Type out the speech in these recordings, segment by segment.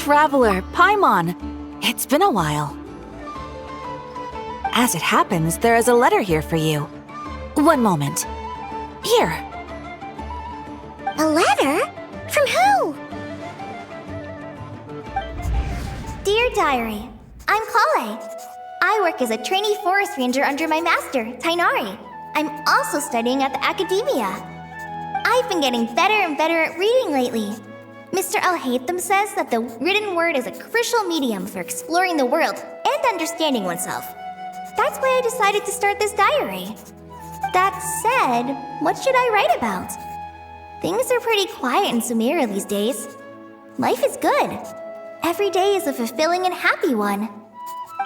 Traveler, Paimon. It's been a while. As it happens, there is a letter here for you. One moment. Here. A letter? From who? Dear Diary, I'm Kale. I work as a trainee forest ranger under my master, Tainari. I'm also studying at the academia. I've been getting better and better at reading lately. Mr. Al-Haytham says that the written word is a crucial medium for exploring the world and understanding oneself. That's why I decided to start this diary. That said, what should I write about? Things are pretty quiet in Sumeru these days. Life is good. Every day is a fulfilling and happy one.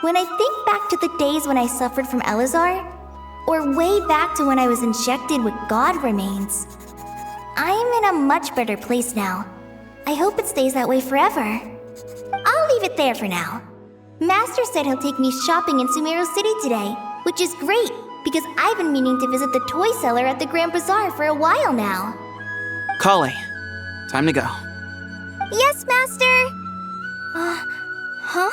When I think back to the days when I suffered from Elazar, or way back to when I was injected with God remains, I'm in a much better place now. I hope it stays that way forever. I'll leave it there for now. Master said he'll take me shopping in Sumeru City today, which is great because I've been meaning to visit the toy seller at the Grand Bazaar for a while now. Kale, time to go. Yes, Master! Huh?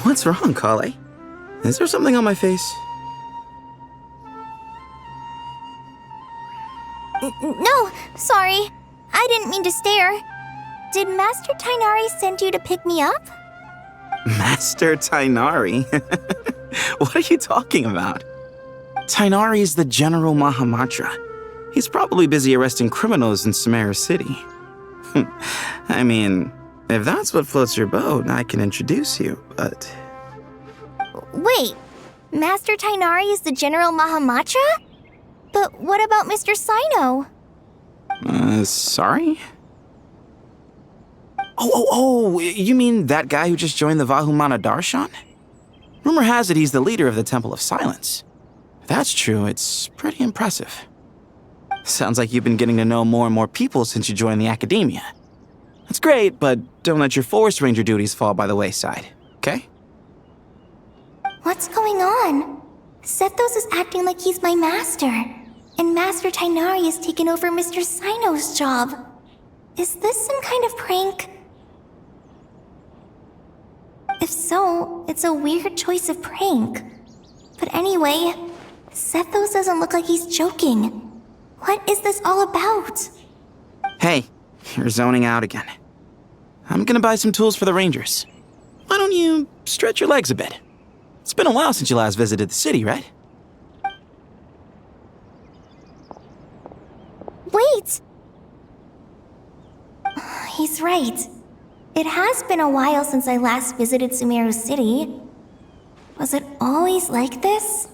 What's wrong, Kale? Is there something on my face? No, sorry. I didn't mean to stare. Did Master Tainari send you to pick me up? Master Tainari? What are you talking about? Tainari is the General Mahamatra. He's probably busy arresting criminals in Sumeru City. I mean, if that's what floats your boat, I can introduce you, but... Wait, Master Tainari is the General Mahamatra? But what about Mr. Sino? Sorry? Oh, you mean that guy who just joined the Vahumana Darshan? Rumor has it he's the leader of the Temple of Silence. If that's true, it's pretty impressive. Sounds like you've been getting to know more and more people since you joined the academia. That's great, but don't let your forest ranger duties fall by the wayside, okay? What's going on? Sethos is acting like he's my master, and Master Tainari has taken over Mr. Sino's job. Is this some kind of prank? If so, it's a weird choice of prank. But anyway, Sethos doesn't look like he's joking. What is this all about? Hey, you're zoning out again. I'm gonna buy some tools for the rangers. Why don't you stretch your legs a bit? It's been a while since you last visited the city, right? Wait! He's right. It has been a while since I last visited Sumeru City. Was it always like this?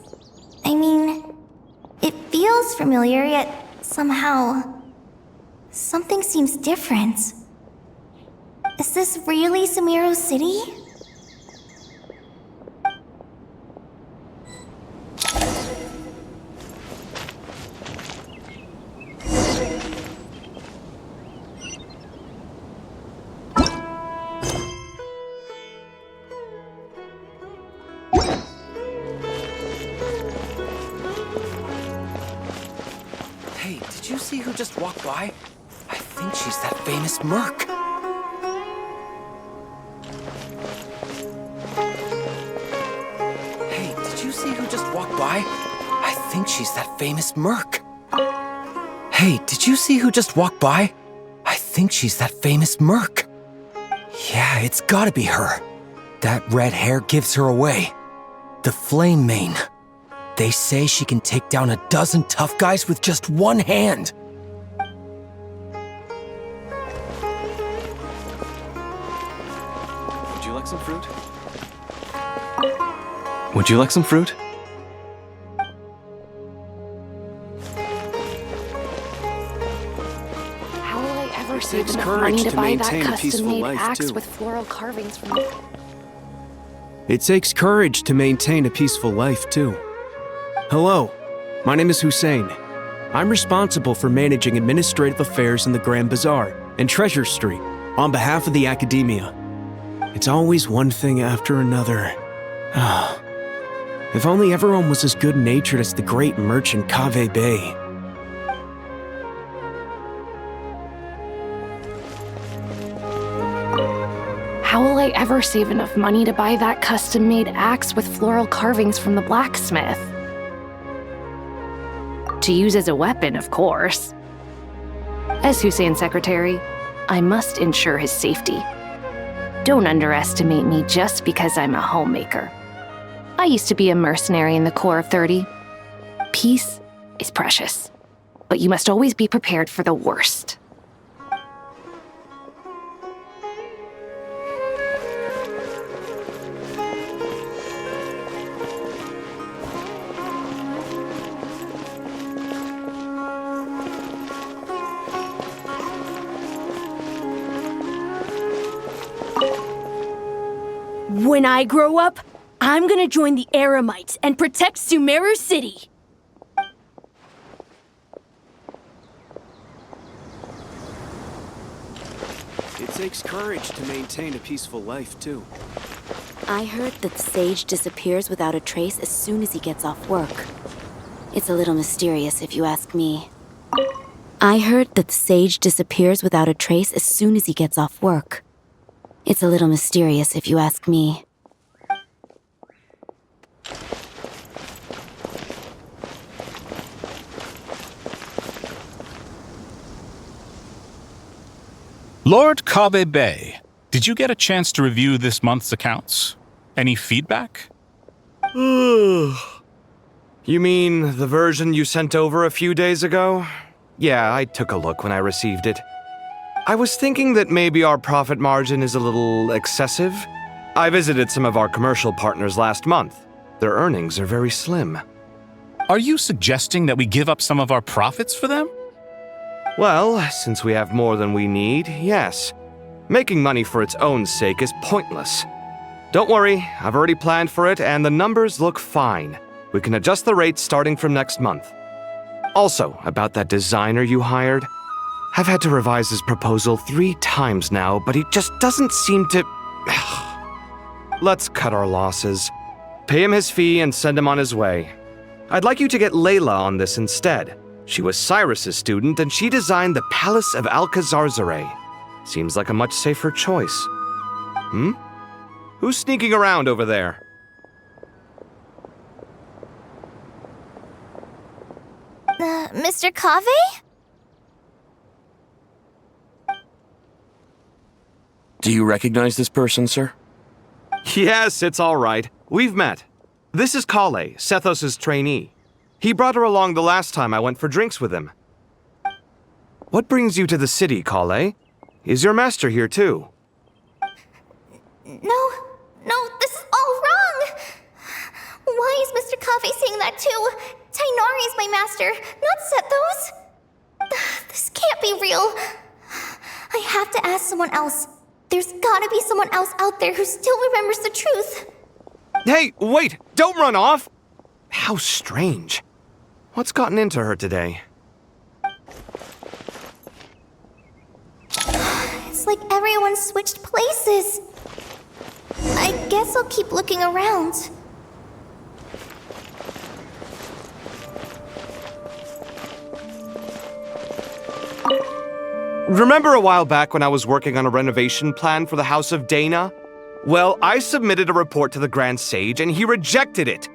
I mean, it feels familiar, yet somehow... something seems different. Is this really Sumeru City? Hey, did you see who just walked by? I think she's that famous merc. Hey, did you see who just walked by? I I think she's that famous merc. Hey, did you see who just walked by? I think she's that famous merc. Yeah, it's gotta be her. That red hair gives her away. The Flame Mane. They say she can take down a dozen tough guys with just one hand. Would you like some fruit? Would you like some fruit? How will I ever It save takes enough courage money to to buy that maintain a peaceful custom-made life, axe too. with floral carvings from the... It takes courage to maintain a peaceful life, too. Hello, my name is Hussein. I'm responsible for managing administrative affairs in the Grand Bazaar and Treasure Street on behalf of the Academia. It's always one thing after another. If only everyone was as good-natured as the great merchant Kave Bay. How will I ever save enough money to buy that custom-made axe with floral carvings from the blacksmith? To use as a weapon, of course. As Hussein's secretary, I must ensure his safety. Don't underestimate me just because I'm a homemaker. I used to be a mercenary in the Corps of 30. Peace is precious, but you must always be prepared for the worst. When I grow up, I'm gonna join the Eremites and protect Sumeru City. It takes courage to maintain a peaceful life, too. I heard that the sage disappears without a trace as soon as he gets off work. It's a little mysterious if you ask me. I heard that the sage disappears without a trace as soon as he gets off work. It's a little mysterious if you ask me. Lord Kabe Bay, did you get a chance to review this month's accounts? Any feedback? You mean the version you sent over a few days ago? Yeah, I took a look when I received it. I was thinking that maybe our profit margin is a little excessive. I visited some of our commercial partners last month. Their earnings are very slim. Are you suggesting that we give up some of our profits for them? Well, since we have more than we need, yes. Making money for its own sake is pointless. Don't worry, I've already planned for it and the numbers look fine. We can adjust the rates starting from next month. Also, about that designer you hired, I've had to revise his proposal 3 times now, but he just doesn't seem to... Let's cut our losses. Pay him his fee and send him on his way. I'd like you to get Layla on this instead. She was Cyrus's student and she designed the Palace of Alcazarzare. Seems like a much safer choice. Who's sneaking around over there? Mr. Kave? Do you recognize this person, sir? Yes, it's all right. We've met. This is Kale, Sethos' trainee. He brought her along the last time I went for drinks with him. What brings you to the city, Kale? Is your master here too? No, this is all wrong! Why is Mr. Kave saying that too? Tainari is my master, not Sethos! This can't be real. I have to ask someone else. There's gotta be someone else out there who still remembers the truth. Hey, wait! Don't run off! How strange. What's gotten into her today? It's like everyone switched places. I guess I'll keep looking around. Remember a while back when I was working on a renovation plan for the House of Dana? Well, I submitted a report to the Grand Sage and he rejected it.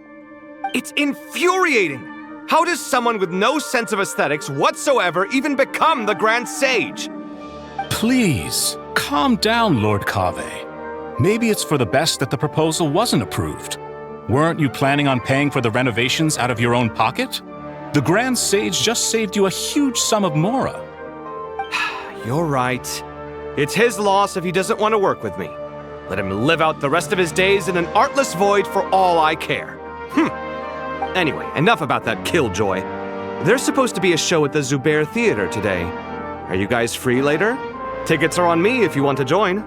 It's infuriating! How does someone with no sense of aesthetics whatsoever even become the Grand Sage? Please, calm down, Lord Kave. Maybe it's for the best that the proposal wasn't approved. Weren't you planning on paying for the renovations out of your own pocket? The Grand Sage just saved you a huge sum of mora. You're right. It's his loss if he doesn't want to work with me. Let him live out the rest of his days in an artless void for all I care. Anyway, enough about that killjoy. There's supposed to be a show at the Zubair Theater today. Are you guys free later? Tickets are on me if you want to join.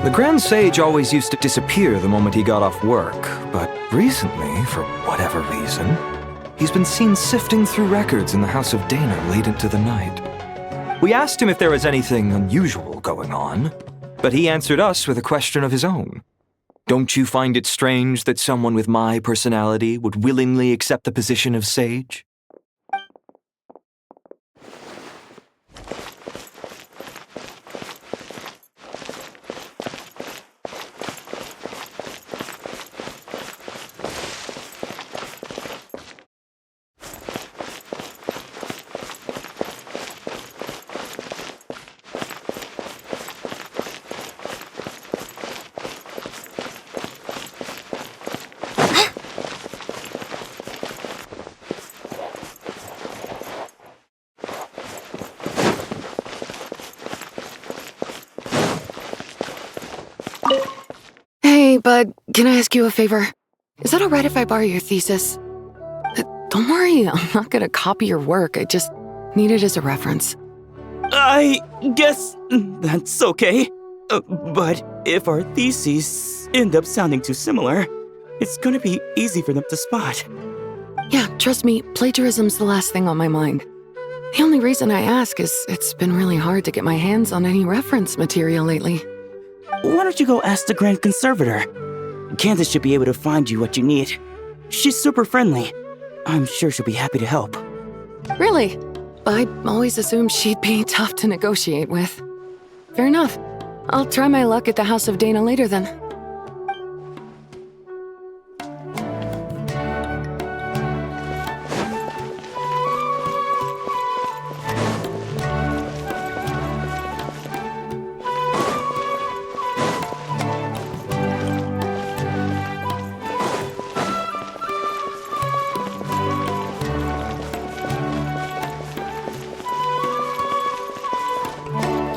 The Grand Sage always used to disappear the moment he got off work, but recently, for whatever reason, he's been seen sifting through records in the House of Dana late into the night. We asked him if there was anything unusual going on, but he answered us with a question of his own. Don't you find it strange that someone with my personality would willingly accept the position of sage? Hey, bud, can I ask you a favor? Is that alright if I borrow your thesis? Don't worry, I'm not gonna copy your work. I just need it as a reference. I guess that's okay. But if our theses end up sounding too similar, it's gonna be easy for them to spot. Yeah, trust me, plagiarism's the last thing on my mind. The only reason I ask is it's been really hard to get my hands on any reference material lately. Why don't you go ask the Grand Conservator? Candace should be able to find you what you need. She's super friendly. I'm sure she'll be happy to help. Really? I always assumed she'd be tough to negotiate with. Fair enough. I'll try my luck at the House of Dana later then.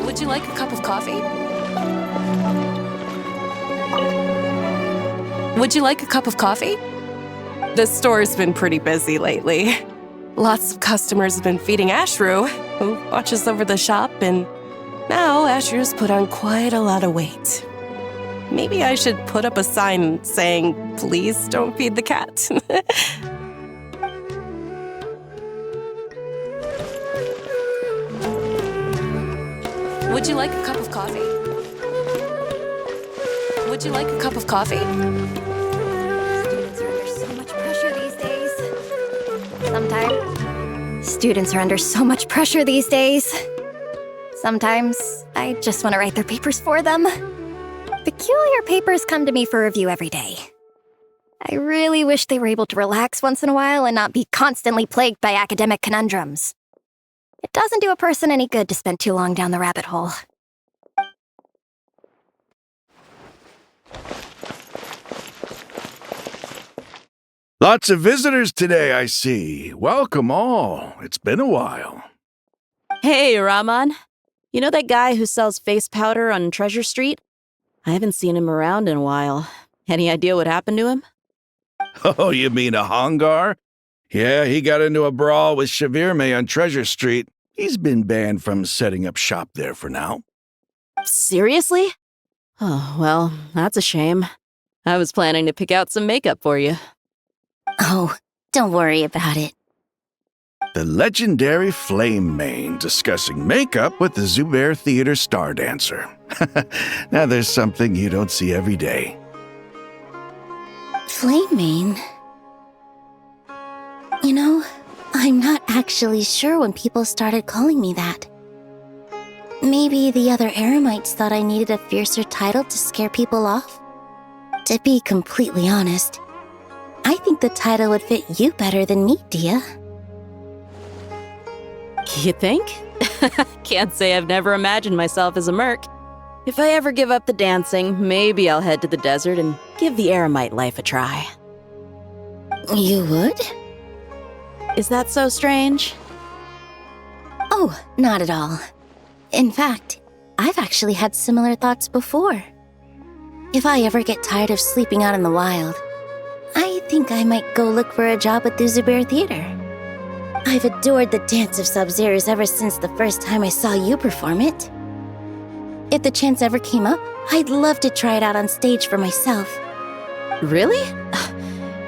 Would you like a cup of coffee? Would you like a cup of coffee? The store's been pretty busy lately. Lots of customers have been feeding Ashru, who watches over the shop, and now Ashru's put on quite a lot of weight. Maybe I should put up a sign saying, "Please don't feed the cat." Would you like a cup of coffee? Would you like a cup of coffee? Students are under so much pressure these days. Sometimes I just want to write their papers for them. Peculiar papers come to me for review every day. I really wish they were able to relax once in a while and not be constantly plagued by academic conundrums. It doesn't do a person any good to spend too long down the rabbit hole. Lots of visitors today, I see. Welcome all. It's been a while. Hey, Rahman. You know that guy who sells face powder on Treasure Street? I haven't seen him around in a while. Any idea what happened to him? Oh, you mean a Hongar? Yeah, he got into a brawl with Shavirme on Treasure Street. He's been banned from setting up shop there for now. Seriously? Oh, well, that's a shame. I was planning to pick out some makeup for you. Oh, don't worry about it. The legendary Flame Mane discussing makeup with the Zubair Theater star dancer. Now there's something you don't see every day. Flame Mane? You know, I'm not actually sure when people started calling me that. Maybe the other Eremites thought I needed a fiercer title to scare people off? To be completely honest, I think the title would fit you better than me, Dia. You think? Can't say I've never imagined myself as a merc. If I ever give up the dancing, maybe I'll head to the desert and give the Eremite life a try. You would? Is that so strange? Oh, not at all. In fact, I've actually had similar thoughts before. If I ever get tired of sleeping out in the wild, I think I might go look for a job at the Zubair Theater. I've adored the dance of Sub-Zeros ever since the first time I saw you perform it. If the chance ever came up, I'd love to try it out on stage for myself. Really?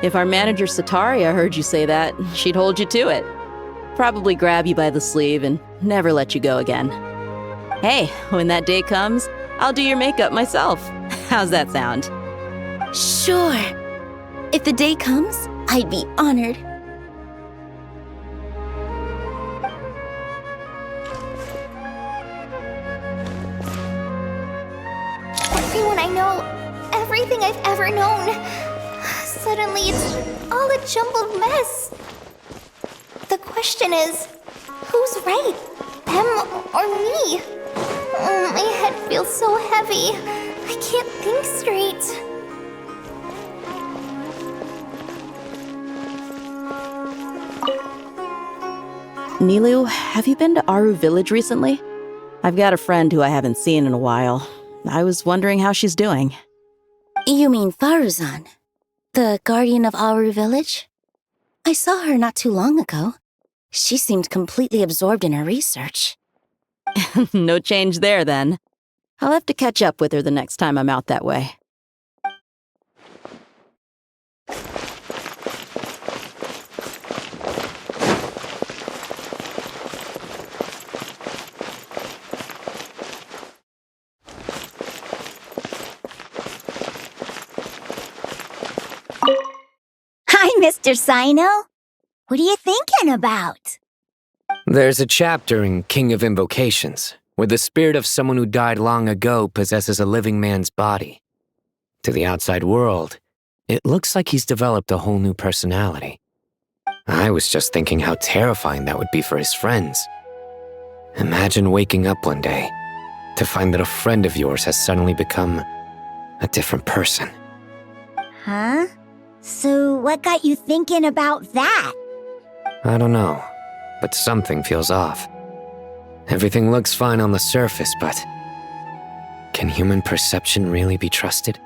If our manager Sataria heard you say that, she'd hold you to it. Probably grab you by the sleeve and never let you go again. Hey, when that day comes, I'll do your makeup myself. How's that sound? Sure. If the day comes, I'd be honored. Everyone I know, everything I've ever known. Suddenly it's all a jumbled mess. The question is, who's right? Them or me? My head feels so heavy. I can't think straight. Nilu, have you been to Aru Village recently? I've got a friend who I haven't seen in a while. I was wondering how she's doing. You mean Faruzan, the guardian of Aru Village? I saw her not too long ago. She seemed completely absorbed in her research. No change there, then. I'll have to catch up with her the next time I'm out that way. Hi, Mr. Sino. What are you thinking about? There's a chapter in King of Invocations where the spirit of someone who died long ago possesses a living man's body. To the outside world, it looks like he's developed a whole new personality. I was just thinking how terrifying that would be for his friends. Imagine waking up one day to find that a friend of yours has suddenly become a different person. Huh? So what got you thinking about that? I don't know, but something feels off. Everything looks fine on the surface, but can human perception really be trusted?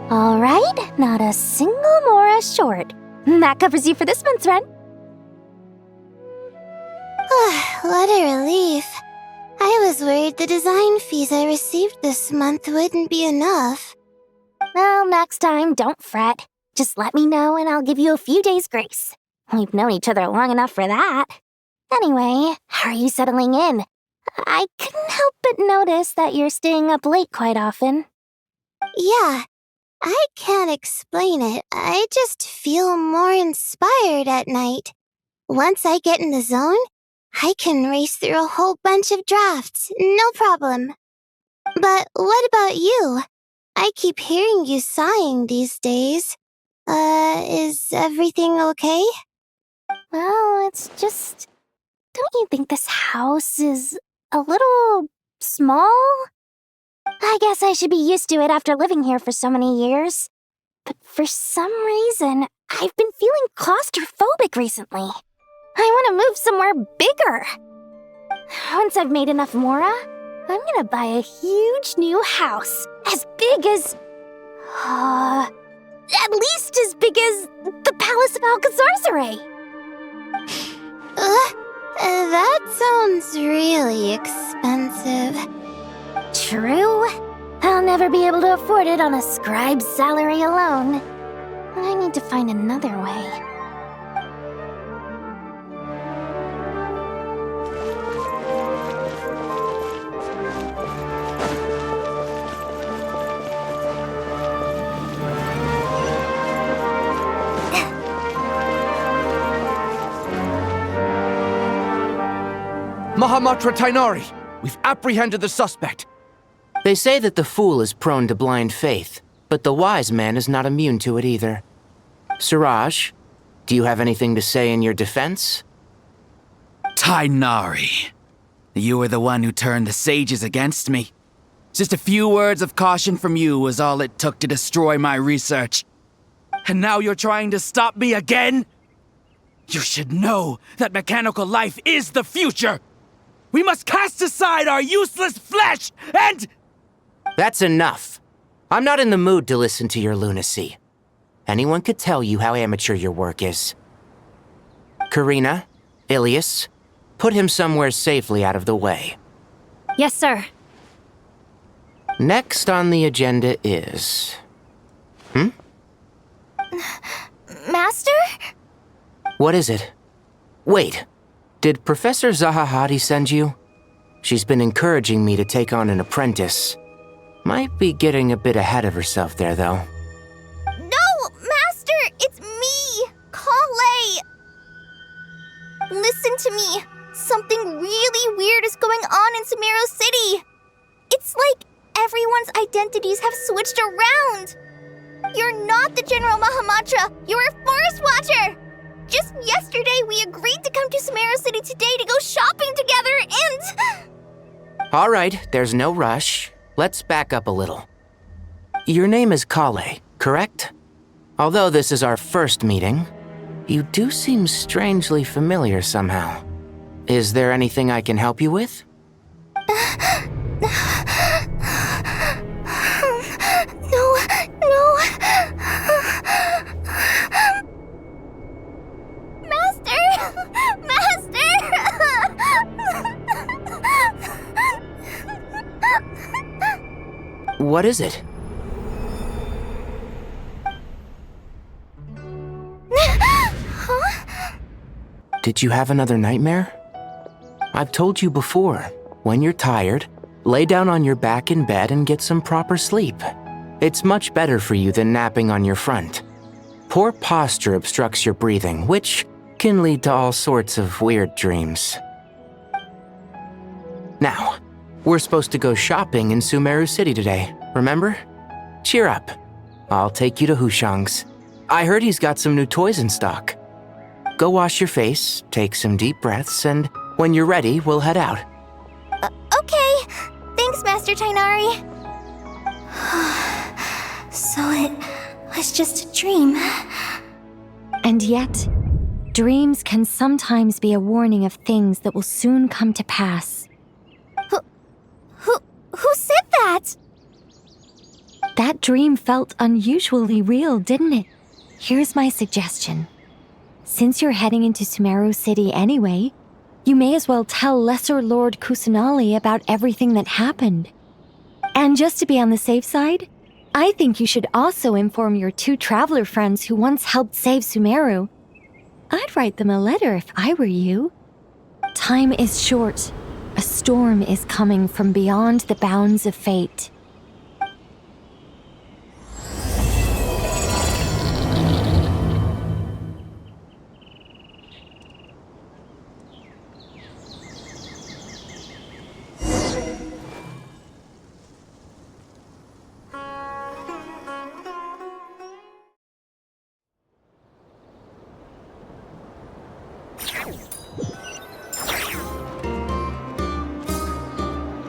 All right, not a single Mora short. That covers you for this month's rent. What a relief. I was worried the design fees I received this month wouldn't be enough. Well, next time, don't fret. Just let me know and I'll give you a few days' grace. We've known each other long enough for that. Anyway, how are you settling in? I couldn't help but notice that you're staying up late quite often. Yeah, I can't explain it. I just feel more inspired at night. Once I get in the zone, I can race through a whole bunch of drafts, no problem. But what about you? I keep hearing you sighing these days. Is everything okay? Well, it's just... Don't you think this house is a little small? I guess I should be used to it after living here for so many years. But for some reason, I've been feeling claustrophobic recently. I want to move somewhere bigger. Once I've made enough Mora, I'm gonna buy a huge new house. As big as... at least as big as the Palace of Alcazarzaray. That sounds really expensive. True. I'll never be able to afford it on a scribe's salary alone. I need to find another way. Mahamatra Tainari, we've apprehended the suspect. They say that the fool is prone to blind faith, but the wise man is not immune to it either. Suraj, do you have anything to say in your defense? Tainari, you were the one who turned the sages against me. Just a few words of caution from you was all it took to destroy my research. And now you're trying to stop me again? You should know that mechanical life is the future! We must cast aside our useless flesh and... That's enough. I'm not in the mood to listen to your lunacy. Anyone could tell you how amateur your work is. Karina, Ilias, put him somewhere safely out of the way. Yes, sir. Next on the agenda is... Master? What is it? Wait, did Professor Zahahati send you? She's been encouraging me to take on an apprentice. Might be getting a bit ahead of herself there, though. No, Master! It's me! Kale! Listen to me. Something really weird is going on in Sumeru City. It's like everyone's identities have switched around. You're not the General Mahamatra. You're a Forest Watcher. Just yesterday, we agreed to come to Sumeru City today to go shopping together and... All right, there's no rush. Let's back up a little. Your name is Kale, correct? Although this is our first meeting, you do seem strangely familiar somehow. Is there anything I can help you with? No. Master! What is it? Did you have another nightmare? I've told you before, when you're tired, lay down on your back in bed and get some proper sleep. It's much better for you than napping on your front. Poor posture obstructs your breathing, which can lead to all sorts of weird dreams. Now, we're supposed to go shopping in Sumeru City today, remember? Cheer up. I'll take you to Hushang's. I heard he's got some new toys in stock. Go wash your face, take some deep breaths, and when you're ready, we'll head out. Okay. Thanks, Master Tainari. So it was just a dream. And yet, dreams can sometimes be a warning of things that will soon come to pass. Who said that? That dream felt unusually real, didn't it? Here's my suggestion. Since you're heading into Sumeru City anyway, you may as well tell Lesser Lord Kusanali about everything that happened. And just to be on the safe side, I think you should also inform your 2 traveler friends who once helped save Sumeru. I'd write them a letter if I were you. Time is short, A storm is coming from beyond the bounds of fate.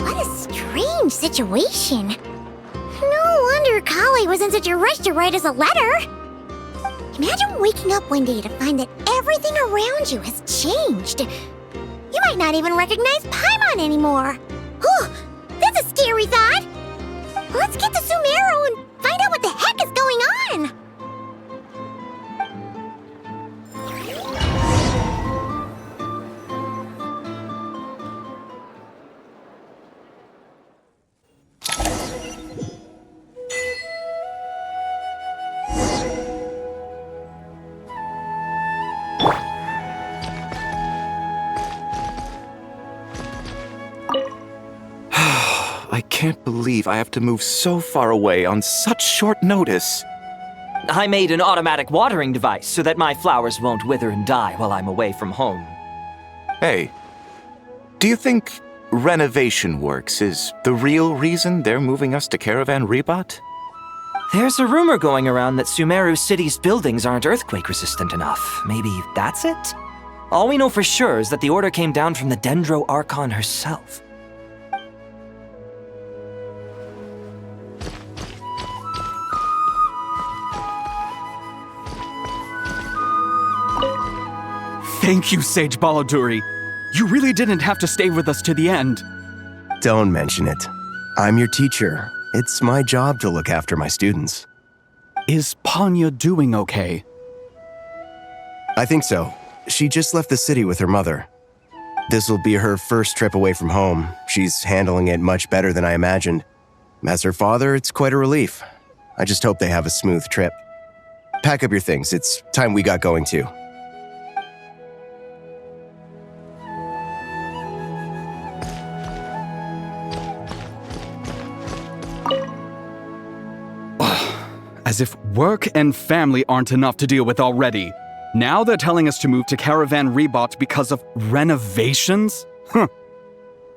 What a strange situation. No wonder Kale was in such a rush to write us a letter. Imagine waking up one day to find that everything around you has changed. You might not even recognize Paimon anymore. Whew, that's a scary thought. Let's get to Sumeru and find out what the heck is going on. I can't believe I have to move so far away on such short notice. I made an automatic watering device so that my flowers won't wither and die while I'm away from home. Hey, do you think renovation works is the real reason they're moving us to Caravan Rebot? There's a rumor going around that Sumeru City's buildings aren't earthquake-resistant enough. Maybe that's it? All we know for sure is that the order came down from the Dendro Archon herself. Thank you, Sage Baladuri. You really didn't have to stay with us to the end. Don't mention it. I'm your teacher. It's my job to look after my students. Is Panya doing okay? I think so. She just left the city with her mother. This will be her first trip away from home. She's handling it much better than I imagined. As her father, it's quite a relief. I just hope they have a smooth trip. Pack up your things. It's time we got going too. As if work and family aren't enough to deal with already. Now they're telling us to move to Caravan Rebot because of renovations?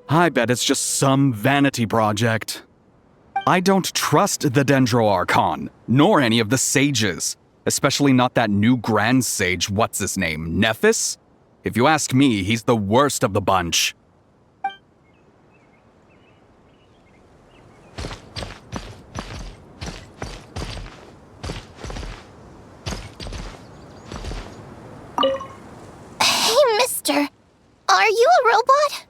I bet it's just some vanity project. I don't trust the Dendro Archon, nor any of the sages. Especially not that new Grand Sage, what's his name, Nephis? If you ask me, he's the worst of the bunch. Mister, are you a robot?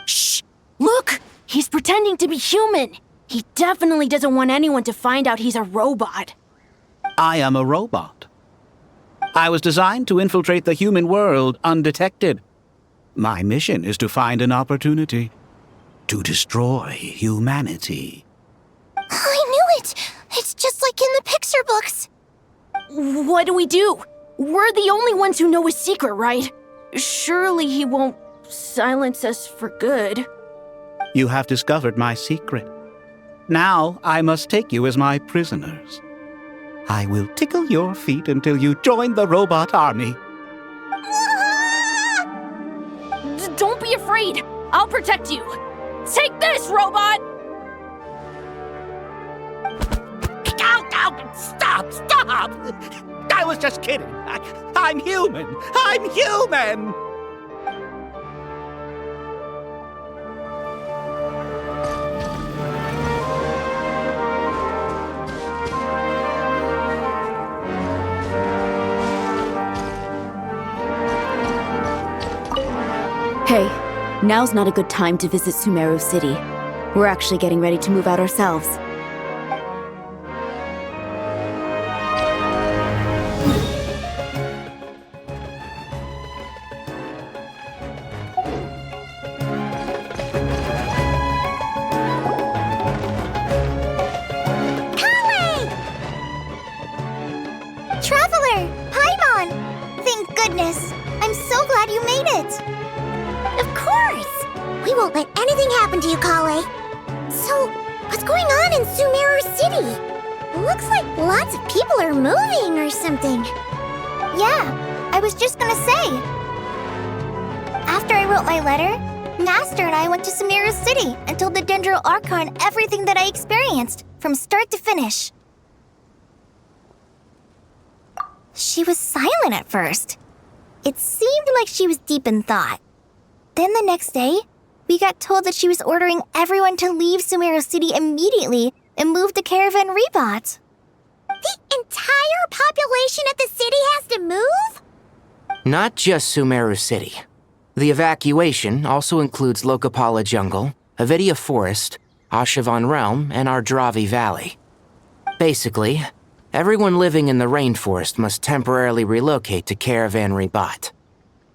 Shh! Look! He's pretending to be human! He definitely doesn't want anyone to find out he's a robot. I am a robot. I was designed to infiltrate the human world undetected. My mission is to find an opportunity to destroy humanity. I knew it! It's just like in the picture books. What do we do? We're the only ones who know his secret, right? Surely he won't silence us for good. You have discovered my secret. Now I must take you as my prisoners. I will tickle your feet until you join the robot army. Don't be afraid. I'll protect you. Take this, robot! Ow! Stop! I was just kidding. I'm human. I'm human! Hey, now's not a good time to visit Sumeru City. We're actually getting ready to move out ourselves. Traveler! Paimon! Thank goodness! I'm so glad you made it! Of course! We will you, Kale. So, what's going on in Sumeru City? Looks like lots of people are moving or something. Yeah, I was just gonna say. After I wrote my letter, Master and I went to Sumeru City and told the Dendro Archon everything that I experienced, from start to finish. She was silent at first. It seemed like she was deep in thought. Then the next day, we got told that she was ordering everyone to leave Sumeru City immediately and move to Caravan Rebot. The entire population of the city has to move? Not just Sumeru City. The evacuation also includes Lokapala Jungle, Avidia Forest, Ashavan Realm, and Ardravi Valley. Basically, everyone living in the rainforest must temporarily relocate to Caravan Rebot.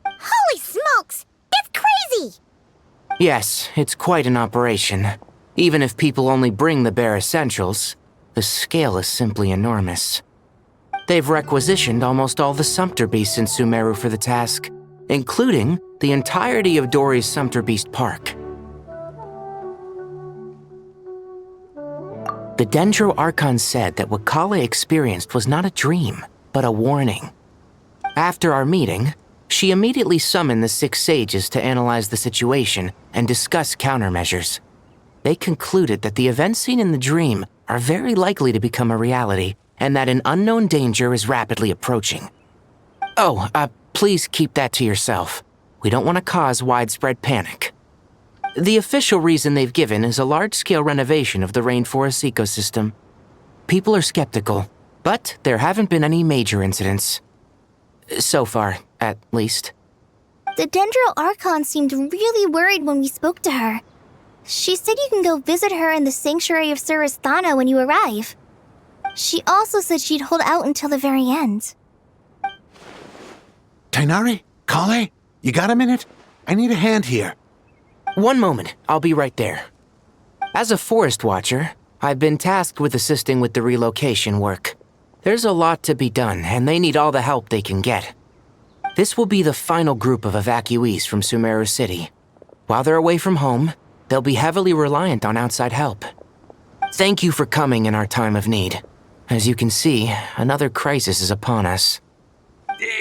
Holy smokes! It's crazy! Yes, it's quite an operation. Even if people only bring the bare essentials, the scale is simply enormous. They've requisitioned almost all the Sumpter Beasts in Sumeru for the task, including the entirety of Dori's Sumpter Beast Park. The Dendro Archon said that what Kale experienced was not a dream, but a warning. After our meeting, she immediately summoned the 6 sages to analyze the situation and discuss countermeasures. They concluded that the events seen in the dream are very likely to become a reality, and that an unknown danger is rapidly approaching. Oh, please keep that to yourself. We don't want to cause widespread panic. The official reason they've given is a large-scale renovation of the rainforest ecosystem. People are skeptical, but there haven't been any major incidents. So far, at least. The Dendro Archon seemed really worried when we spoke to her. She said you can go visit her in the Sanctuary of Surasthana when you arrive. She also said she'd hold out until the very end. Tighnari? Kale? You got a minute? I need a hand here. One moment, I'll be right there. As a forest watcher, I've been tasked with assisting with the relocation work. There's a lot to be done, and they need all the help they can get. This will be the final group of evacuees from Sumeru City. While they're away from home, they'll be heavily reliant on outside help. Thank you for coming in our time of need. As you can see, another crisis is upon us.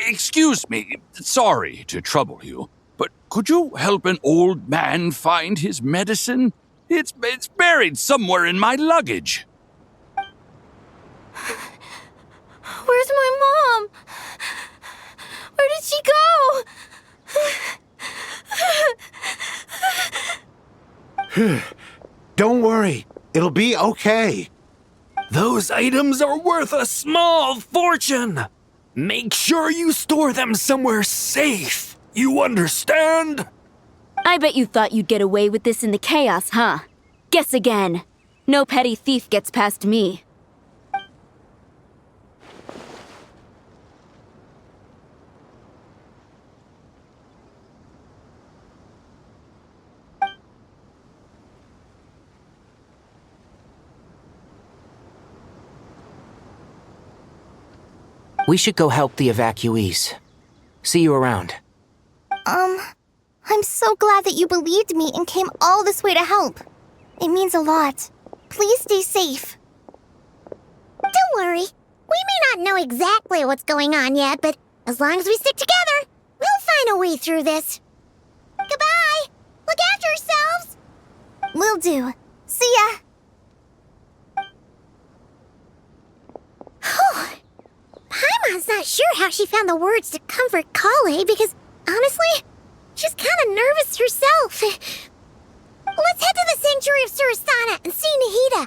Excuse me, sorry to trouble you, but could you help an old man find his medicine? It's buried somewhere in my luggage. Where's my mom? Where did she go? Don't worry, it'll be okay. Those items are worth a small fortune. Make sure you store them somewhere safe. You understand? I bet you thought you'd get away with this in the chaos, huh? Guess again. No petty thief gets past me. We should go help the evacuees. See you around. I'm so glad that you believed me and came all this way to help. It means a lot. Please stay safe. Don't worry. We may not know exactly what's going on yet, but as long as we stick together, we'll find a way through this. Goodbye! Look after yourselves! Will do. See ya! Paimon's not sure how she found the words to comfort Kale because, honestly, she's kind of nervous herself. Let's head to the Sanctuary of Surasthana and see Nahida.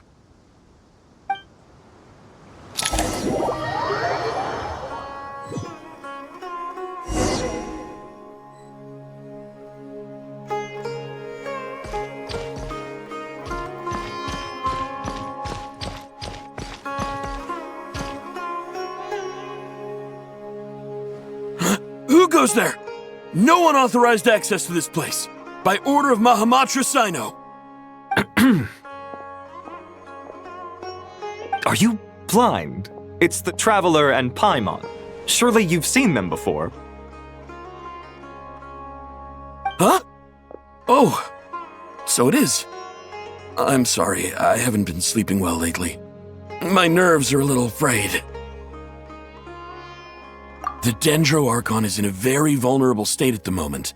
Who goes there? No unauthorized access to this place. By order of Mahamatra Sino. Are you blind? It's the Traveler and Paimon. Surely you've seen them before. Huh? Oh, so it is. I'm sorry, I haven't been sleeping well lately. My nerves are a little frayed. The Dendro Archon is in a very vulnerable state at the moment.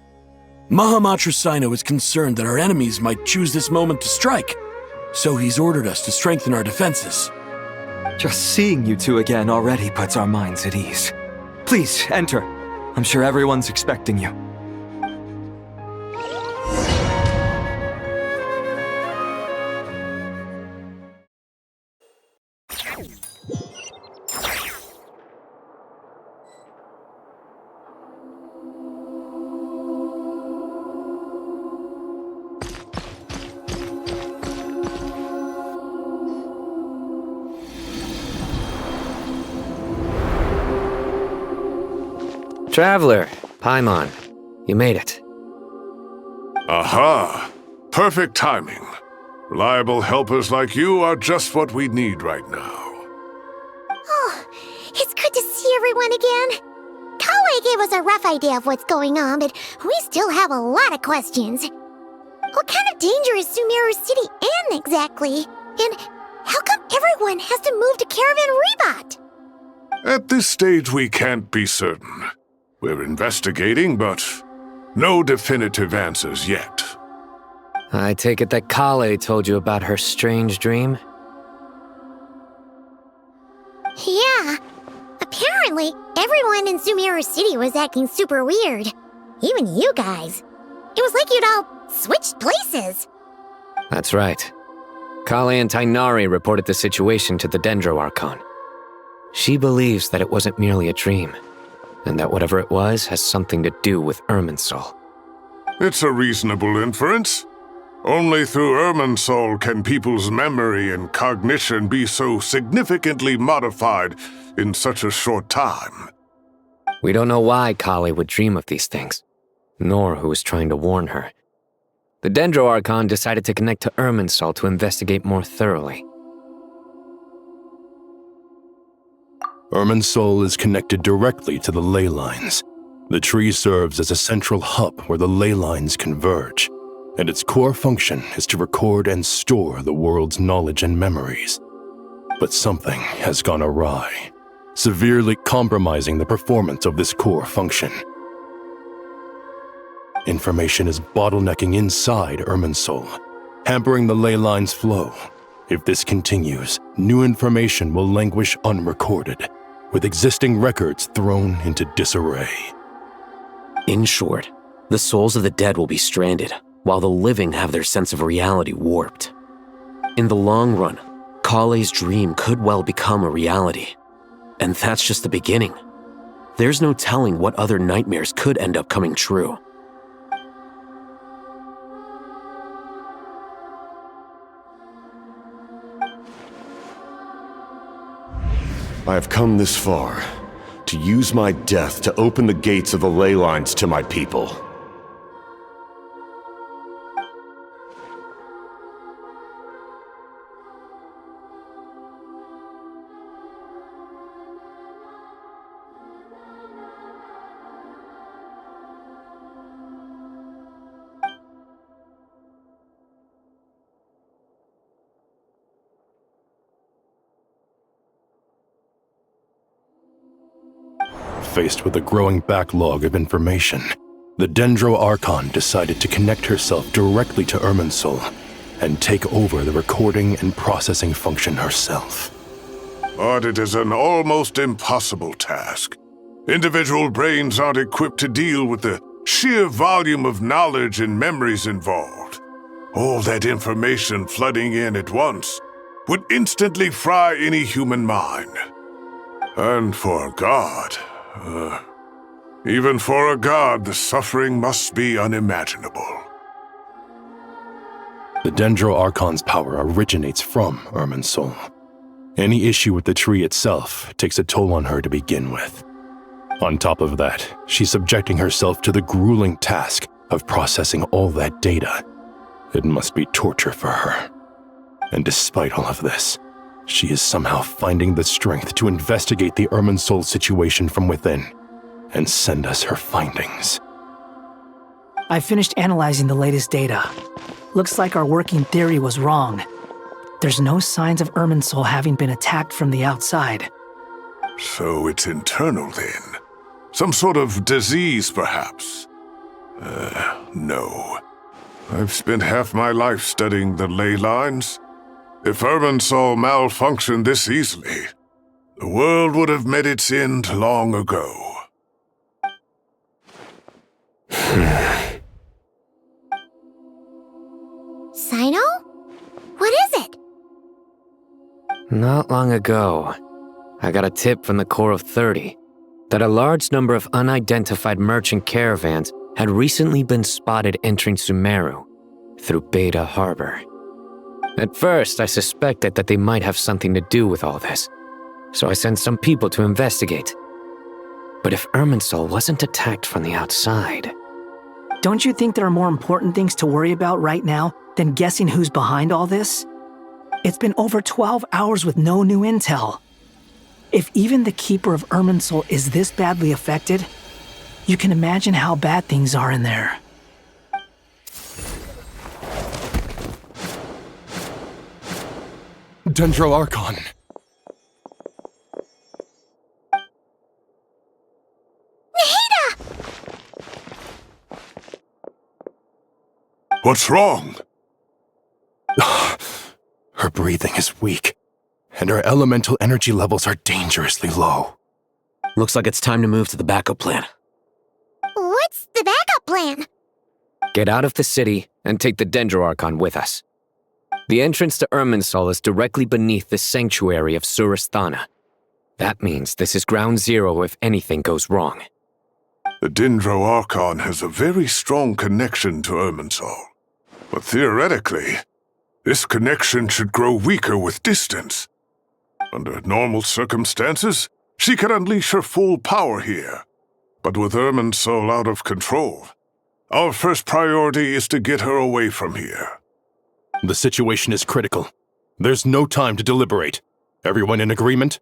Mahamatra Sino is concerned that our enemies might choose this moment to strike, so he's ordered us to strengthen our defenses. Just seeing you two again already puts our minds at ease. Please, enter. I'm sure everyone's expecting you. Traveler, Paimon, you made it. Aha! Perfect timing. Reliable helpers like you are just what we need right now. Oh, it's good to see everyone again. Kawe gave us a rough idea of what's going on, but we still have a lot of questions. What kind of danger is Sumeru City in exactly? And how come everyone has to move to Caravan Reebot? At this stage, we can't be certain. We're investigating, but no definitive answers yet. I take it that Kale told you about her strange dream? Yeah. Apparently, everyone in Sumeru City was acting super weird. Even you guys. It was like you'd all switched places. That's right. Kale and Tainari reported the situation to the Dendro Archon. She believes that it wasn't merely a dream, and that whatever it was has something to do with Irminsul. It's a reasonable inference. Only through Irminsul can people's memory and cognition be so significantly modified in such a short time. We don't know why Kale would dream of these things, nor who was trying to warn her. The Dendro Archon decided to connect to Irminsul to investigate more thoroughly. Irminsul is connected directly to the ley lines. The tree serves as a central hub where the ley lines converge, and its core function is to record and store the world's knowledge and memories. But something has gone awry, severely compromising the performance of this core function. Information is bottlenecking inside Irminsul, hampering the ley lines' flow. If this continues, new information will languish unrecorded, with existing records thrown into disarray. In short, the souls of the dead will be stranded, while the living have their sense of reality warped. In the long run, Kale's dream could well become a reality. And that's just the beginning. There's no telling what other nightmares could end up coming true. I have come this far, to use my death to open the gates of the ley lines to my people. Faced with a growing backlog of information, the Dendro Archon decided to connect herself directly to Irminsul and take over the recording and processing function herself. But it is an almost impossible task. Individual brains aren't equipped to deal with the sheer volume of knowledge and memories involved. All that information flooding in at once would instantly fry any human mind. And for a god, even for a god, the suffering must be unimaginable. The Dendro Archon's power originates from Irminsul. Any issue with the tree itself takes a toll on her to begin with. On top of that, she's subjecting herself to the grueling task of processing all that data. It must be torture for her. And despite all of this, she is somehow finding the strength to investigate the Irminsul situation from within and send us her findings. I finished analyzing the latest data. Looks like our working theory was wrong. There's no signs of Irminsul having been attacked from the outside. So it's internal then? Some sort of disease, perhaps? No. I've spent half my life studying the ley lines. If Irminsul malfunctioned this easily, the world would have met its end long ago. Sino? What is it? Not long ago, I got a tip from the Corps of 30 that a large number of unidentified merchant caravans had recently been spotted entering Sumeru through Beta Harbor. At first, I suspected that they might have something to do with all this, so I sent some people to investigate. But if Irminsul wasn't attacked from the outside... Don't you think there are more important things to worry about right now than guessing who's behind all this? It's been over 12 hours with no new intel. If even the Keeper of Irminsul is this badly affected, you can imagine how bad things are in there. Dendro Archon. What's wrong? Her breathing is weak, and her elemental energy levels are dangerously low. Looks like it's time to move to the backup plan. What's the backup plan? Get out of the city and take the Dendro Archon with us. The entrance to Irminsul is directly beneath the sanctuary of Surasthana. That means this is ground zero if anything goes wrong. The Dendro Archon has a very strong connection to Irminsul. But theoretically, this connection should grow weaker with distance. Under normal circumstances, she could unleash her full power here. But with Irminsul out of control, our first priority is to get her away from here. The situation is critical. There's no time to deliberate. Everyone in agreement?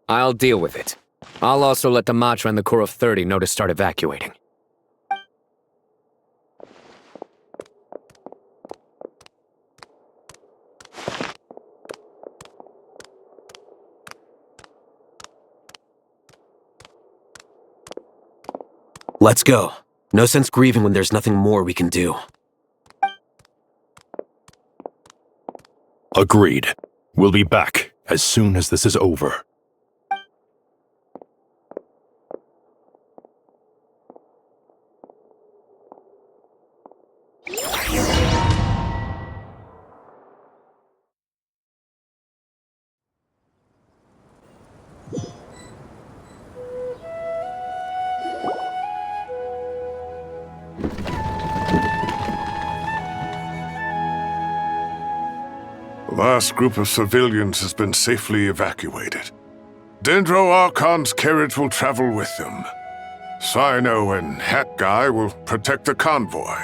I'll deal with it. I'll also let the Matra and the Corps of 30 know to start evacuating. Let's go. No sense grieving when there's nothing more we can do. Agreed. We'll be back as soon as this is over. The last group of civilians has been safely evacuated. Dendro Archon's carriage will travel with them. Sino and Hat Guy will protect the convoy.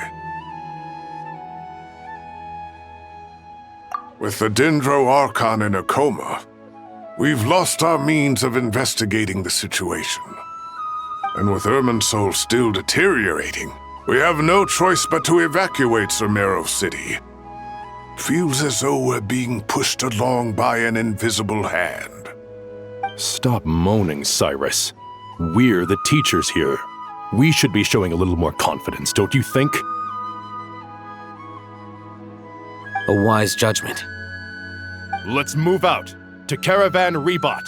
With the Dendro Archon in a coma, we've lost our means of investigating the situation. And with Irminsul still deteriorating, we have no choice but to evacuate Sumeru City. Feels as though we're being pushed along by an invisible hand. Stop moaning, Cyrus. We're the teachers here. We should be showing a little more confidence, don't you think? A wise judgment. Let's move out to Caravan Rebot.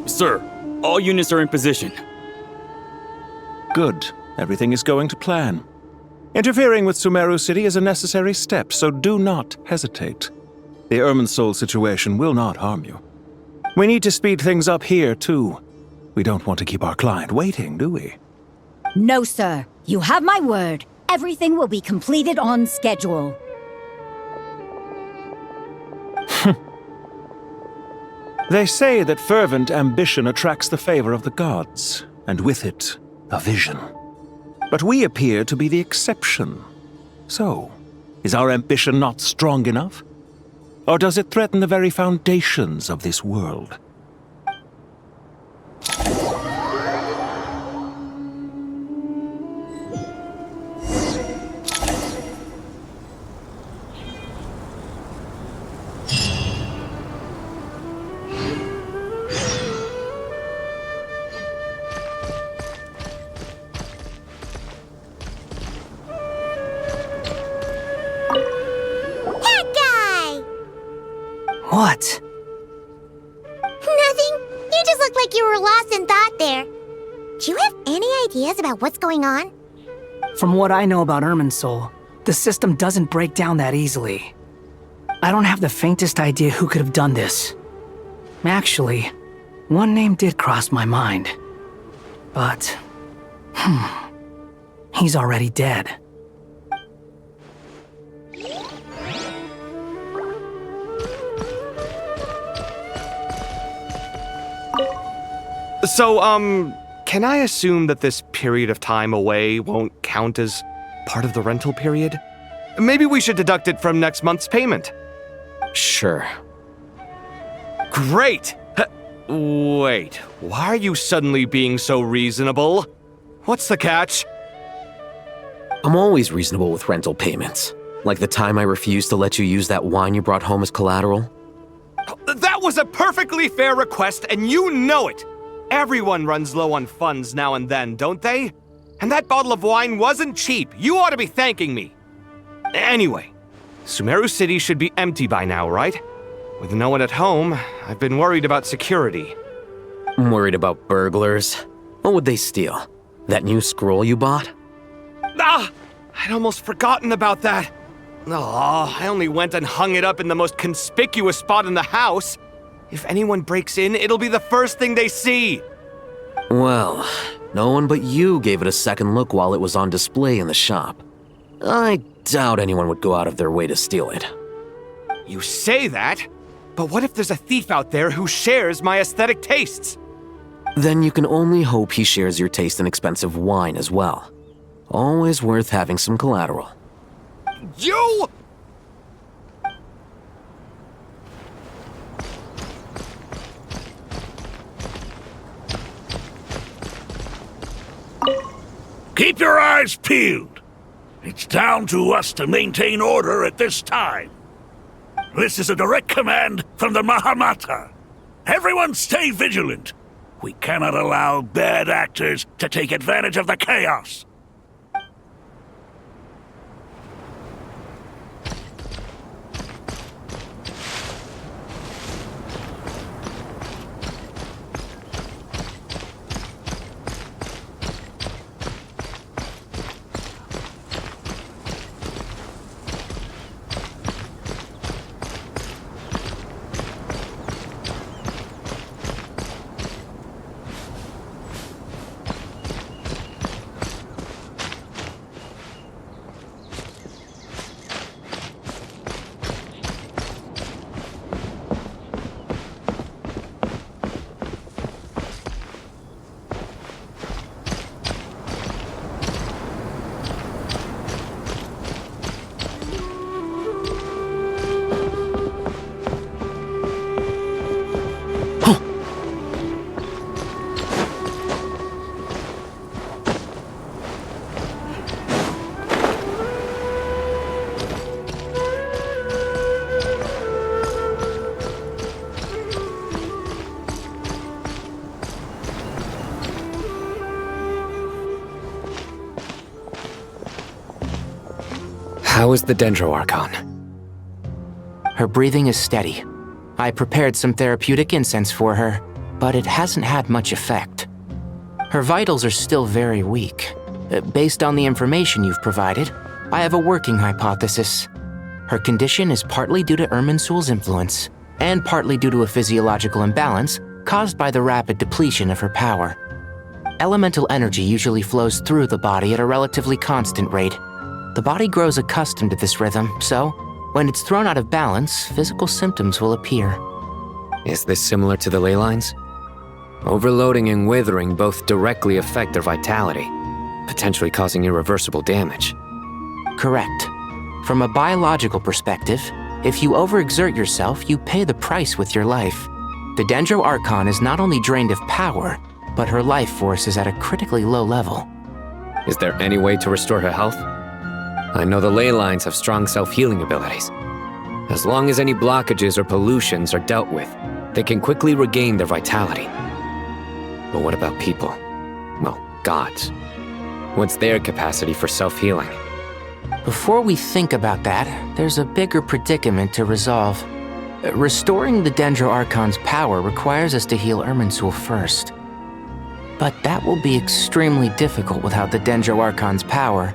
Sir, all units are in position. Good. Everything is going to plan. Interfering with Sumeru City is a necessary step, so do not hesitate. The Irminsul situation will not harm you. We need to speed things up here, too. We don't want to keep our client waiting, do we? No, sir. You have my word. Everything will be completed on schedule. They say that fervent ambition attracts the favor of the gods, and with it, a vision. But we appear to be the exception. So, is our ambition not strong enough? Or does it threaten the very foundations of this world? What? Nothing. You just looked like you were lost in thought there. Do you have any ideas about what's going on? From what I know about Irminsul, the system doesn't break down that easily. I don't have the faintest idea who could have done this. Actually, one name did cross my mind. But, he's already dead. So, can I assume that this period of time away won't count as part of the rental period? Maybe we should deduct it from next month's payment. Sure. Great! Wait, why are you suddenly being so reasonable? What's the catch? I'm always reasonable with rental payments. Like the time I refused to let you use that wine you brought home as collateral. That was a perfectly fair request, and you know it! Everyone runs low on funds now and then, don't they? And that bottle of wine wasn't cheap. You ought to be thanking me. Anyway, Sumeru City should be empty by now, right? With no one at home, I've been worried about security. I'm worried about burglars. What would they steal? That new scroll you bought? Ah! I'd almost forgotten about that. Oh, I only went and hung it up in the most conspicuous spot in the house. If anyone breaks in, it'll be the first thing they see. Well, no one but you gave it a second look while it was on display in the shop. I doubt anyone would go out of their way to steal it. You say that, but what if there's a thief out there who shares my aesthetic tastes? Then you can only hope he shares your taste in expensive wine as well. Always worth having some collateral. You! Keep your eyes peeled. It's down to us to maintain order at this time. This is a direct command from the Mahamata. Everyone stay vigilant. We cannot allow bad actors to take advantage of the chaos. How is the Dendro Archon? Her breathing is steady. I prepared some therapeutic incense for her, but it hasn't had much effect. Her vitals are still very weak. Based on the information you've provided, I have a working hypothesis. Her condition is partly due to Irminsul's influence, and partly due to a physiological imbalance caused by the rapid depletion of her power. Elemental energy usually flows through the body at a relatively constant rate. The body grows accustomed to this rhythm, so when it's thrown out of balance, physical symptoms will appear. Is this similar to the ley lines? Overloading and withering both directly affect their vitality, potentially causing irreversible damage. Correct. From a biological perspective, if you overexert yourself, you pay the price with your life. The Dendro Archon is not only drained of power, but her life force is at a critically low level. Is there any way to restore her health? I know the ley lines have strong self-healing abilities. As long as any blockages or pollutions are dealt with, they can quickly regain their vitality. But what about people? Well, gods. What's their capacity for self-healing? Before we think about that, there's a bigger predicament to resolve. Restoring the Dendro Archon's power requires us to heal Irminsul first. But that will be extremely difficult without the Dendro Archon's power.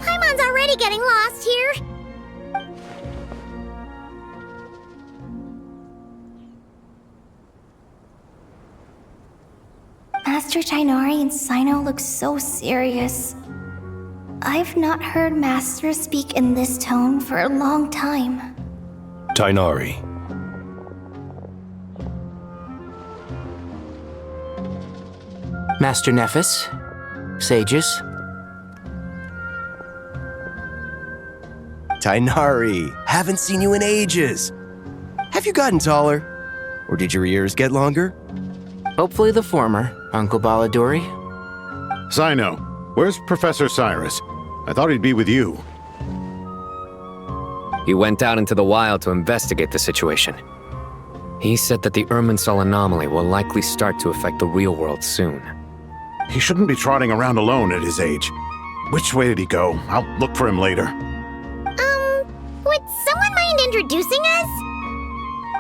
Paimon's already getting lost here. Master Tighnari and Cyno look so serious. I've not heard Master speak in this tone for a long time. Tighnari. Master Nephis, sages. Tighnari, haven't seen you in ages. Have you gotten taller? Or did your ears get longer? Hopefully the former, Uncle Baladori. Cyno, where's Professor Cyrus? I thought he'd be with you. He went out into the wild to investigate the situation. He said that the Irminsul anomaly will likely start to affect the real world soon. He shouldn't be trotting around alone at his age. Which way did he go? I'll look for him later. Would someone mind introducing us?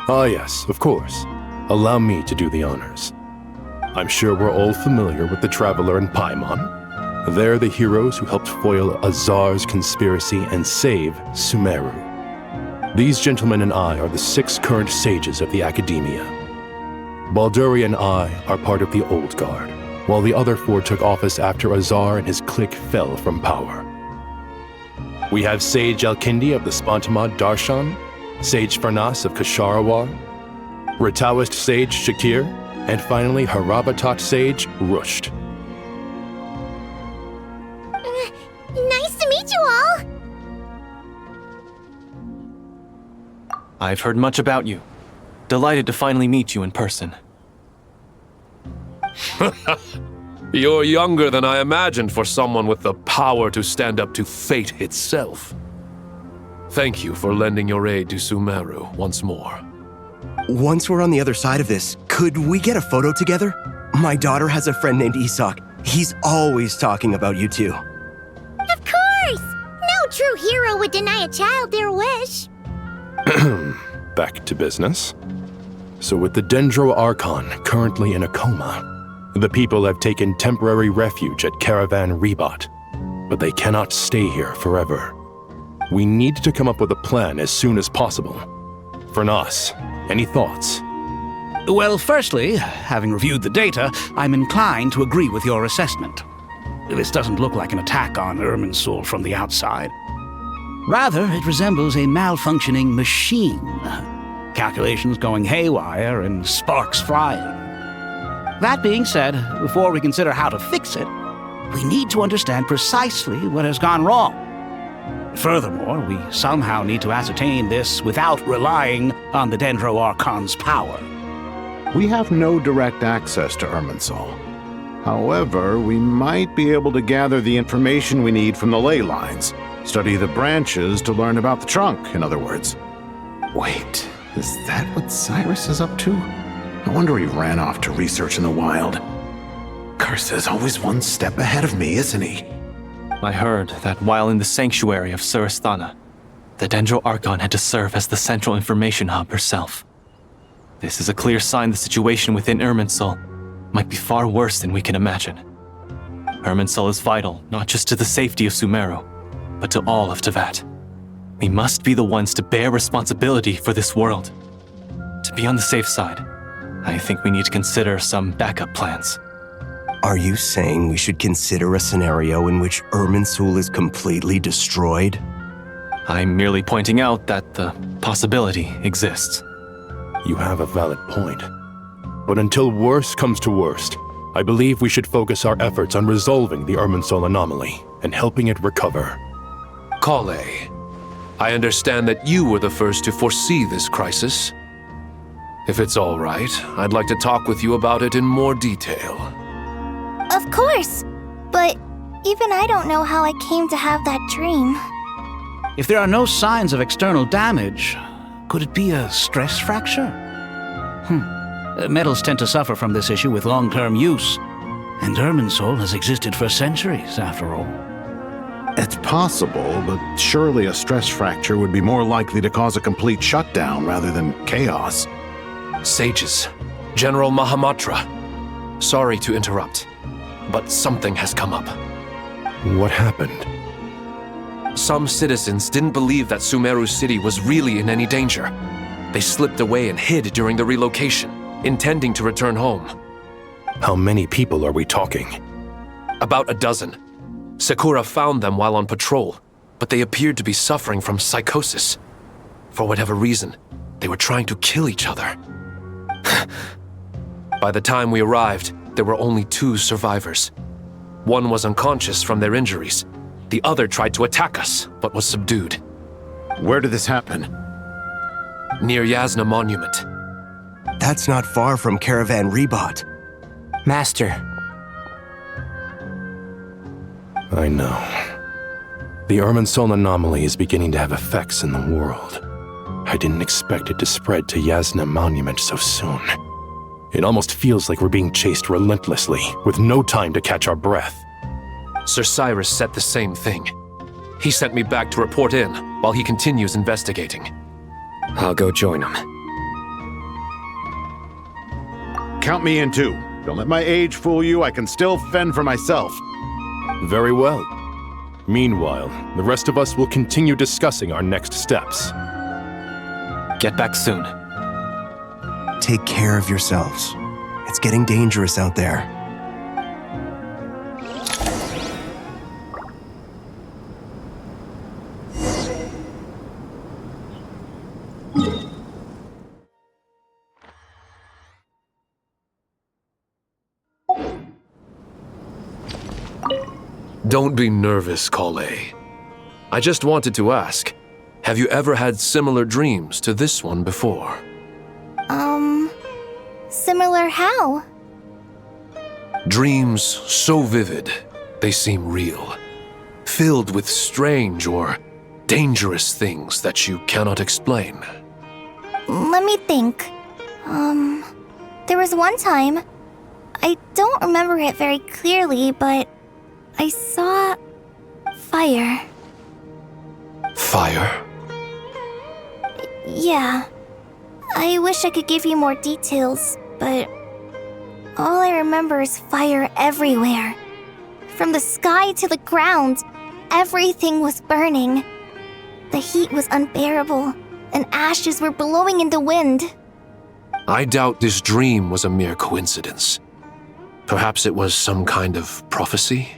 Ah yes, of course. Allow me to do the honors. I'm sure we're all familiar with the Traveler and Paimon. They're the heroes who helped foil Azar's conspiracy and save Sumeru. These gentlemen and I are the 6 current sages of the Academia. Balduri and I are part of the Old Guard, while the other 4 took office after Azar and his clique fell from power. We have Sage Elkindi of the Spontamad Darshan, Sage Farnas of Kasharawar, Rataoist Sage Shakir, and finally Harabatot Sage Rusht. Nice to meet you all! I've heard much about you. Delighted to finally meet you in person. You're younger than I imagined for someone with the power to stand up to fate itself. Thank you for lending your aid to Sumeru once more. Once we're on the other side of this, could we get a photo together? My daughter has a friend named Isak. He's always talking about you two. Of course! No true hero would deny a child their wish. Back to business. So with the Dendro Archon currently in a coma, the people have taken temporary refuge at Caravan Rebat, but they cannot stay here forever. We need to come up with a plan as soon as possible. Farnas, any thoughts? Well, firstly, having reviewed the data, I'm inclined to agree with your assessment. This doesn't look like an attack on Irminsul from the outside. Rather, it resembles a malfunctioning machine. Calculations going haywire and sparks flying. That being said, before we consider how to fix it, we need to understand precisely what has gone wrong. Furthermore, we somehow need to ascertain this without relying on the Dendro Archon's power. We have no direct access to Irminsul. However, we might be able to gather the information we need from the ley lines. Study the branches to learn about the trunk, in other words. Wait, is that what Cyrus is up to? No wonder he ran off to research in the wild. Curse's always one step ahead of me, isn't he? I heard that while in the sanctuary of Surasthana, the Dendro Archon had to serve as the central information hub herself. This is a clear sign the situation within Irminsul might be far worse than we can imagine. Irminsul is vital not just to the safety of Sumeru, but to all of Teyvat. We must be the ones to bear responsibility for this world. To be on the safe side, I think we need to consider some backup plans. Are you saying we should consider a scenario in which Irminsul is completely destroyed? I'm merely pointing out that the possibility exists. You have a valid point. But until worst comes to worst, I believe we should focus our efforts on resolving the Irminsul anomaly and helping it recover. Kale, I understand that you were the first to foresee this crisis. If it's all right, I'd like to talk with you about it in more detail. Of course! But even I don't know how I came to have that dream. If there are no signs of external damage, could it be a stress fracture? Metals tend to suffer from this issue with long-term use, and Irminsul has existed for centuries, after all. It's possible, but surely a stress fracture would be more likely to cause a complete shutdown rather than chaos. Sages, General Mahamatra, sorry to interrupt, but something has come up. What happened? Some citizens didn't believe that Sumeru City was really in any danger. They slipped away and hid during the relocation, intending to return home. How many people are we talking? About a dozen. Sakura found them while on patrol, but they appeared to be suffering from psychosis. For whatever reason, they were trying to kill each other. By the time we arrived, there were only 2 survivors. One was unconscious from their injuries. The other tried to attack us, but was subdued. Where did this happen? Near Yasna Monument. That's not far from Caravan Rebot. Master. I know. The Irminsul anomaly is beginning to have effects in the world. I didn't expect it to spread to Yasna Monument so soon. It almost feels like we're being chased relentlessly, with no time to catch our breath. Sir Cyrus said the same thing. He sent me back to report in, while he continues investigating. I'll go join him. Count me in too. Don't let my age fool you, I can still fend for myself. Very well. Meanwhile, the rest of us will continue discussing our next steps. Get back soon. Take care of yourselves. It's getting dangerous out there. Don't be nervous, Kale. I just wanted to ask, have you ever had similar dreams to this one before? Similar how? Dreams so vivid, they seem real. Filled with strange or dangerous things that you cannot explain. Let me think. There was one time, I don't remember it very clearly, but I saw fire. Fire? Yeah. I wish I could give you more details, but all I remember is fire everywhere. From the sky to the ground, everything was burning. The heat was unbearable, and ashes were blowing in the wind. I doubt this dream was a mere coincidence. Perhaps it was some kind of prophecy?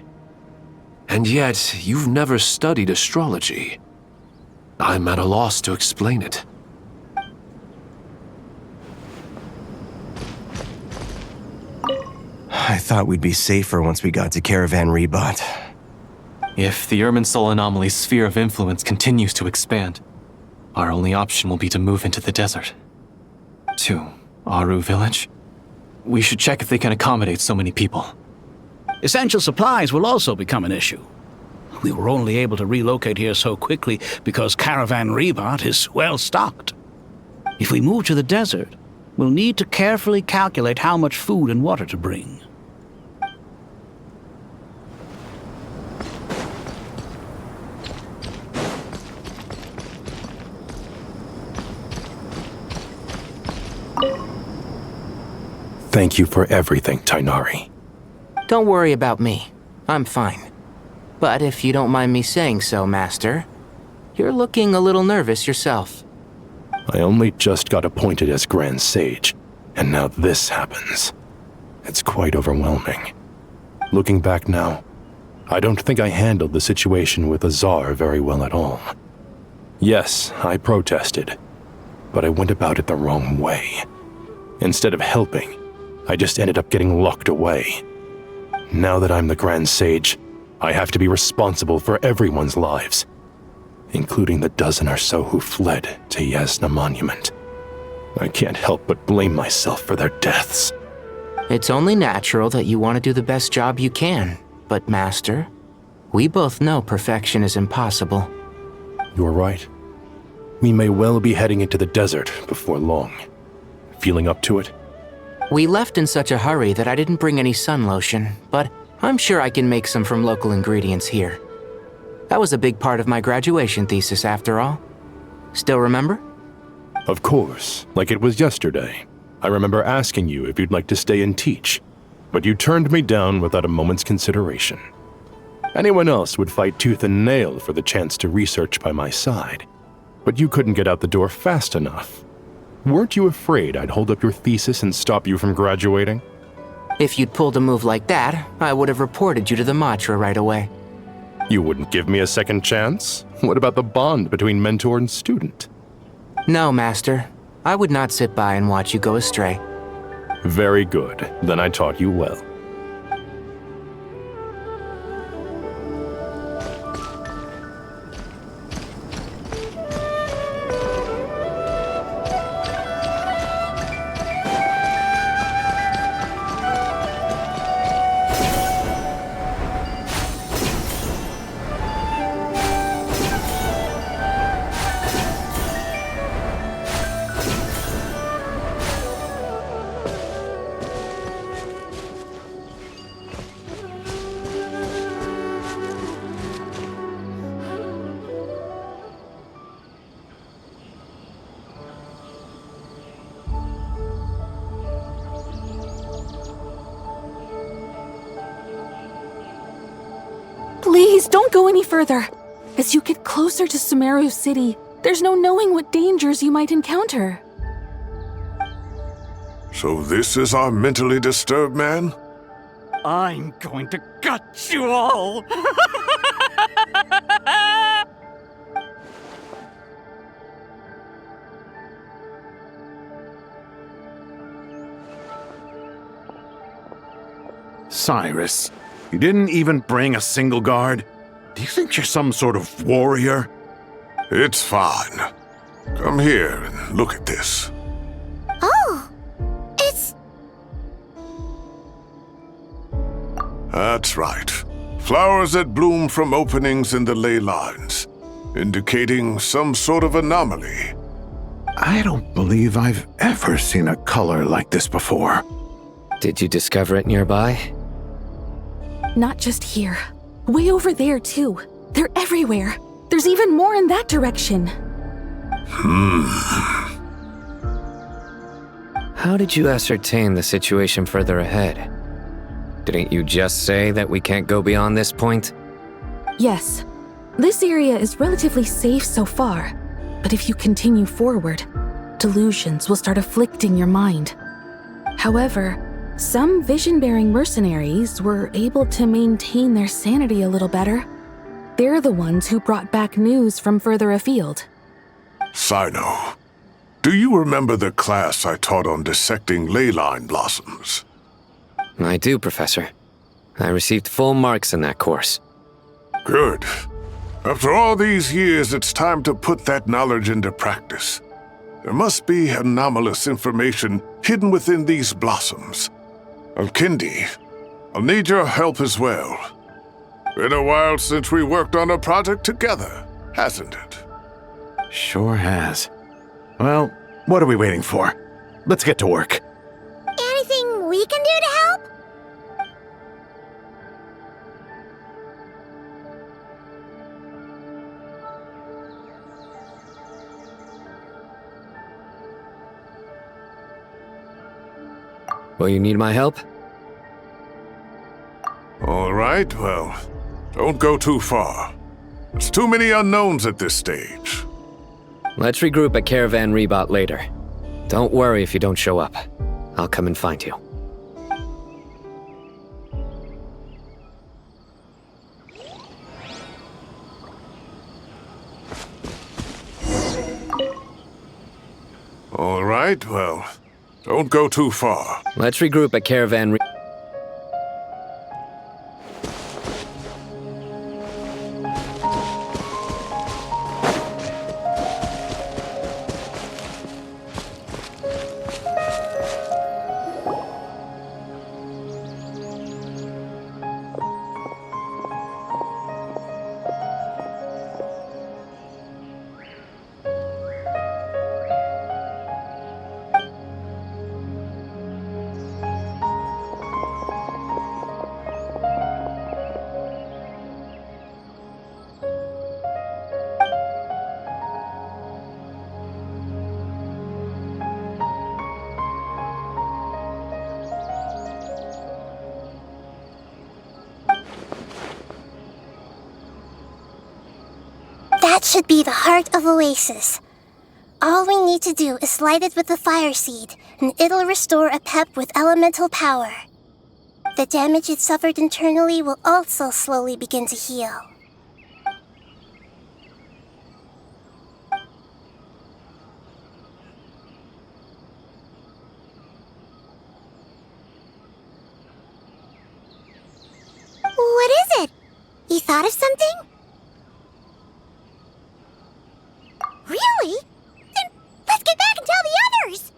And yet, you've never studied astrology. I'm at a loss to explain it. I thought we'd be safer once we got to Caravan Rebot. If the Irminsul anomaly's sphere of influence continues to expand, our only option will be to move into the desert. To Aru Village? We should check if they can accommodate so many people. Essential supplies will also become an issue. We were only able to relocate here so quickly because Caravan Rebot is well stocked. If we move to the desert, we'll need to carefully calculate how much food and water to bring. Thank you for everything, Tainari. Don't worry about me. I'm fine. But if you don't mind me saying so, Master, you're looking a little nervous yourself. I only just got appointed as Grand Sage, and now this happens. It's quite overwhelming. Looking back now, I don't think I handled the situation with Azar very well at all. Yes, I protested. but I went about it the wrong way. Instead of helping, I just ended up getting locked away. Now that I'm the Grand Sage, I have to be responsible for everyone's lives, including the dozen or so who fled to Yasna Monument. I can't help but blame myself for their deaths. It's only natural that you want to do the best job you can, but Master, we both know perfection is impossible. You're right. We may well be heading into the desert before long. Feeling up to it? We left in such a hurry that I didn't bring any sun lotion, but I'm sure I can make some from local ingredients here. That was a big part of my graduation thesis after all. Still remember? Of course, like it was yesterday. I remember asking you if you'd like to stay and teach, but you turned me down without a moment's consideration. Anyone else would fight tooth and nail for the chance to research by my side, but you couldn't get out the door fast enough. Weren't you afraid I'd hold up your thesis and stop you from graduating? If you'd pulled a move like that, I would have reported you to the Matra right away. You wouldn't give me a second chance? What about the bond between mentor and student? No, Master. I would not sit by and watch you go astray. Very good. Then I taught you well. Please, don't go any further. As you get closer to Sumeru City, there's no knowing what dangers you might encounter. So this is our mentally disturbed man? I'm going to gut you all! Cyrus, you didn't even bring a single guard? Do you think you're some sort of warrior? It's fine. Come here and look at this. Oh, it's... That's right. Flowers that bloom from openings in the ley lines, indicating some sort of anomaly. I don't believe I've ever seen a color like this before. Did you discover it nearby? Not just here. Way over there, too. They're everywhere. There's even more in that direction. How did you ascertain the situation further ahead? Didn't you just say that we can't go beyond this point? Yes. This area is relatively safe so far. But if you continue forward, delusions will start afflicting your mind. However, some vision-bearing mercenaries were able to maintain their sanity a little better. They're the ones who brought back news from further afield. Sino, do you remember the class I taught on dissecting ley line blossoms? I do, Professor. I received full marks in that course. Good. After all these years, it's time to put that knowledge into practice. There must be anomalous information hidden within these blossoms. Alkindi, I'll need your help as well. Been a while since we worked on a project together, hasn't it? Sure has. Well, what are we waiting for? Let's get to work. Anything we can do to help? Will you need my help? All right, well, don't go too far. There's too many unknowns at this stage. Let's regroup at Caravan Rebot later. Don't worry if you don't show up. I'll come and find you. right, well, don't go too far. Let's regroup at Caravan. That should be the heart of Oasis. All we need to do is light it with the fire seed, and it'll restore a pep with elemental power. The damage it suffered internally will also slowly begin to heal. What is it? You thought of something? Really? Then let's get back and tell the others!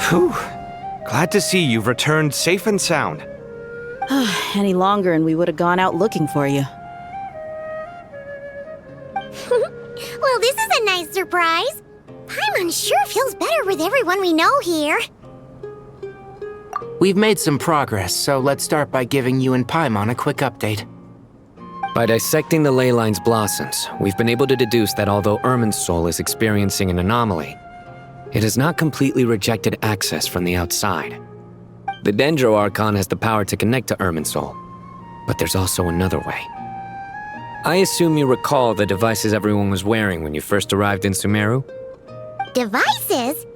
Whew. Glad to see you've returned safe and sound. Any longer and we would have gone out looking for you. Well, this is a nice surprise. Paimon sure feels better with everyone we know here. We've made some progress, so let's start by giving you and Paimon a quick update. By dissecting the ley line's blossoms, we've been able to deduce that although Irminsul is experiencing an anomaly, it has not completely rejected access from the outside. The Dendro Archon has the power to connect to Irminsul, but there's also another way. I assume you recall the devices everyone was wearing when you first arrived in Sumeru? Devices?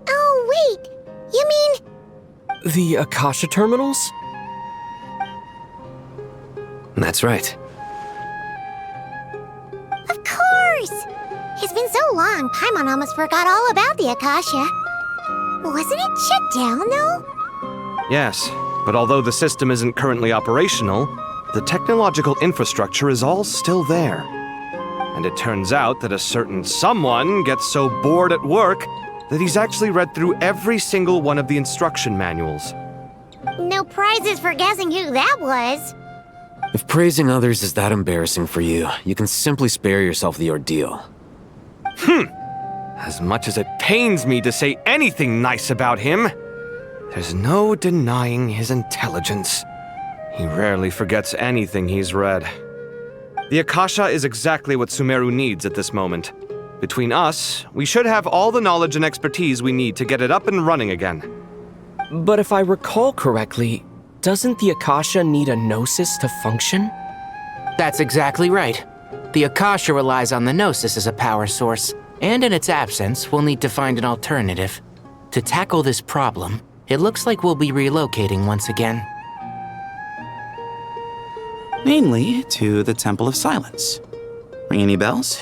Oh, wait. You mean... The Akasha terminals? That's right. Of course! It's been so long, Paimon almost forgot all about the Akasha. Wasn't it shut down, though? Yes, but although the system isn't currently operational, the technological infrastructure is all still there. And it turns out that a certain someone gets so bored at work that he's actually read through every single one of the instruction manuals. No prizes for guessing who that was. If praising others is that embarrassing for you, you can simply spare yourself the ordeal. As much as it pains me to say anything nice about him, there's no denying his intelligence. He rarely forgets anything he's read. The Akasha is exactly what Sumeru needs at this moment. Between us, we should have all the knowledge and expertise we need to get it up and running again. But if I recall correctly, doesn't the Akasha need a Gnosis to function? That's exactly right. The Akasha relies on the Gnosis as a power source, and in its absence, we'll need to find an alternative. To tackle this problem, it looks like we'll be relocating once again. Mainly to the Temple of Silence. Ring any bells?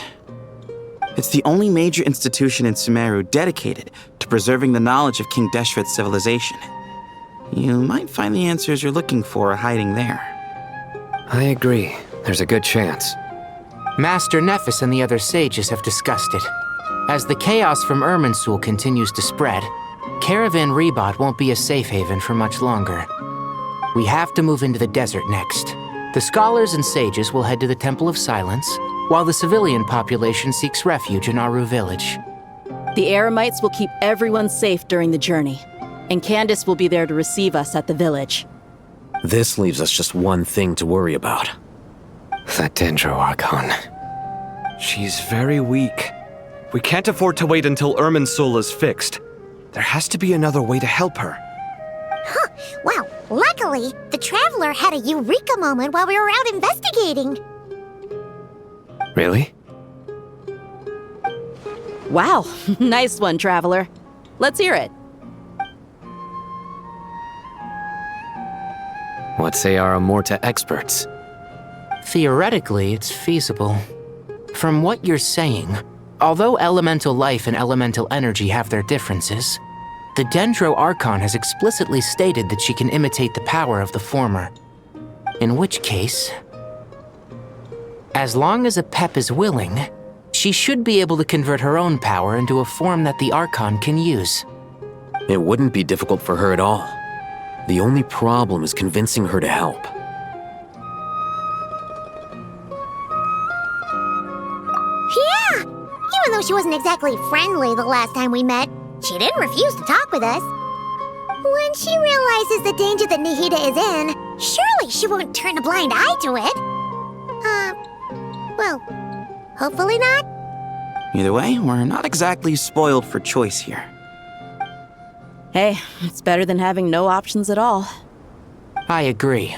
It's the only major institution in Sumeru dedicated to preserving the knowledge of King Deshret's civilization. You might find the answers you're looking for hiding there. I agree. There's a good chance. Master Nephis and the other sages have discussed it. As the chaos from Irminsul continues to spread, Caravan Rebot won't be a safe haven for much longer. We have to move into the desert next. The scholars and sages will head to the Temple of Silence, while the civilian population seeks refuge in Aru village. The Eremites will keep everyone safe during the journey, and Candace will be there to receive us at the village. This leaves us just one thing to worry about. That Dendro Archon. She's very weak. We can't afford to wait until Irminsul is fixed. There has to be another way to help her. Huh. Well, luckily, the Traveler had a eureka moment while we were out investigating. Really? Wow, nice one, Traveler. Let's hear it. What say our Amorta experts? Theoretically, it's feasible. From what you're saying, although elemental life and elemental energy have their differences, the Dendro Archon has explicitly stated that she can imitate the power of the former. In which case, as long as Apep is willing, she should be able to convert her own power into a form that the Archon can use. It wouldn't be difficult for her at all. The only problem is convincing her to help. Yeah! Even though she wasn't exactly friendly the last time we met, she didn't refuse to talk with us. When she realizes the danger that Nahida is in, surely she won't turn a blind eye to it. Well, hopefully not. Either way, we're not exactly spoiled for choice here. Hey, it's better than having no options at all. I agree.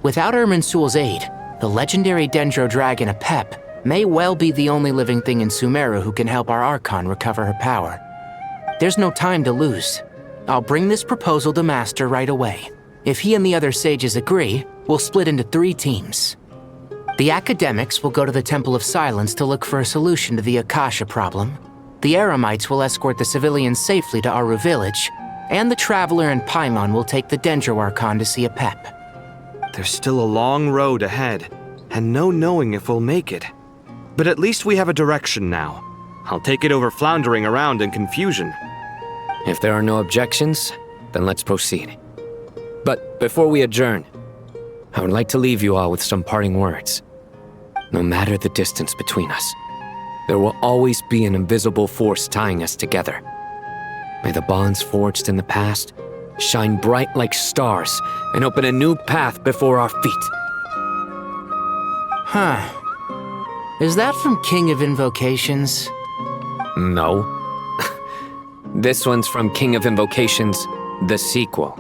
Without Irminsul's aid, the legendary Dendro Dragon Apep may well be the only living thing in Sumeru who can help our Archon recover her power. There's no time to lose. I'll bring this proposal to Master right away. If he and the other sages agree, we'll split into 3 teams. The academics will go to the Temple of Silence to look for a solution to the Akasha problem. The Eremites will escort the civilians safely to Aru village, and the Traveler and Paimon will take the Dendro Archon to see Apep. There's still a long road ahead, and no knowing if we'll make it. But at least we have a direction now. I'll take it over floundering around in confusion. If there are no objections, then let's proceed. But before we adjourn, I would like to leave you all with some parting words. No matter the distance between us, there will always be an invisible force tying us together. May the bonds forged in the past shine bright like stars and open a new path before our feet. Huh. Is that from King of Invocations? No. This one's from King of Invocations, the sequel.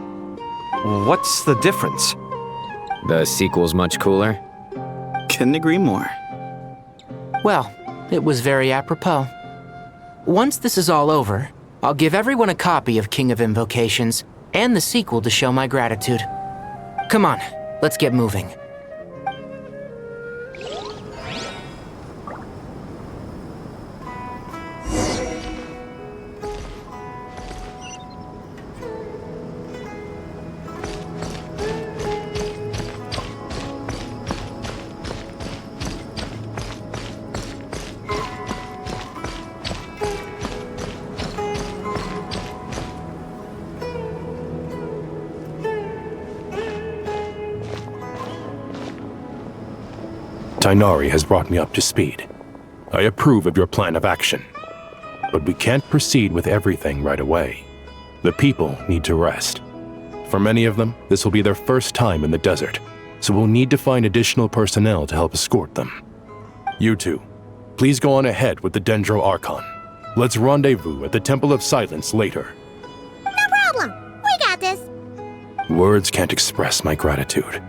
What's the difference? The sequel's much cooler. Couldn't agree more. Well, it was very apropos. Once this is all over, I'll give everyone a copy of King of Invocations and the sequel to show my gratitude. Come on, let's get moving. Tighnari has brought me up to speed. I approve of your plan of action. But we can't proceed with everything right away. The people need to rest. For many of them, this will be their first time in the desert, so we'll need to find additional personnel to help escort them. You two, please go on ahead with the Dendro Archon. Let's rendezvous at the Temple of Silence later. No problem. We got this. Words can't express my gratitude,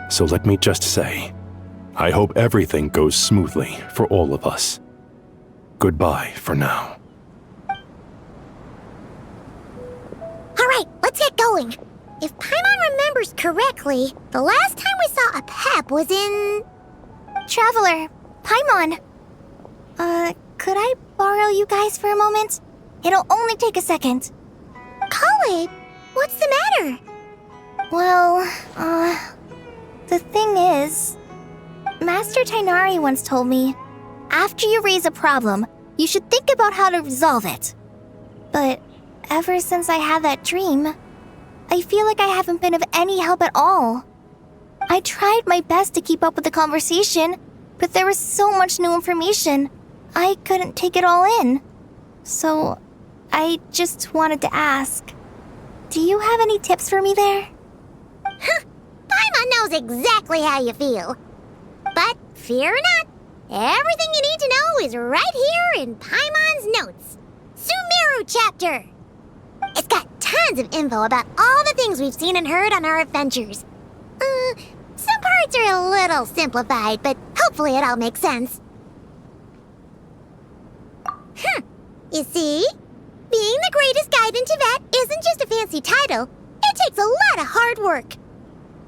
so let me just say, I hope everything goes smoothly for all of us. Goodbye for now. Alright, let's get going. If Paimon remembers correctly, the last time we saw Apep was in... Traveler, Paimon. Could I borrow you guys for a moment? It'll only take a second. Kale, what's the matter? Well, the thing is... Master Tighnari once told me, after you raise a problem, you should think about how to resolve it. But ever since I had that dream, I feel like I haven't been of any help at all. I tried my best to keep up with the conversation, but there was so much new information, I couldn't take it all in. So, I just wanted to ask, do you have any tips for me there? Paimon knows exactly how you feel. But fear not, everything you need to know is right here in Paimon's notes. Sumeru chapter. It's got tons of info about all the things we've seen and heard on our adventures. Some parts are a little simplified, but hopefully it all makes sense. You see? Being the greatest guide in Tibet isn't just a fancy title. It takes a lot of hard work.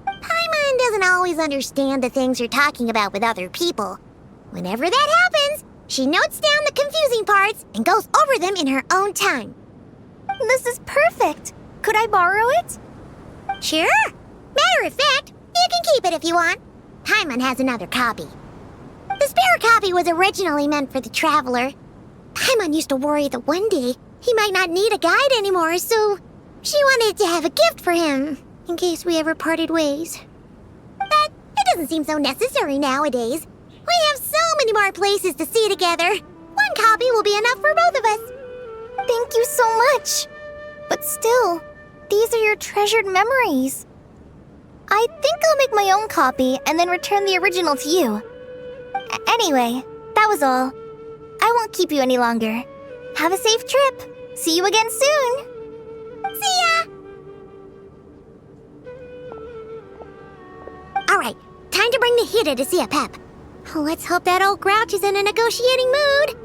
Paimon doesn't always understand the things you're talking about with other people. Whenever that happens, she notes down the confusing parts and goes over them in her own time. This is perfect. Could I borrow it? Sure. Matter of fact, you can keep it if you want. Paimon has another copy. The spare copy was originally meant for the Traveler. Paimon used to worry that one day he might not need a guide anymore, so she wanted to have a gift for him, in case we ever parted ways. But it doesn't seem so necessary nowadays. We have so many more places to see together. One copy will be enough for both of us. Thank you so much. But still, these are your treasured memories. I think I'll make my own copy and then return the original to you. Anyway, that was all. I won't keep you any longer. Have a safe trip. See you again soon. See ya! Alright, time to bring the Hida to see a Pep. Let's hope that old grouch is in a negotiating mood.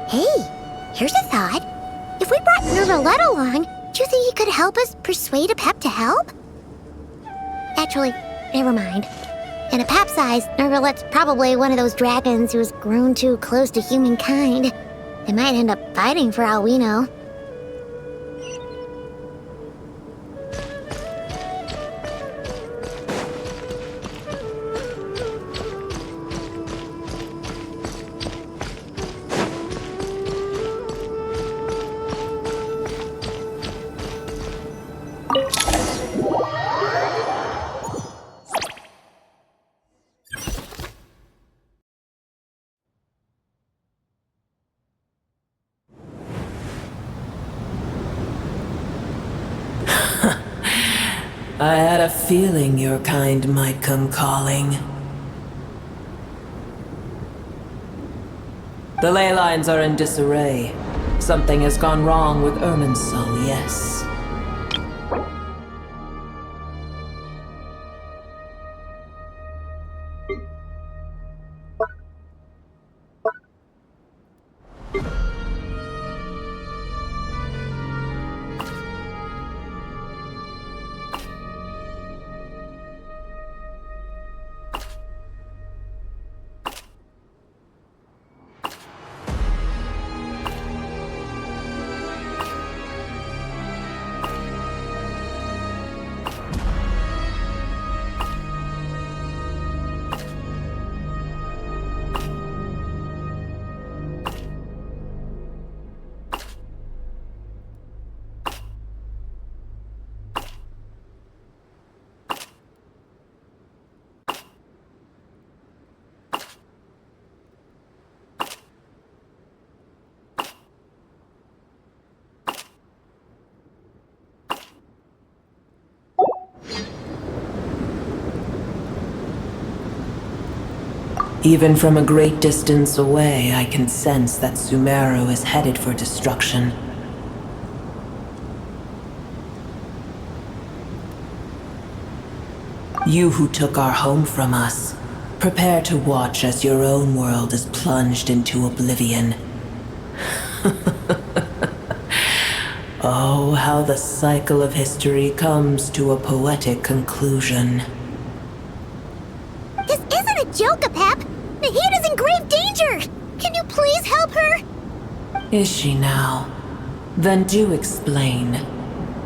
Hey, here's a thought. If we brought Nervalette along, do you think he could help us persuade a Pep to help? Actually, never mind. In a Pep's eyes, Nervalette's probably one of those dragons who's grown too close to humankind. They might end up fighting for all we know. I had a feeling your kind might come calling. The ley lines are in disarray. Something has gone wrong with Irminsul, yes. Even from a great distance away, I can sense that Sumeru is headed for destruction. You who took our home from us, prepare to watch as your own world is plunged into oblivion. Oh, how the cycle of history comes to a poetic conclusion. This isn't a joke, Pep! Nahida's in grave danger! Can you please help her? Is she now? Then do explain.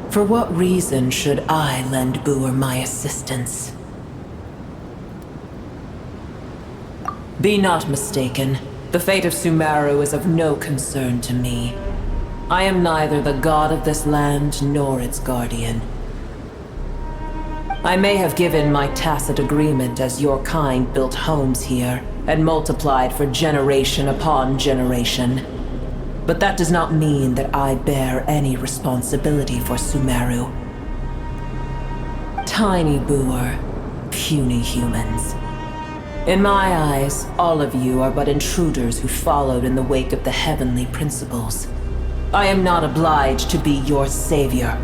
For what reason should I lend Boer my assistance? Be not mistaken. The fate of Sumeru is of no concern to me. I am neither the god of this land nor its guardian. I may have given my tacit agreement as your kind built homes here and multiplied for generation upon generation. But that does not mean that I bear any responsibility for Sumeru. Tiny Boer, puny humans. In my eyes, all of you are but intruders who followed in the wake of the heavenly principles. I am not obliged to be your savior.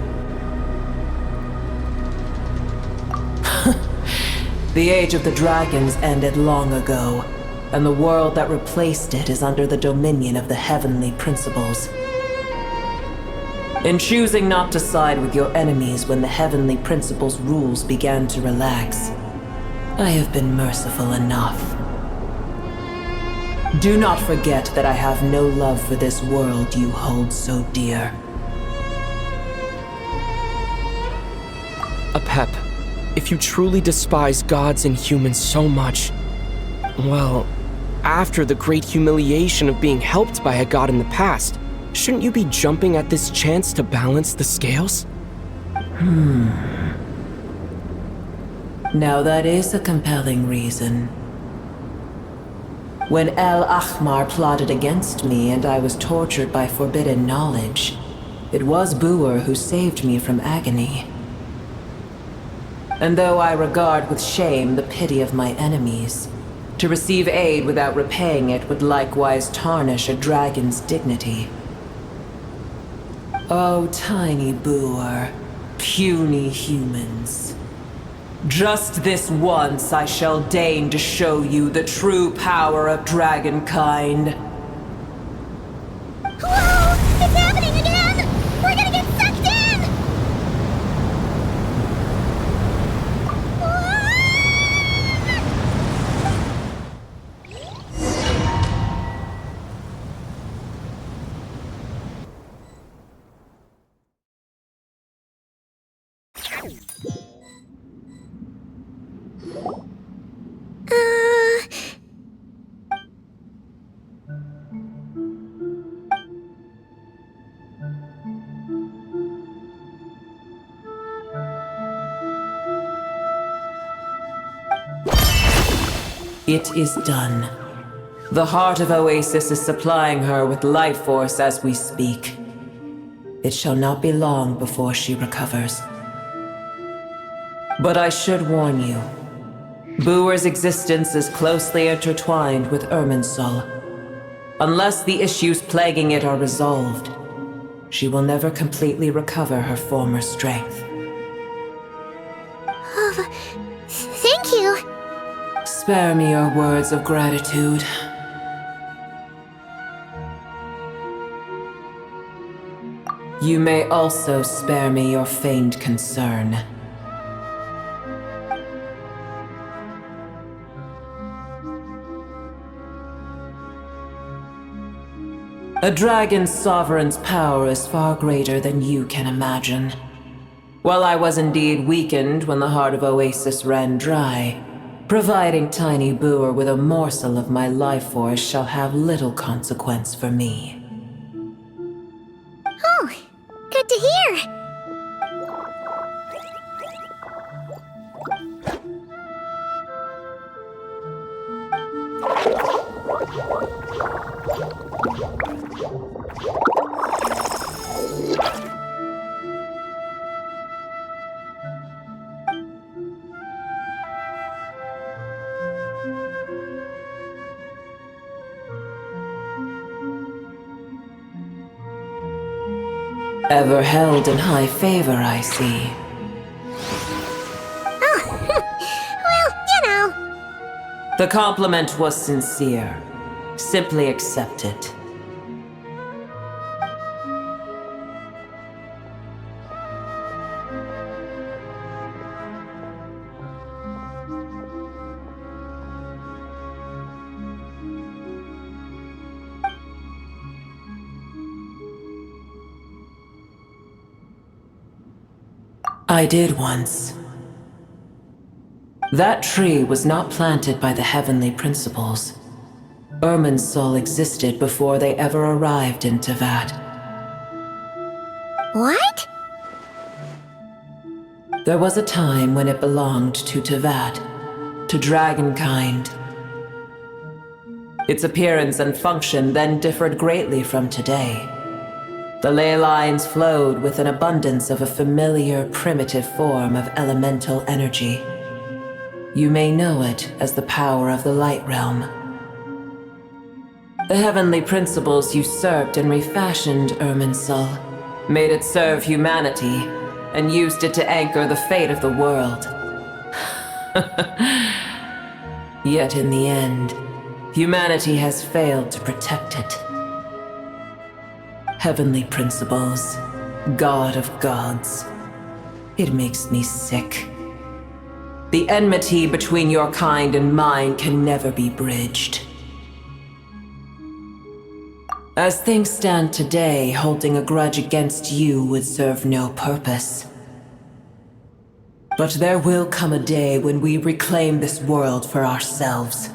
The Age of the Dragons ended long ago, and the world that replaced it is under the dominion of the Heavenly Principles. In choosing not to side with your enemies when the Heavenly Principles' rules began to relax, I have been merciful enough. Do not forget that I have no love for this world you hold so dear. Apep, if you truly despise gods and humans so much, well, after the great humiliation of being helped by a god in the past, shouldn't you be jumping at this chance to balance the scales? Now that is a compelling reason. When El Ahmar plotted against me and I was tortured by forbidden knowledge, it was Buer who saved me from agony. And though I regard with shame the pity of my enemies, to receive aid without repaying it would likewise tarnish a dragon's dignity. Oh, tiny Buer, puny humans. Just this once I shall deign to show you the true power of dragonkind. Whoa! It's happening again! We're gonna get sucked in! It is done. The heart of Oasis is supplying her with life force as we speak. It shall not be long before she recovers. But I should warn you, Buer's existence is closely intertwined with Irminsul. Unless the issues plaguing it are resolved, she will never completely recover her former strength. Oh, thank you. Spare me your words of gratitude. You may also spare me your feigned concern. A dragon's sovereign's power is far greater than you can imagine. While I was indeed weakened when the heart of Oasis ran dry, providing tiny Buer with a morsel of my life force shall have little consequence for me. Oh, good to hear. Ever held in high favor, I see. Oh, well, you know. The compliment was sincere. Simply accept it. I did once. That tree was not planted by the Heavenly Principles. Irminsul existed before they ever arrived in Tevat. What? There was a time when it belonged to Tevat, to dragonkind. Its appearance and function then differed greatly from today. The ley lines flowed with an abundance of a familiar, primitive form of elemental energy. You may know it as the power of the Light Realm. The Heavenly Principles usurped and refashioned Irminsul, made it serve humanity, and used it to anchor the fate of the world. Yet in the end, humanity has failed to protect it. Heavenly principles, God of gods. It makes me sick. The enmity between your kind and mine can never be bridged. As things stand today, holding a grudge against you would serve no purpose. But there will come a day when we reclaim this world for ourselves.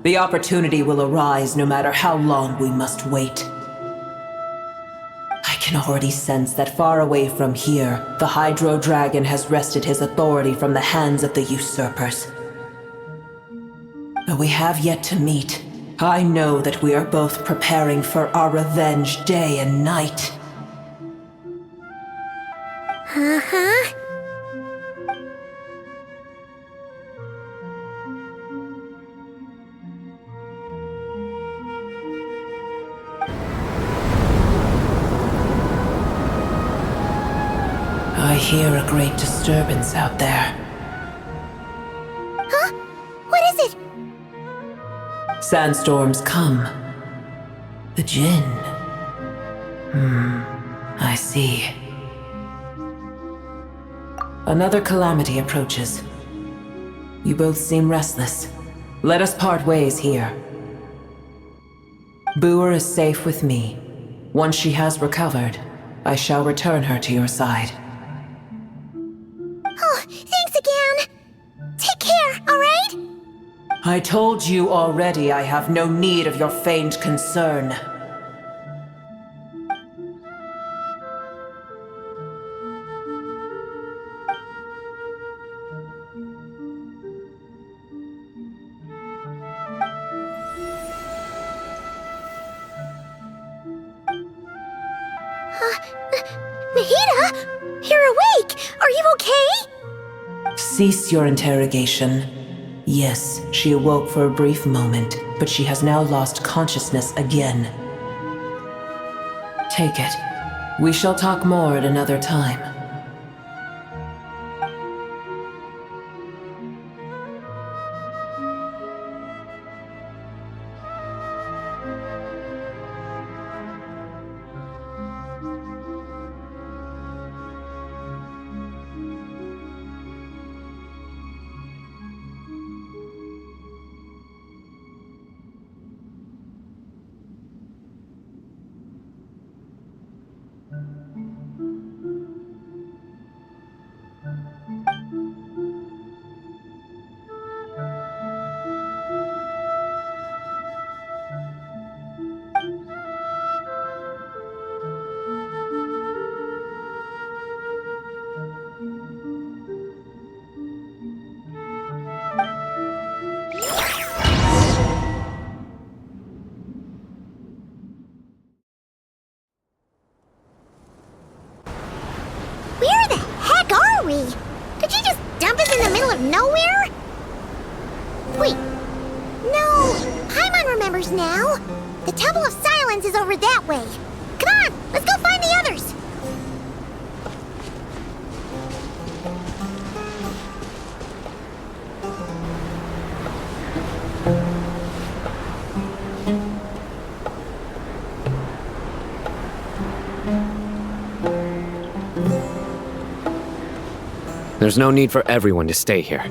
The opportunity will arise no matter how long we must wait. I can already sense that far away from here, the Hydro Dragon has wrested his authority from the hands of the usurpers. Though we have yet to meet, I know that we are both preparing for our revenge day and night. Uh-huh. I hear a great disturbance out there. Huh? What is it? Sandstorms come. The Jinn. I see. Another calamity approaches. You both seem restless. Let us part ways here. Boer is safe with me. Once she has recovered, I shall return her to your side. Oh, thanks again. Take care, alright? I told you already I have no need of your feigned concern. Nahida? You're awake! Are you okay? Cease your interrogation. Yes, she awoke for a brief moment, but she has now lost consciousness again. Take it. We shall talk more at another time. Where the heck are we? Did you just dump us in the middle of nowhere? Wait. No, Paimon remembers now. The Temple of Silence is over that way. Come on, let's go find the others. There's no need for everyone to stay here.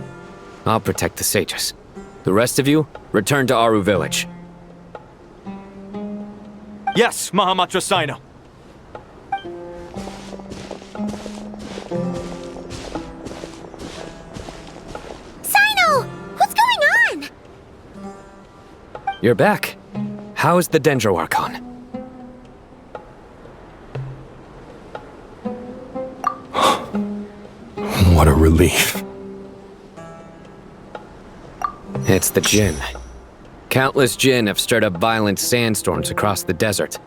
I'll protect the sages. The rest of you, return to Aru village. Yes, Mahamatra Sino. Sino! What's going on? You're back. How is the Dendro Archon? What a relief. It's the Jinn. Countless Jinn have stirred up violent sandstorms across the desert,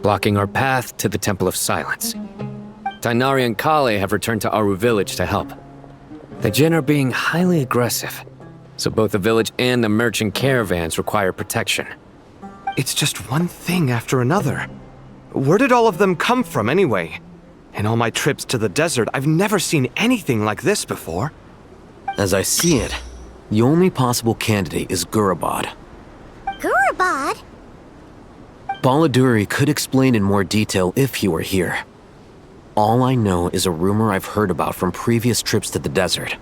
blocking our path to the Temple of Silence. Tainari and Kale have returned to Aru village to help. The Jinn are being highly aggressive, so both the village and the merchant caravans require protection. It's just one thing after another. Where did all of them come from anyway? In all my trips to the desert, I've never seen anything like this before. As I see it, The only possible candidate is Gurabad. Gurabad? Baladuri could explain in more detail if he were here. All I know is a rumor I've heard about from previous trips to the desert.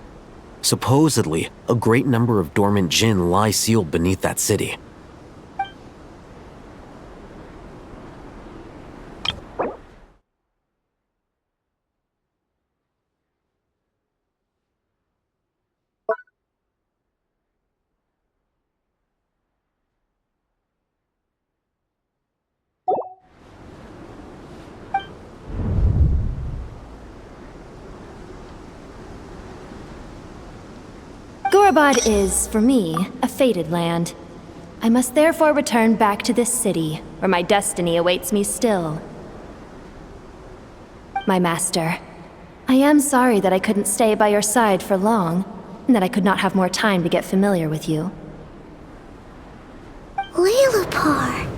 Supposedly, a great number of dormant jinn lie sealed beneath that city. Gurabad is, for me, a fated land. I must therefore return back to this city, where my destiny awaits me still. My master, I am sorry that I couldn't stay by your side for long, and that I could not have more time to get familiar with you. Lailapar.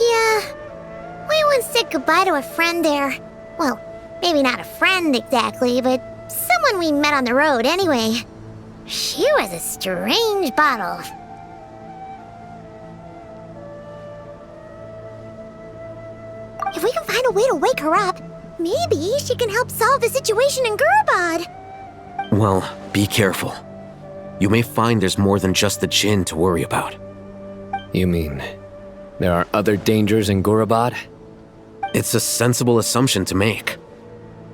Yeah, we once said goodbye to a friend there. Well, maybe not a friend exactly, but someone we met on the road anyway. She was a strange bottle. If we can find a way to wake her up, maybe she can help solve the situation in Gurabad. Well, be careful. You may find there's more than just the Jinn to worry about. You mean, there are other dangers in Gurabad? It's a sensible assumption to make.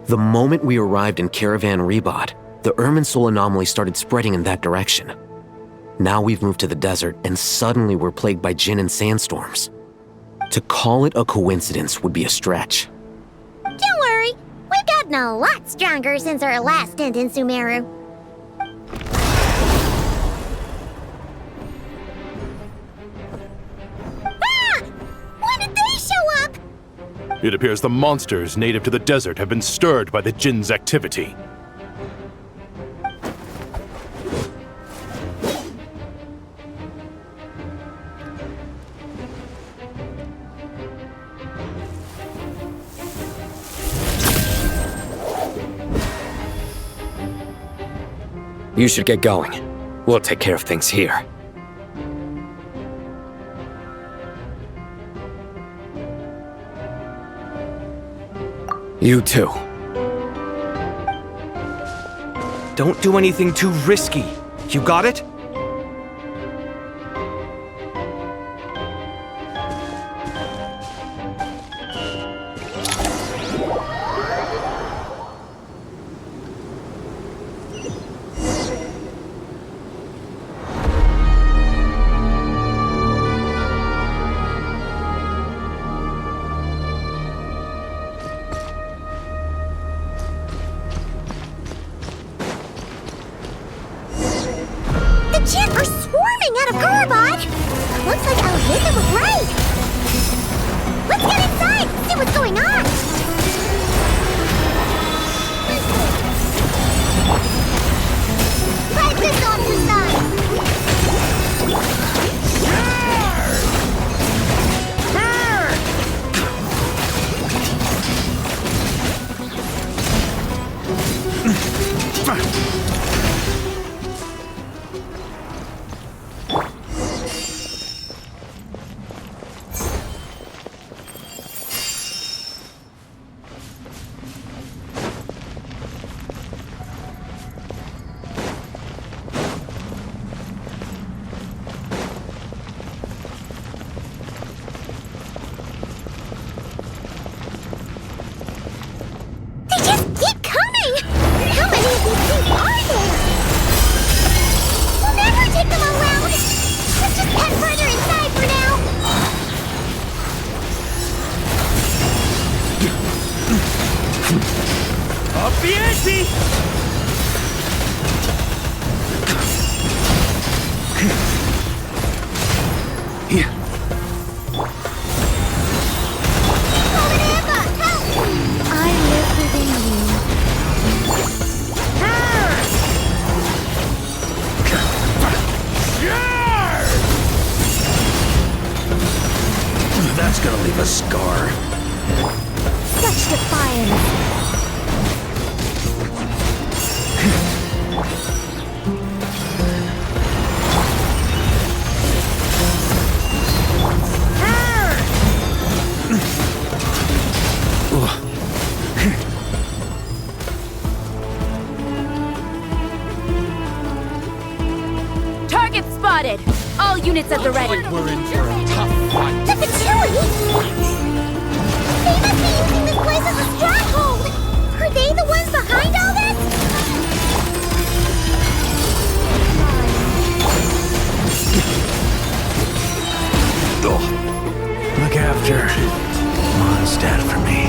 The moment we arrived in Caravan Rebad, the Irminsul anomaly started spreading in that direction. Now we've moved to the desert, and suddenly we're plagued by Jinn and sandstorms. To call it a coincidence would be a stretch. Don't worry, we've gotten a lot stronger since our last stint in Sumeru. Ah! When did they show up? It appears the monsters native to the desert have been stirred by the Jinn's activity. You should get going. We'll take care of things here. You too. Don't do anything too risky. You got it? The Jinn are swarming out of Gurabad! Looks like Alhita was right! Let's get inside and see what's going on! Pipe this off the side! gonna leave a scar. Such defiance. Target spotted! All units at the ready. We're in for a tough fight. The Fatui! They must be using this place as a stronghold! Are they the ones behind all this? Look after Mondstadt for me.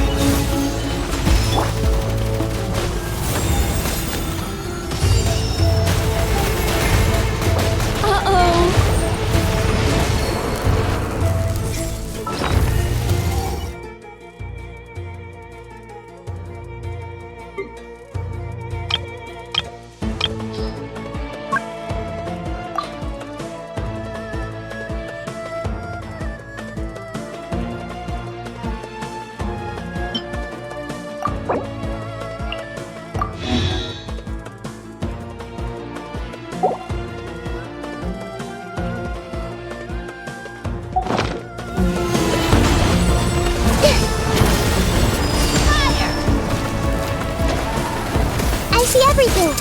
I see everything!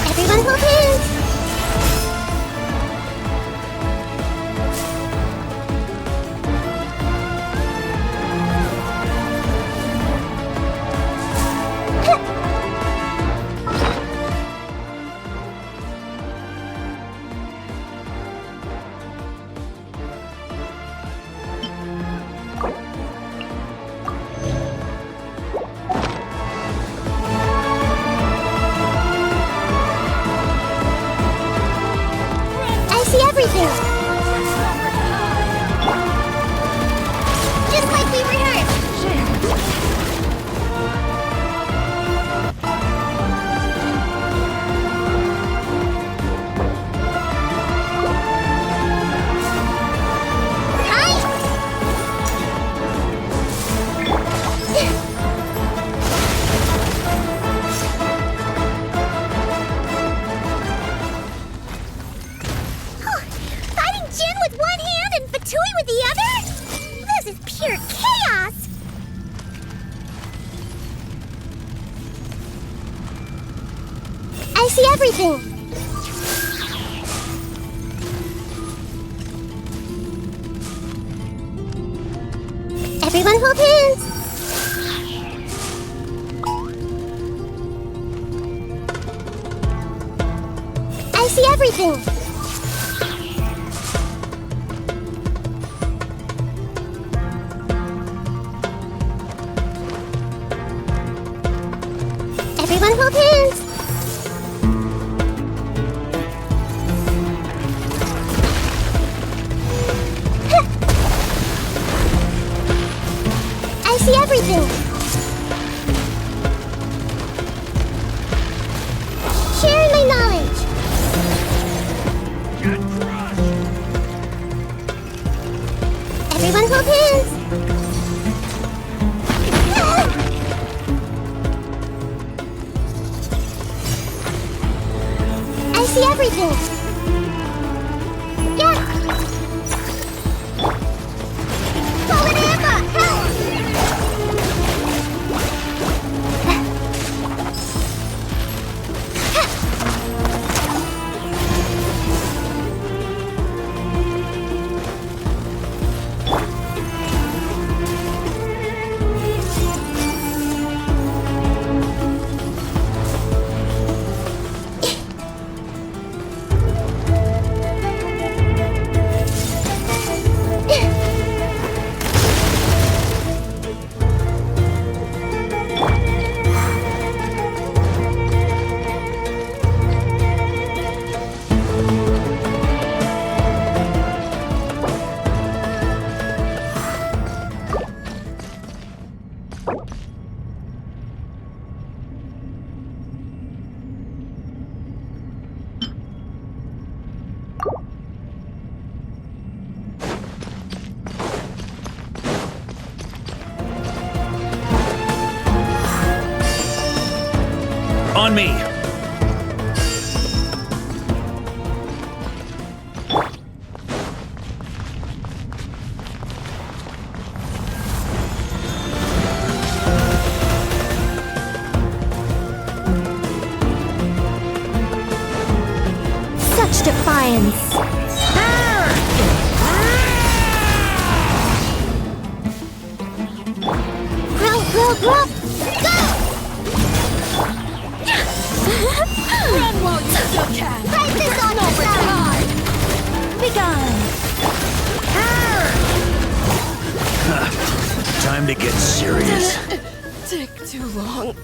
Everyone hold hands! I see everything! Just like we rehearsed! Fighting Jin with one hand and Fatui with the other? This is pure chaos! I see everything! Everyone hold hands! I see everything! Everyone hold hands! I see everything! Sharing my knowledge! Everyone hold hands! I see everything! Yes! Call it Amber! Help! On me! Such defiance! Grow, go! Run while you still can! Fight this on over time! Begone! Time to get serious. Take too long.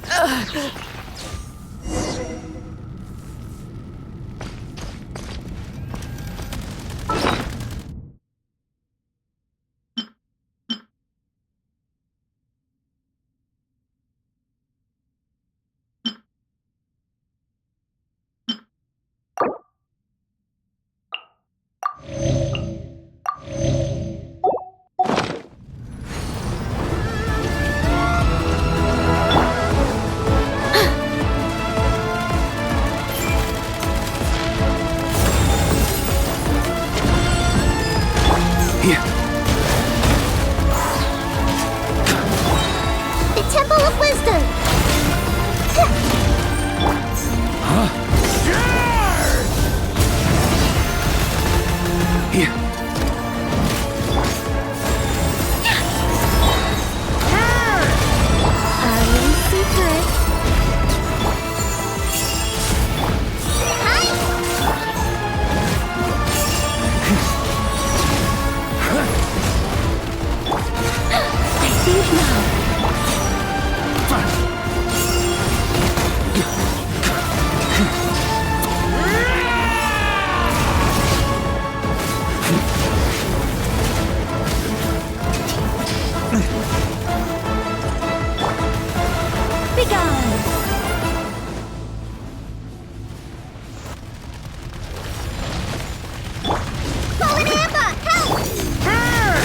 The Temple of Wisdom! Our secret. I think now. Begone! Fallen Amber! Help!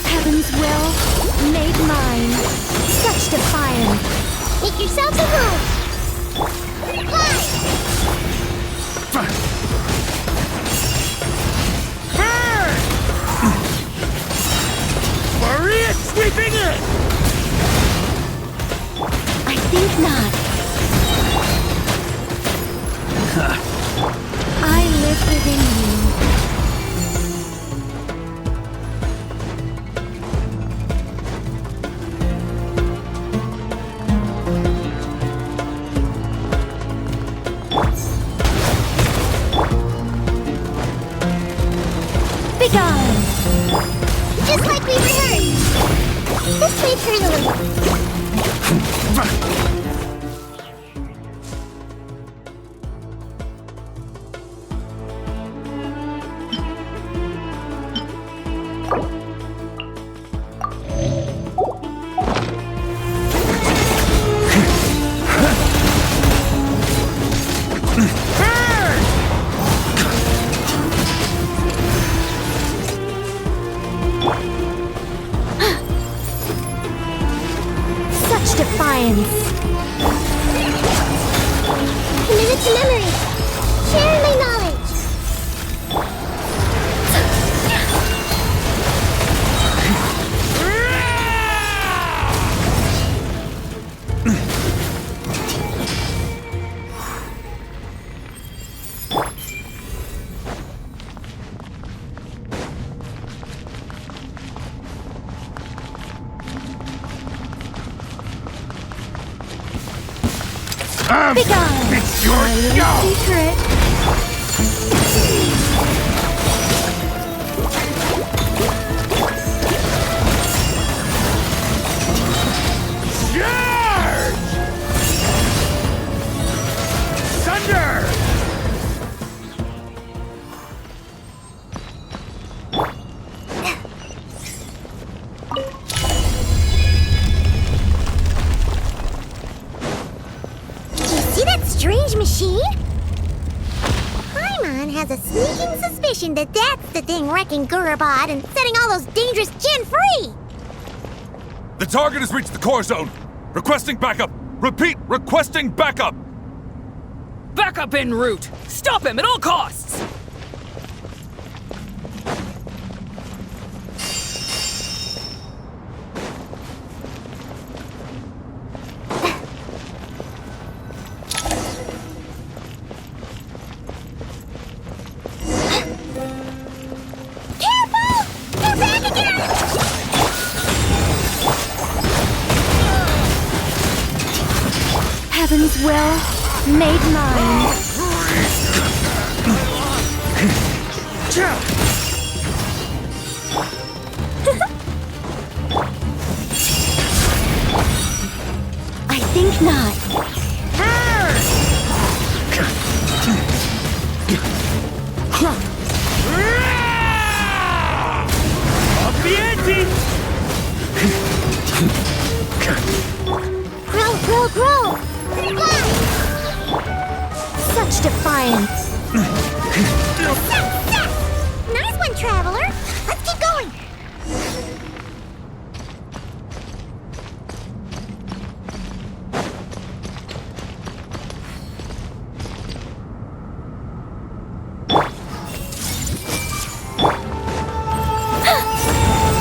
Heaven's will, made mine. Such defiance. Make yourselves a move! Maria sweeping in! I think not. I live within you. Begone! Just like we rehearsed! This way, eternally! Such defiance. Committed to memory. Share my knowledge. Begone! It's your My little secret. Charge! Thunder! See that strange machine? Paimon has a sneaking suspicion that that's the thing wrecking Gurubad and setting all those dangerous Jinn free! The target has reached the core zone. Requesting backup. Repeat, requesting backup. Backup en route. Stop him at all costs. Heaven's will made mine. I think not. Up the ante! Grow, grow, grow! Such defiance. Nice one, Traveler. Let's keep going.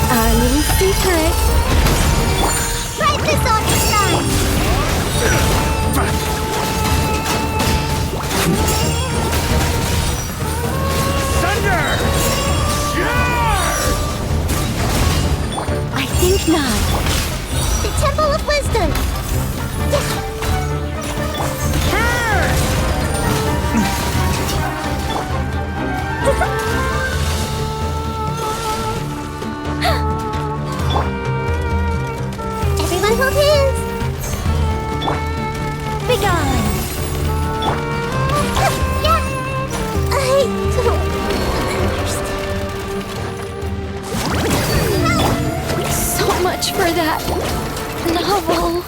Our little secret. Right this off the side. I think not. The Temple of Wisdom. Everyone hold hands. Be gone. Yeah. I don't understand. So much for that novel.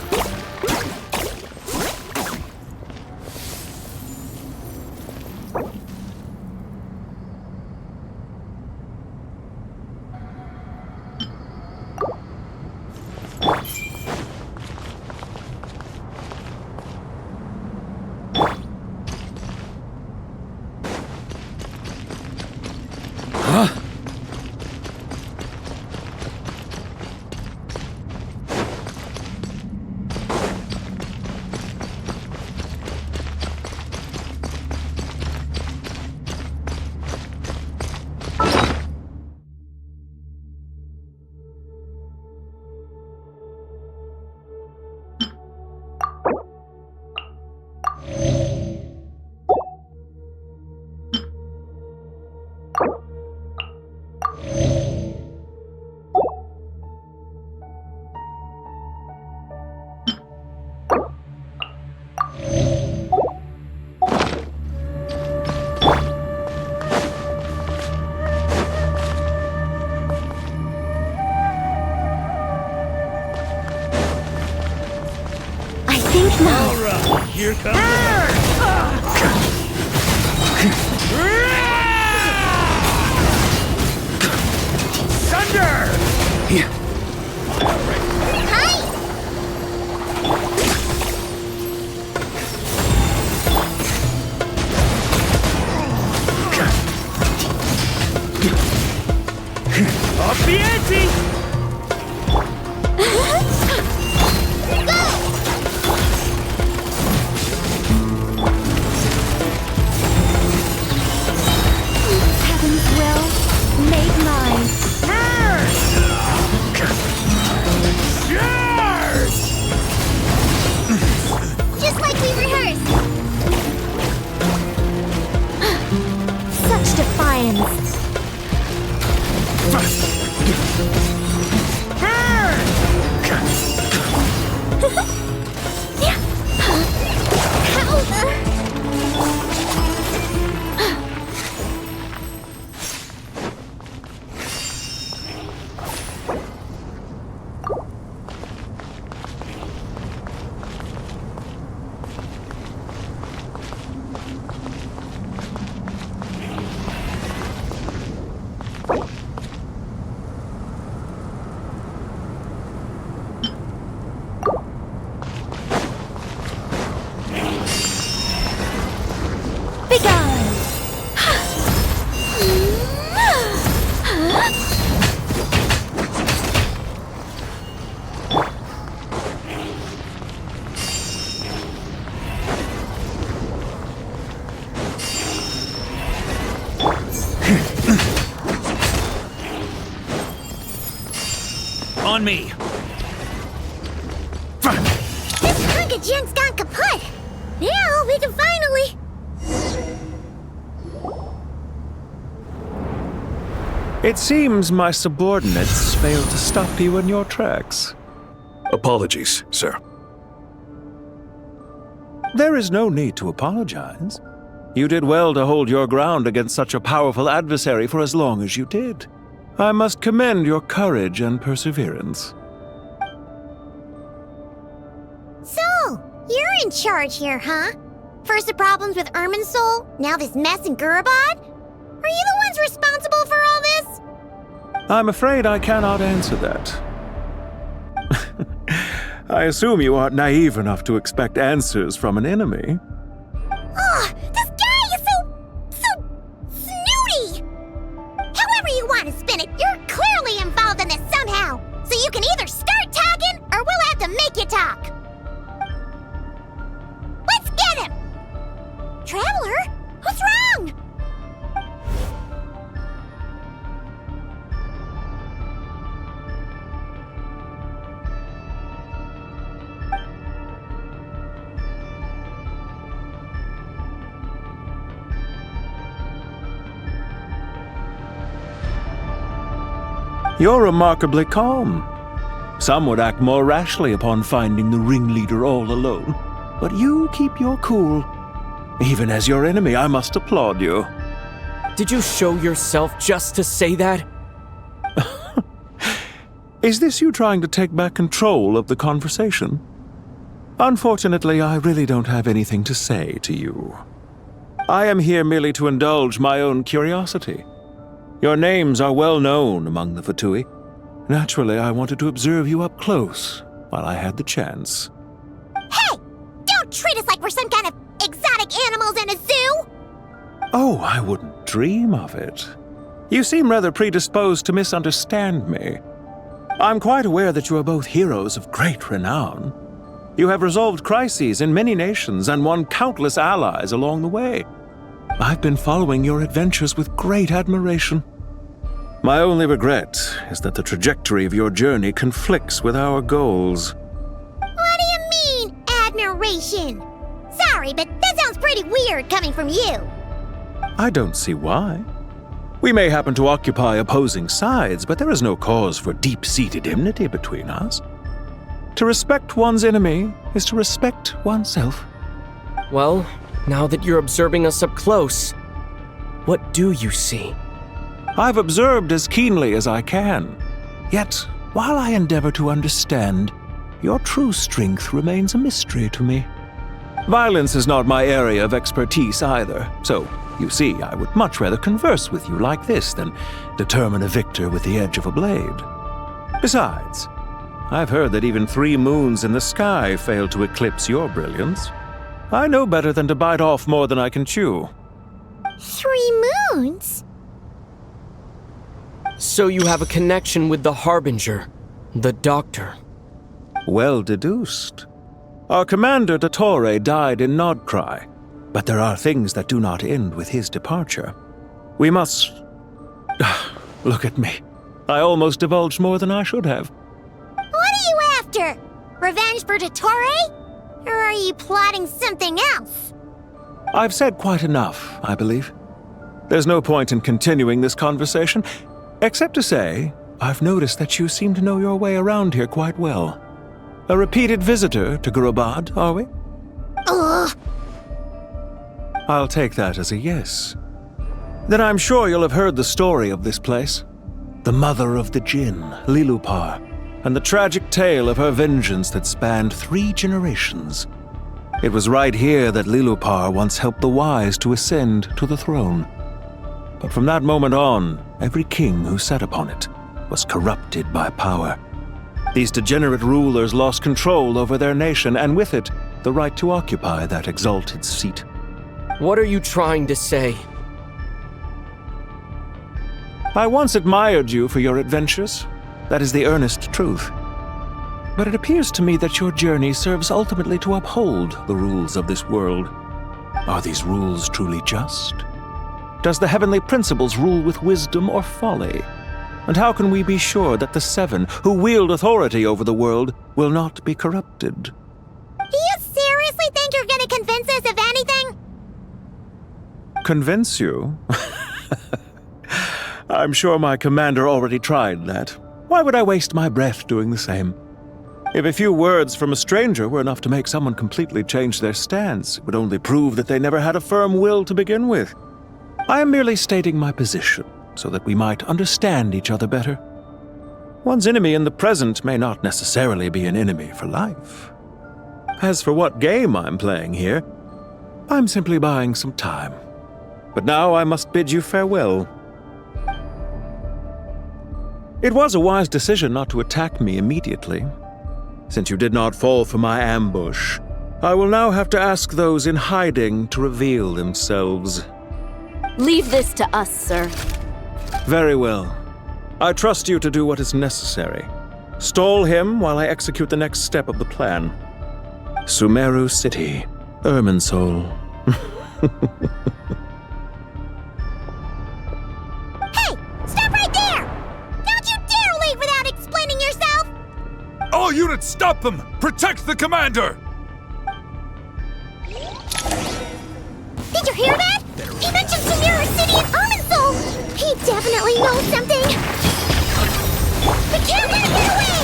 Here comes Thunder! Hi! Up the ante! Heaven's will made mine. On me! This hunk of junk's gone kaput! Now we can finally... It seems my subordinates failed to stop you in your tracks. Apologies, sir. There is no need to apologize. You did well to hold your ground against such a powerful adversary for as long as you did. I must commend your courage and perseverance. So, you're in charge here, huh? First the problems with Irminsul, now this mess in Gurabad? Are you the ones responsible for all this? I'm afraid I cannot answer that. I assume you aren't naive enough to expect answers from an enemy. Ugh, this guy is so snooty! However you want to spin it, you're clearly involved in this somehow. So you can either start talking, or we'll have to make you talk. Let's get him! Traveler, what's wrong? You're remarkably calm. Some would act more rashly upon finding the ringleader all alone. But you keep your cool. Even as your enemy, I must applaud you. Did you show yourself just to say that? Is this you trying to take back control of the conversation? Unfortunately, I really don't have anything to say to you. I am here merely to indulge my own curiosity. Your names are well known among the Fatui. Naturally, I wanted to observe you up close while I had the chance. Hey! Don't treat us like we're some kind of exotic animals in a zoo! Oh, I wouldn't dream of it. You seem rather predisposed to misunderstand me. I'm quite aware that you are both heroes of great renown. You have resolved crises in many nations and won countless allies along the way. I've been following your adventures with great admiration. My only regret is that the trajectory of your journey conflicts with our goals. What do you mean, admiration? Sorry, but that sounds pretty weird coming from you. I don't see why. We may happen to occupy opposing sides, but there is no cause for deep-seated enmity between us. To respect one's enemy is to respect oneself. Well, now that you're observing us up close, what do you see? I've observed as keenly as I can. Yet, while I endeavor to understand, your true strength remains a mystery to me. Violence is not my area of expertise either, so, you see, I would much rather converse with you like this than determine a victor with the edge of a blade. Besides, I've heard that even 3 moons in the sky fail to eclipse your brilliance. I know better than to bite off more than I can chew. 3 moons? So you have a connection with the Harbinger, the Doctor. Well deduced. Our commander, Dottore, died in Nodcry, but there are things that do not end with his departure. We must... Look at me. I almost divulged more than I should have. What are you after? Revenge for Dottore? Or are you plotting something else? I've said quite enough, I believe. There's no point in continuing this conversation, except to say, I've noticed that you seem to know your way around here quite well. A repeated visitor to Gurabad, are we? Ugh. I'll take that as a yes. Then I'm sure you'll have heard the story of this place. The mother of the Jinn, Lilupar, and the tragic tale of her vengeance that spanned 3 generations. It was right here that Lilupar once helped the wise to ascend to the throne. But from that moment on, every king who sat upon it was corrupted by power. These degenerate rulers lost control over their nation, and with it, the right to occupy that exalted seat. What are you trying to say? I once admired you for your adventures. That is the earnest truth. But it appears to me that your journey serves ultimately to uphold the rules of this world. Are these rules truly just? Does the heavenly principles rule with wisdom or folly? And how can we be sure that the Seven, who wield authority over the world, will not be corrupted? Do you seriously think you're gonna convince us of anything? Convince you? I'm sure my commander already tried that. Why would I waste my breath doing the same? If a few words from a stranger were enough to make someone completely change their stance, it would only prove that they never had a firm will to begin with. I am merely stating my position, so that we might understand each other better. One's enemy in the present may not necessarily be an enemy for life. As for what game I'm playing here, I'm simply buying some time. But now I must bid you farewell. It was a wise decision not to attack me immediately. Since you did not fall for my ambush, I will now have to ask those in hiding to reveal themselves. Leave this to us, sir. Very well. I trust you to do what is necessary. Stall him while I execute the next step of the plan. Sumeru City, Irminsul. Hey! Stop right there! Don't you dare leave without explaining yourself! All units, stop them! Protect the commander! Did you hear that? He mentioned Sumeru City and Irminsul! He definitely knows something! We can't let him get away!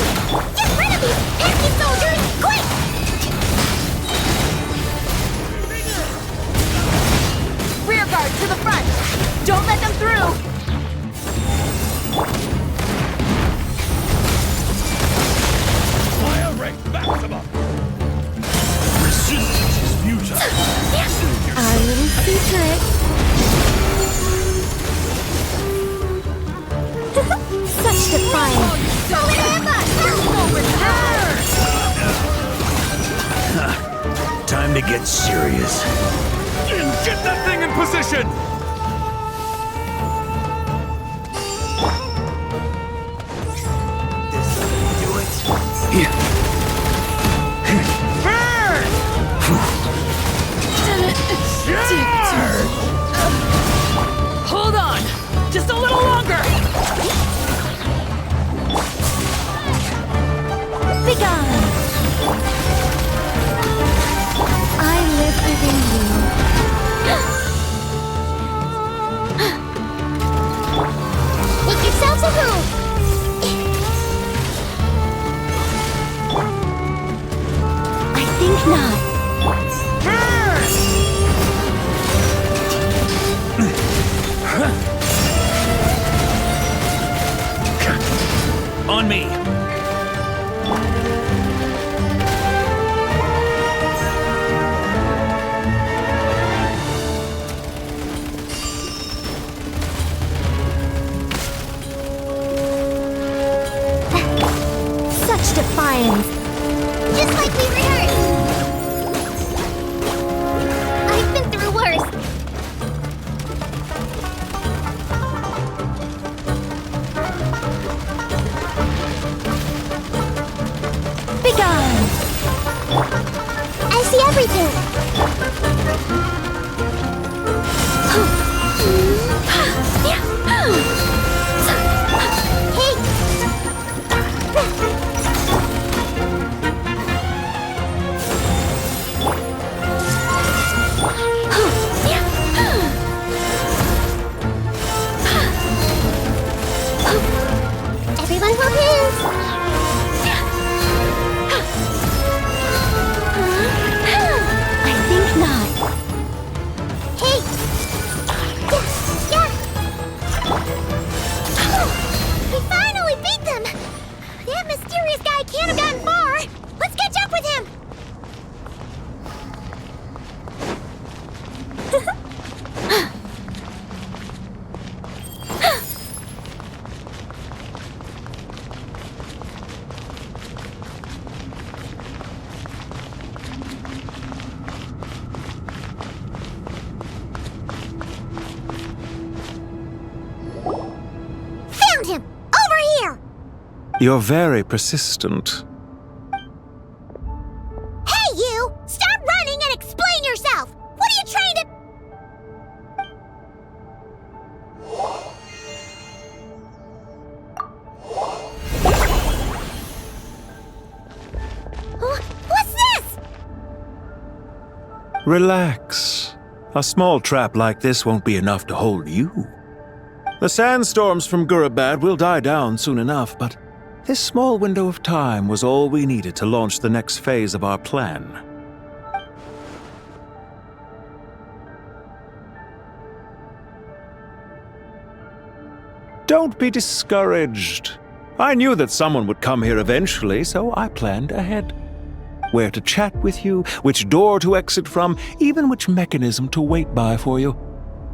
Get rid of these pesky soldiers, quick! Rear guard to the front! Don't let them through! Fire rate maximum! Resistance is futile! Our little secret. Such defiance! Time to get serious. Get that thing in position! Hold on! Just a little longer! Begone! I live within you. Make yourselves a room! I think not. On me. Such defiance. Just like we rehearsed. I've been through worse. Begone! I see everything! Everyone will his! I think not. Hey! Yeah! We finally beat them! That mysterious guy can't have gotten far! Let's catch up with him! Found him! Over here! You're very persistent. Hey, you! Stop running and explain yourself! What are you trying to... Relax. A small trap like this won't be enough to hold you. The sandstorms from Gurabad will die down soon enough, but this small window of time was all we needed to launch the next phase of our plan. Don't be discouraged. I knew that someone would come here eventually, so I planned ahead. Where to chat with you, which door to exit from, even which mechanism to wait by for you.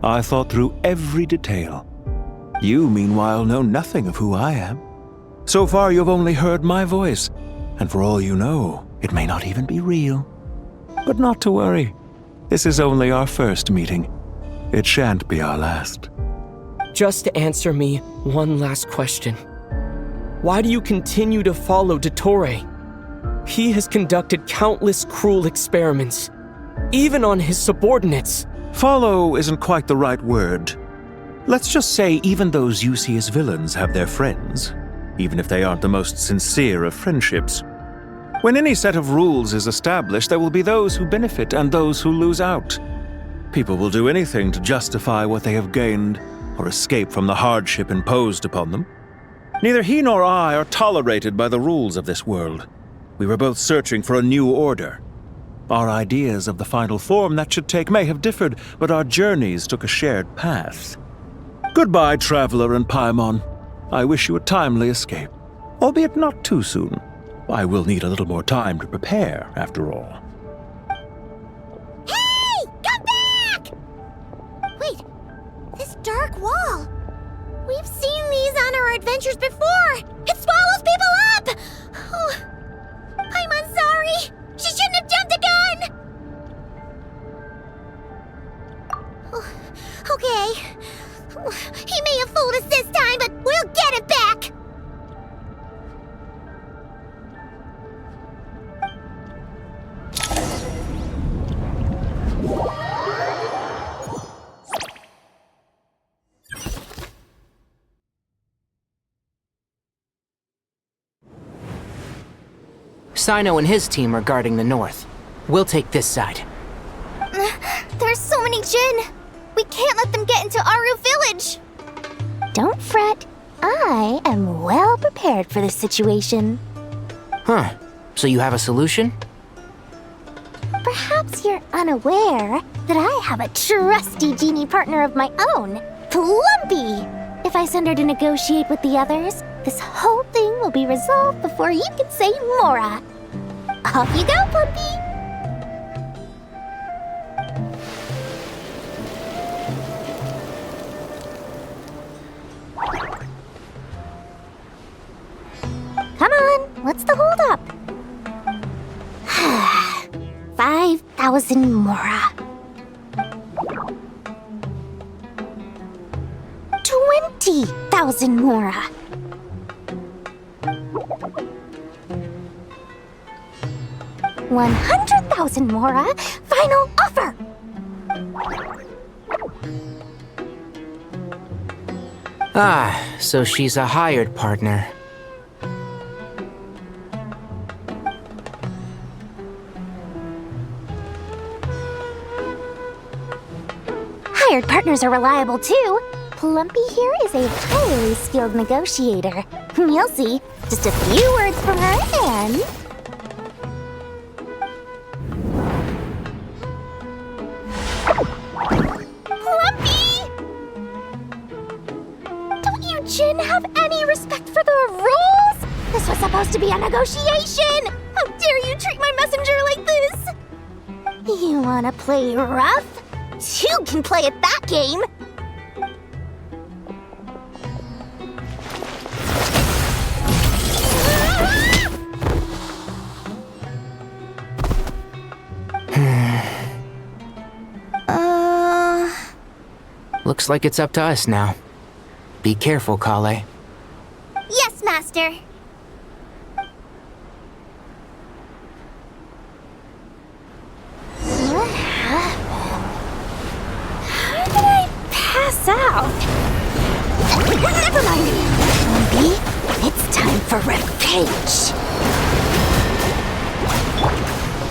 I thought through every detail. You, meanwhile, know nothing of who I am. So far, you've only heard my voice, and for all you know, it may not even be real. But not to worry. This is only our first meeting. It shan't be our last. Just answer me one last question. Why do you continue to follow Dottore? He has conducted countless cruel experiments, even on his subordinates. Follow isn't quite the right word. Let's just say even those you see as villains have their friends, even if they aren't the most sincere of friendships. When any set of rules is established, there will be those who benefit and those who lose out. People will do anything to justify what they have gained or escape from the hardship imposed upon them. Neither he nor I are tolerated by the rules of this world. We were both searching for a new order. Our ideas of the final form that should take may have differed, but our journeys took a shared path. Goodbye, Traveler and Paimon. I wish you a timely escape, albeit not too soon. I will need a little more time to prepare, after all. Hey! Come back! Wait, this dark wall. We've seen these on our adventures before. It swallows people up! Oh, I'm sorry. She shouldn't have jumped the gun! Oh, okay. He may have fooled us this time, but we'll get it back! Sino and his team are guarding the north. We'll take this side. There's so many Jin! We can't let them get into Aru Village! Don't fret. I am well prepared for this situation. Huh. So you have a solution? Perhaps you're unaware that I have a trusty genie partner of my own, Plumpy. If I send her to negotiate with the others, this whole thing will be resolved before you can say Mora. Off you go, Plumpy! Come on, what's the holdup? 5,000 Mora. 20,000 Mora. 100,000 Mora. Final offer. Ah, so she's a hired partner. Hired partners are reliable too. Plumpy here is a highly skilled negotiator. You'll see. Just a few words from her and... Plumpy! Don't you Jin have any respect for the rules? This was supposed to be a negotiation! How dare you treat my messenger like this? You wanna play rough? You can play at that game! Looks like it's up to us now. Be careful, Kale. Yes, Master. How did I pass out? Never mind. Plumpy, it's time for revenge.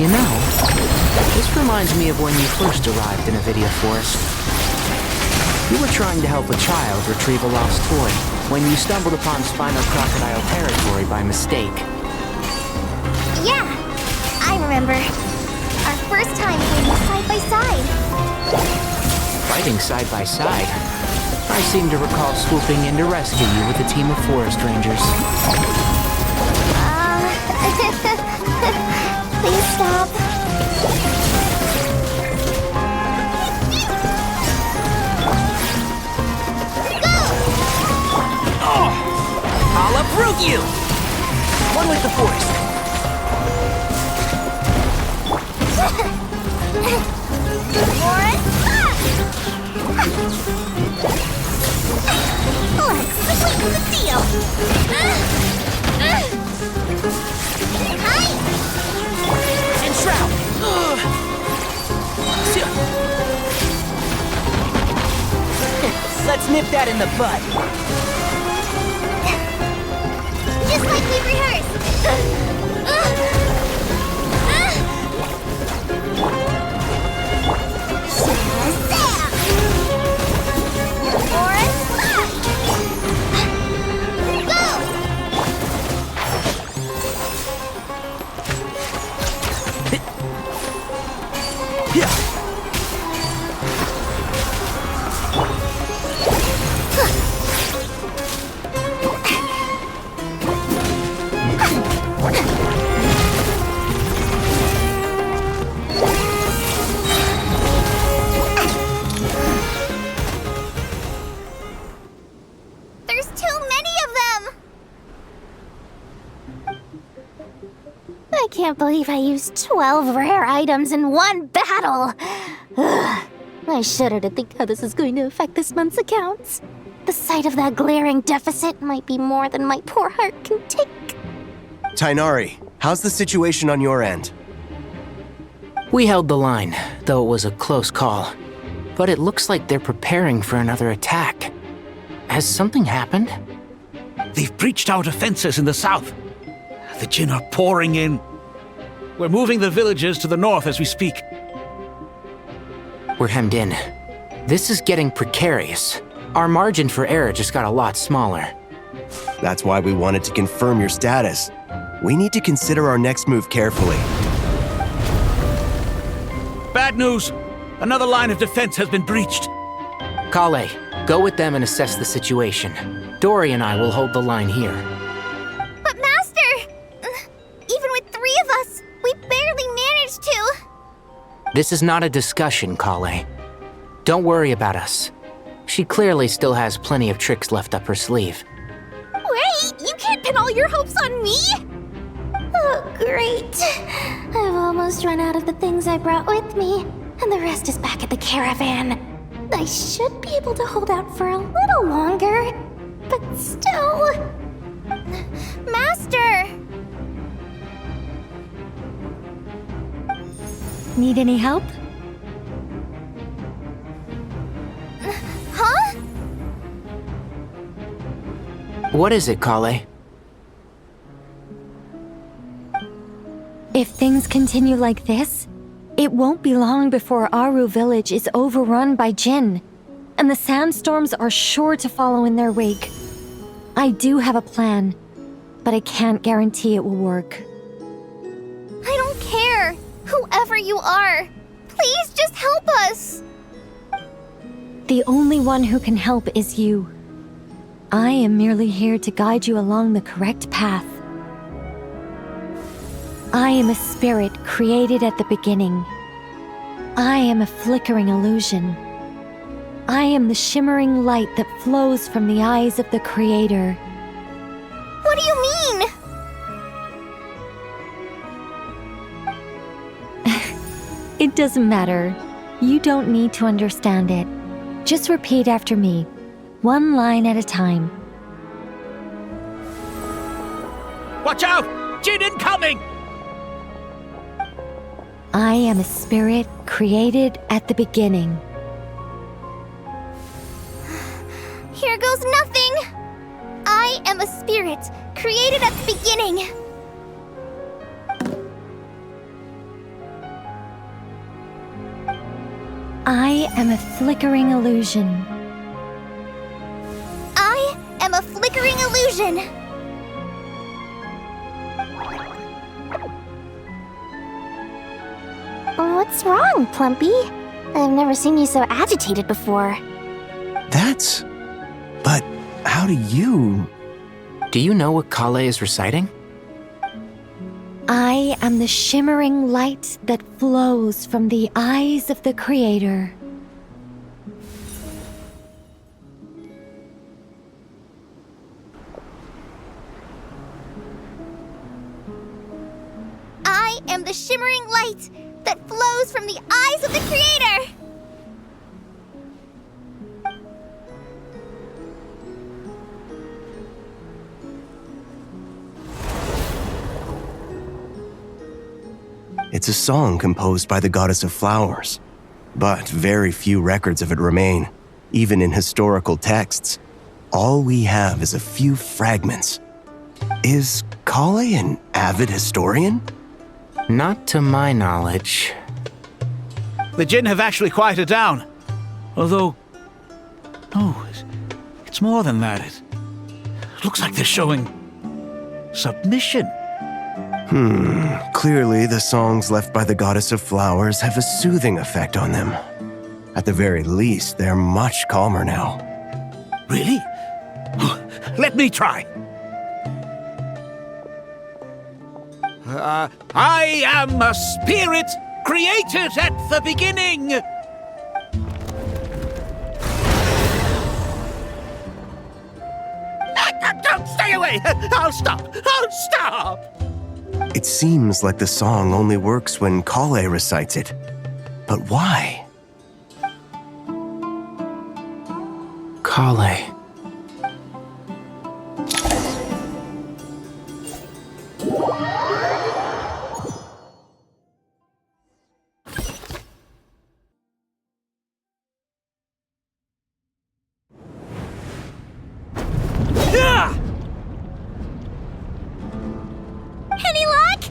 You know, this reminds me of when you first arrived in Avidia Forest. You were trying to help a child retrieve a lost toy when you stumbled upon Spinal Crocodile territory by mistake. Yeah, I remember. Our first time fighting side by side. Fighting side by side? I seem to recall swooping in to rescue you with a team of forest rangers. Please stop. I'll uproot you! One with the forest. Let's sweeten the deal. Enshroud! Let's nip that in the bud. Just like we rehearsed. There's too many of them! I can't believe I used 12 rare items in one battle! Ugh. I shudder to think how this is going to affect this month's accounts. The sight of that glaring deficit might be more than my poor heart can take. Tighnari, how's the situation on your end? We held the line, though it was a close call. But it looks like they're preparing for another attack. Has something happened? They've breached our defenses in the south. The Jinn are pouring in. We're moving the villages to the north as we speak. We're hemmed in. This is getting precarious. Our margin for error just got a lot smaller. That's why we wanted to confirm your status. We need to consider our next move carefully. Bad news! Another line of defense has been breached. Kale, go with them and assess the situation. Dory and I will hold the line here. But Master! Even with 3 of us, we barely managed to. This is not a discussion, Kale. Don't worry about us. She clearly still has plenty of tricks left up her sleeve. Wait! You can't pin all your hopes on me? Oh, great. I've almost run out of the things I brought with me, and the rest is back at the caravan. I should be able to hold out for a little longer, but still... Master! Need any help? Huh? What is it, Kale? If things continue like this, it won't be long before Aru village is overrun by Jinn, and the sandstorms are sure to follow in their wake. I do have a plan, but I can't guarantee it will work. I don't care! Whoever you are! Please just help us! The only one who can help is you. I am merely here to guide you along the correct path. I am a spirit created at the beginning. I am a flickering illusion. I am the shimmering light that flows from the eyes of the Creator. What do you mean? It doesn't matter. You don't need to understand it. Just repeat after me, one line at a time. Watch out! Jinn incoming! I am a spirit created at the beginning. Here goes nothing! I am a spirit, created at the beginning. I am a flickering illusion. I am a flickering illusion. What's wrong, Plumpy? I've never seen you so agitated before. But how do you... Do you know what Kale is reciting? I am the shimmering light that flows from the eyes of the Creator. I am the shimmering light that flows from the eyes of the Creator! It's a song composed by the goddess of flowers, but very few records of it remain, even in historical texts. All we have is a few fragments. Is Kale an avid historian? Not to my knowledge. The Jinn have actually quieted down. Although... Oh, it's more than that. It looks like they're showing... submission. Clearly the songs left by the goddess of flowers have a soothing effect on them. At the very least, they're much calmer now. Really? Let me try. I am a spirit created at the beginning. Don't stay away. I'll stop. I'll stop. It seems like the song only works when Kale recites it. But why? Kale. Any luck?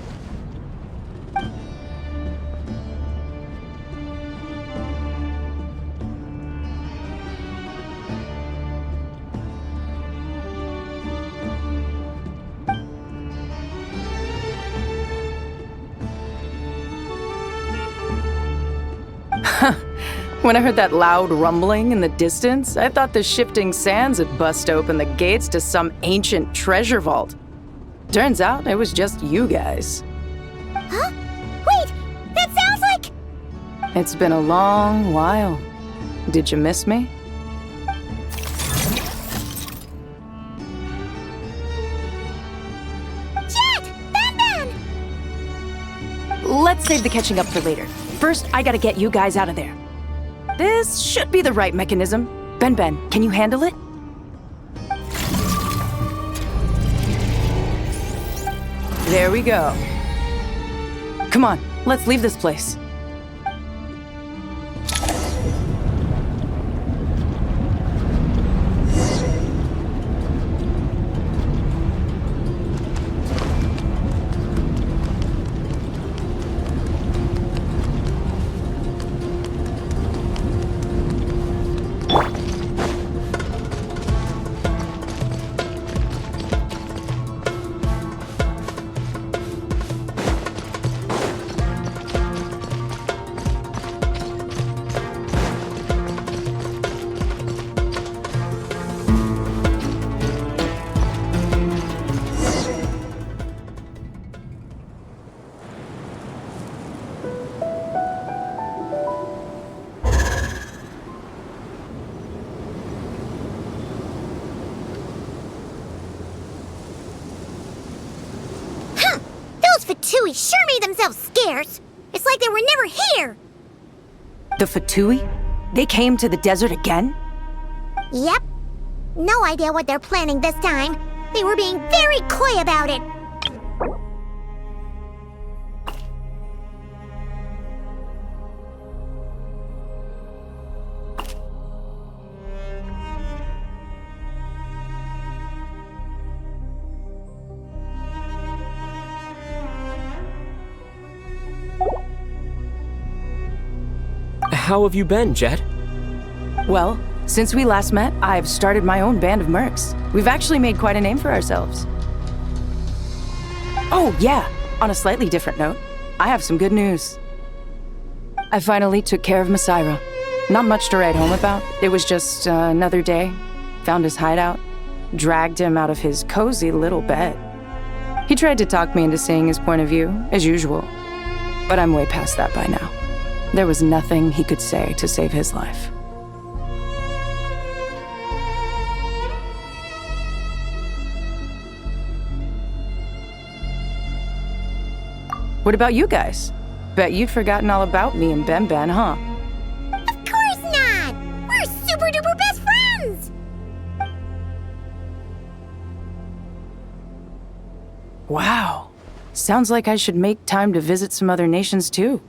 When I heard that loud rumbling in the distance, I thought the shifting sands had bust open the gates to some ancient treasure vault. Turns out it was just you guys. Huh? Wait! That sounds like... It's been a long while. Did you miss me? Jet! Ban! Let's save the catching up for later. First, I gotta get you guys out of there. This should be the right mechanism. Ben, can you handle it? There we go. Come on, let's leave this place. Fatui sure made themselves scarce. It's like they were never here. The Fatui? They came to the desert again? Yep. No idea what they're planning this time. They were being very coy about it. How have you been, Jet? Well, since we last met, I've started my own band of mercs. We've actually made quite a name for ourselves. Oh, yeah. On a slightly different note, I have some good news. I finally took care of Masaira. Not much to write home about. It was just another day. Found his hideout. Dragged him out of his cozy little bed. He tried to talk me into seeing his point of view, as usual. But I'm way past that by now. There was nothing he could say to save his life. What about you guys? Bet you've forgotten all about me and Ben Ben, huh? Of course not! We're super duper best friends! Wow. Sounds like I should make time to visit some other nations too.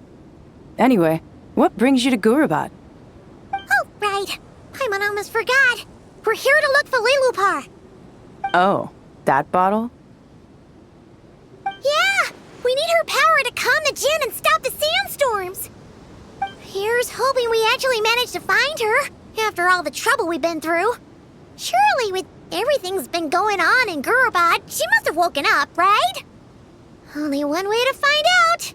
Anyway, what brings you to Gurabad? Oh, right. I almost forgot. We're here to look for Lilupar. Oh, that bottle? Yeah! We need her power to calm the Jinn and stop the sandstorms. Here's hoping we actually manage to find her, after all the trouble we've been through. Surely, with everything's been going on in Gurabad, she must have woken up, right? Only one way to find out.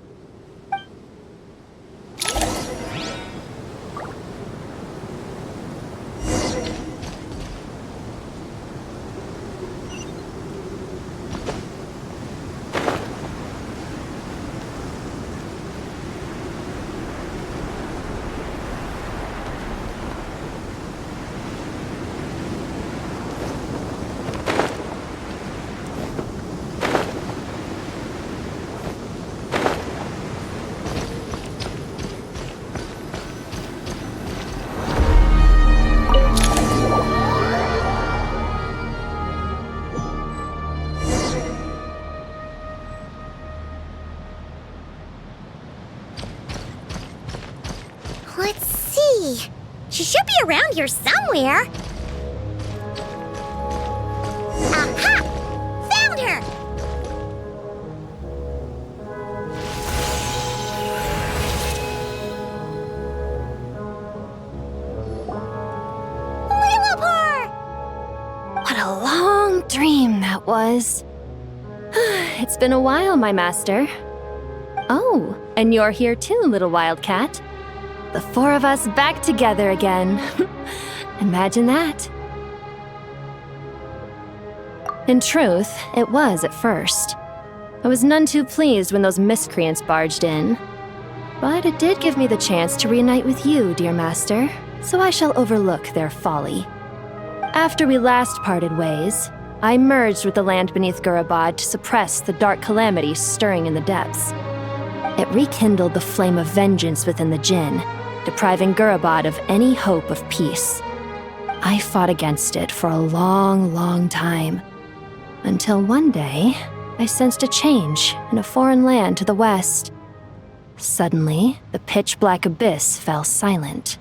Let's see. She should be around here somewhere. Aha! Found her! Lilupar! What a long dream that was. It's been a while, my master. Oh, and you're here too, little wildcat. The four of us back together again. Imagine that. In truth, it was at first. I was none too pleased when those miscreants barged in. But it did give me the chance to reunite with you, dear master, so I shall overlook their folly. After we last parted ways, I merged with the land beneath Gurabad to suppress the dark calamities stirring in the depths. It rekindled the flame of vengeance within the Jinn, depriving Gurabad of any hope of peace. I fought against it for a long, long time, until one day, I sensed a change in a foreign land to the west. Suddenly, the pitch-black abyss fell silent.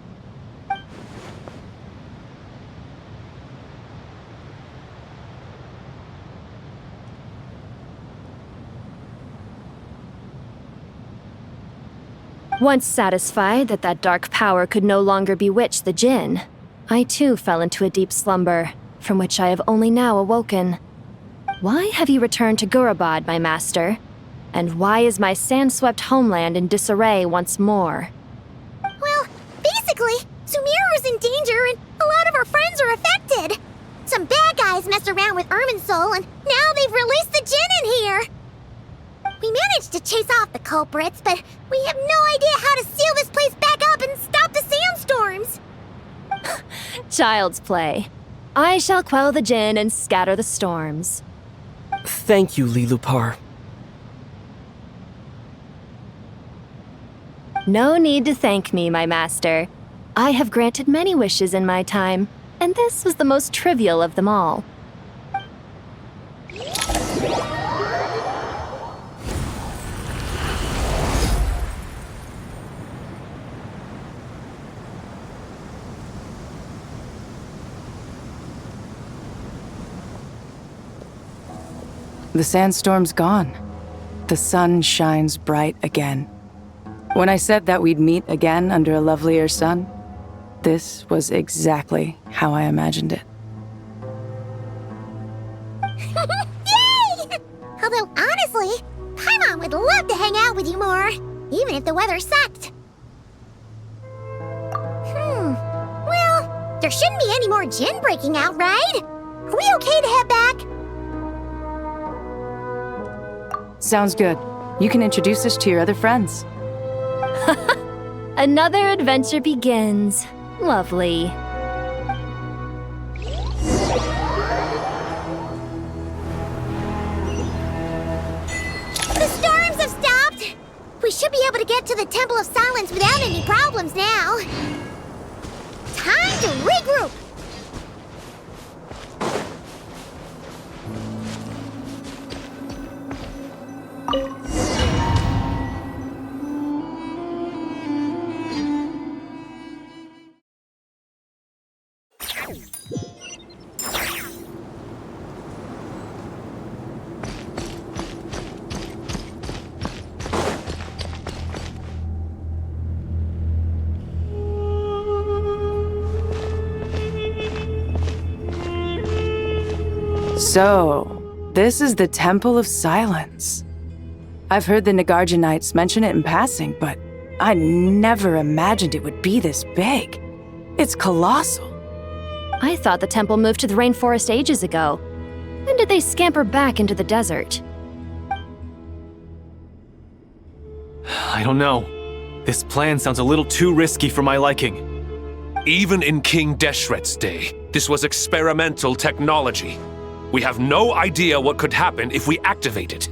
Once satisfied that that dark power could no longer bewitch the Jinn, I too fell into a deep slumber, from which I have only now awoken. Why have you returned to Gurabad, my master? And why is my sand-swept homeland in disarray once more? Well, basically, Sumeru's in danger and a lot of our friends are affected. Some bad guys messed around with Irminsul and now they've released the Jinn in here. We managed to chase off the culprits, but we have no idea how to seal this place back up and stop the sandstorms. Child's play. I shall quell the Jinn and scatter the storms. Thank you, Lilupar. No need to thank me, my master. I have granted many wishes in my time, and this was the most trivial of them all. The sandstorm's gone. The sun shines bright again. When I said that we'd meet again under a lovelier sun, this was exactly how I imagined it. Yay! Although, honestly, Paimon would love to hang out with you more, even if the weather sucked. Well, there shouldn't be any more Jinn breaking out, right? Are we okay to head back? Sounds good. You can introduce us to your other friends. Another adventure begins. Lovely. The storms have stopped! We should be able to get to the Temple of Silence without any problems now. Time to regroup! So, this is the Temple of Silence. I've heard the Nagarjanites mention it in passing, but I never imagined it would be this big. It's colossal. I thought the temple moved to the rainforest ages ago. When did they scamper back into the desert? I don't know. This plan sounds a little too risky for my liking. Even in King Deshret's day, this was experimental technology. We have no idea what could happen if we activate it.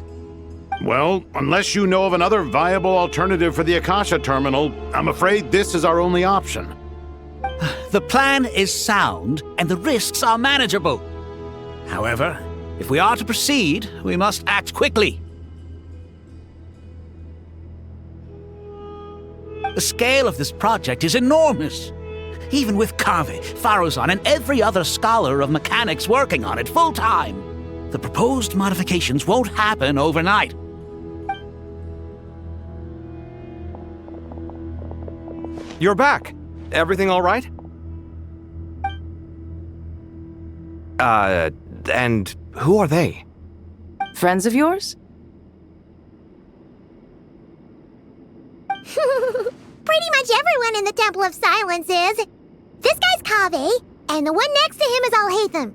Well, unless you know of another viable alternative for the Akasha terminal, I'm afraid this is our only option. The plan is sound, and the risks are manageable. However, if we are to proceed, we must act quickly. The scale of this project is enormous. Even with Kave, Farozan, and every other scholar of mechanics working on it full-time, the proposed modifications won't happen overnight. You're back. Everything all right? And who are they? Friends of yours? Pretty much everyone in the Temple of Silence is. This guy's Kave, and the one next to him is Alhaitham.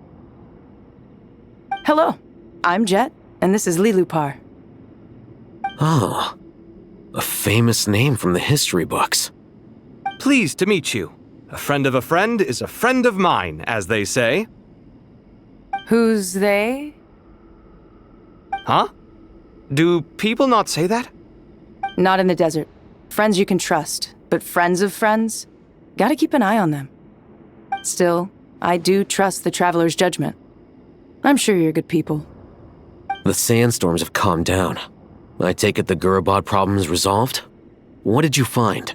Hello, I'm Jet, and this is Lilupar. Oh, a famous name from the history books. Pleased to meet you. A friend of a friend is a friend of mine, as they say. Who's they? Huh? Do people not say that? Not in the desert. Friends you can trust, but friends of friends? Gotta keep an eye on them. Still, I do trust the Traveler's judgment. I'm sure you're good people. The sandstorms have calmed down. I take it the Gurabad problem is resolved? What did you find?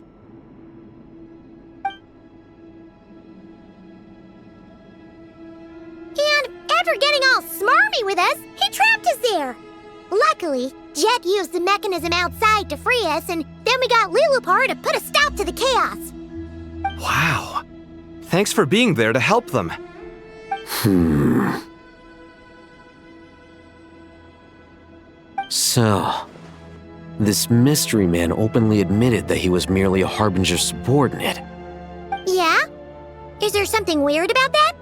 And after getting all smarmy with us, he trapped us there. Luckily, Jet used the mechanism outside to free us, and then we got Lilupar to put a stop to the chaos. Wow. Thanks for being there to help them. So, this mystery man openly admitted that he was merely a Harbinger subordinate. Yeah? Is there something weird about that?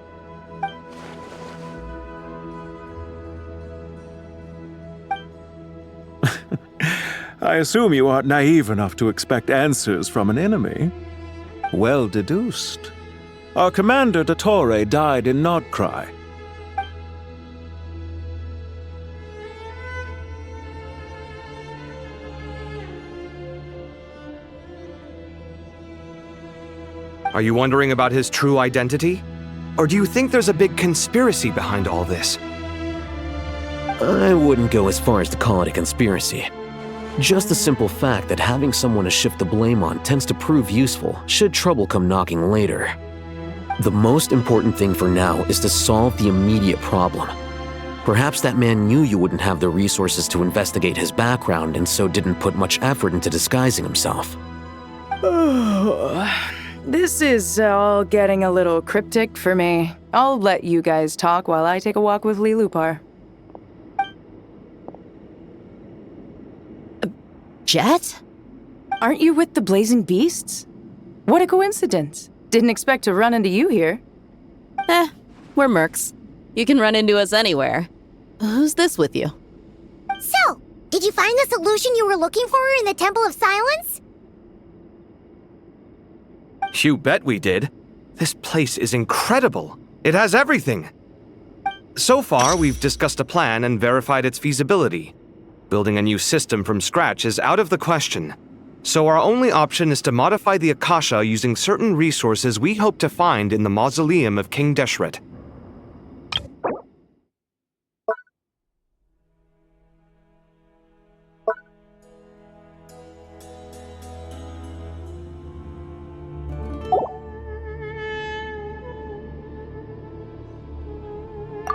I assume you aren't naive enough to expect answers from an enemy. Well deduced. Our commander, Dottore, died in Nodcry. Are you wondering about his true identity? Or do you think there's a big conspiracy behind all this? I wouldn't go as far as to call it a conspiracy. Just the simple fact that having someone to shift the blame on tends to prove useful should trouble come knocking later. The most important thing for now is to solve the immediate problem. Perhaps that man knew you wouldn't have the resources to investigate his background and so didn't put much effort into disguising himself. This is all getting a little cryptic for me. I'll let you guys talk while I take a walk with Lilupar. Jet? Aren't you with the Blazing Beasts? What a coincidence. Didn't expect to run into you here. We're mercs. You can run into us anywhere. Who's this with you? So, did you find the solution you were looking for in the Temple of Silence? You bet we did. This place is incredible. It has everything. So far, we've discussed a plan and verified its feasibility. Building a new system from scratch is out of the question. So our only option is to modify the Akasha using certain resources we hope to find in the mausoleum of King Deshret.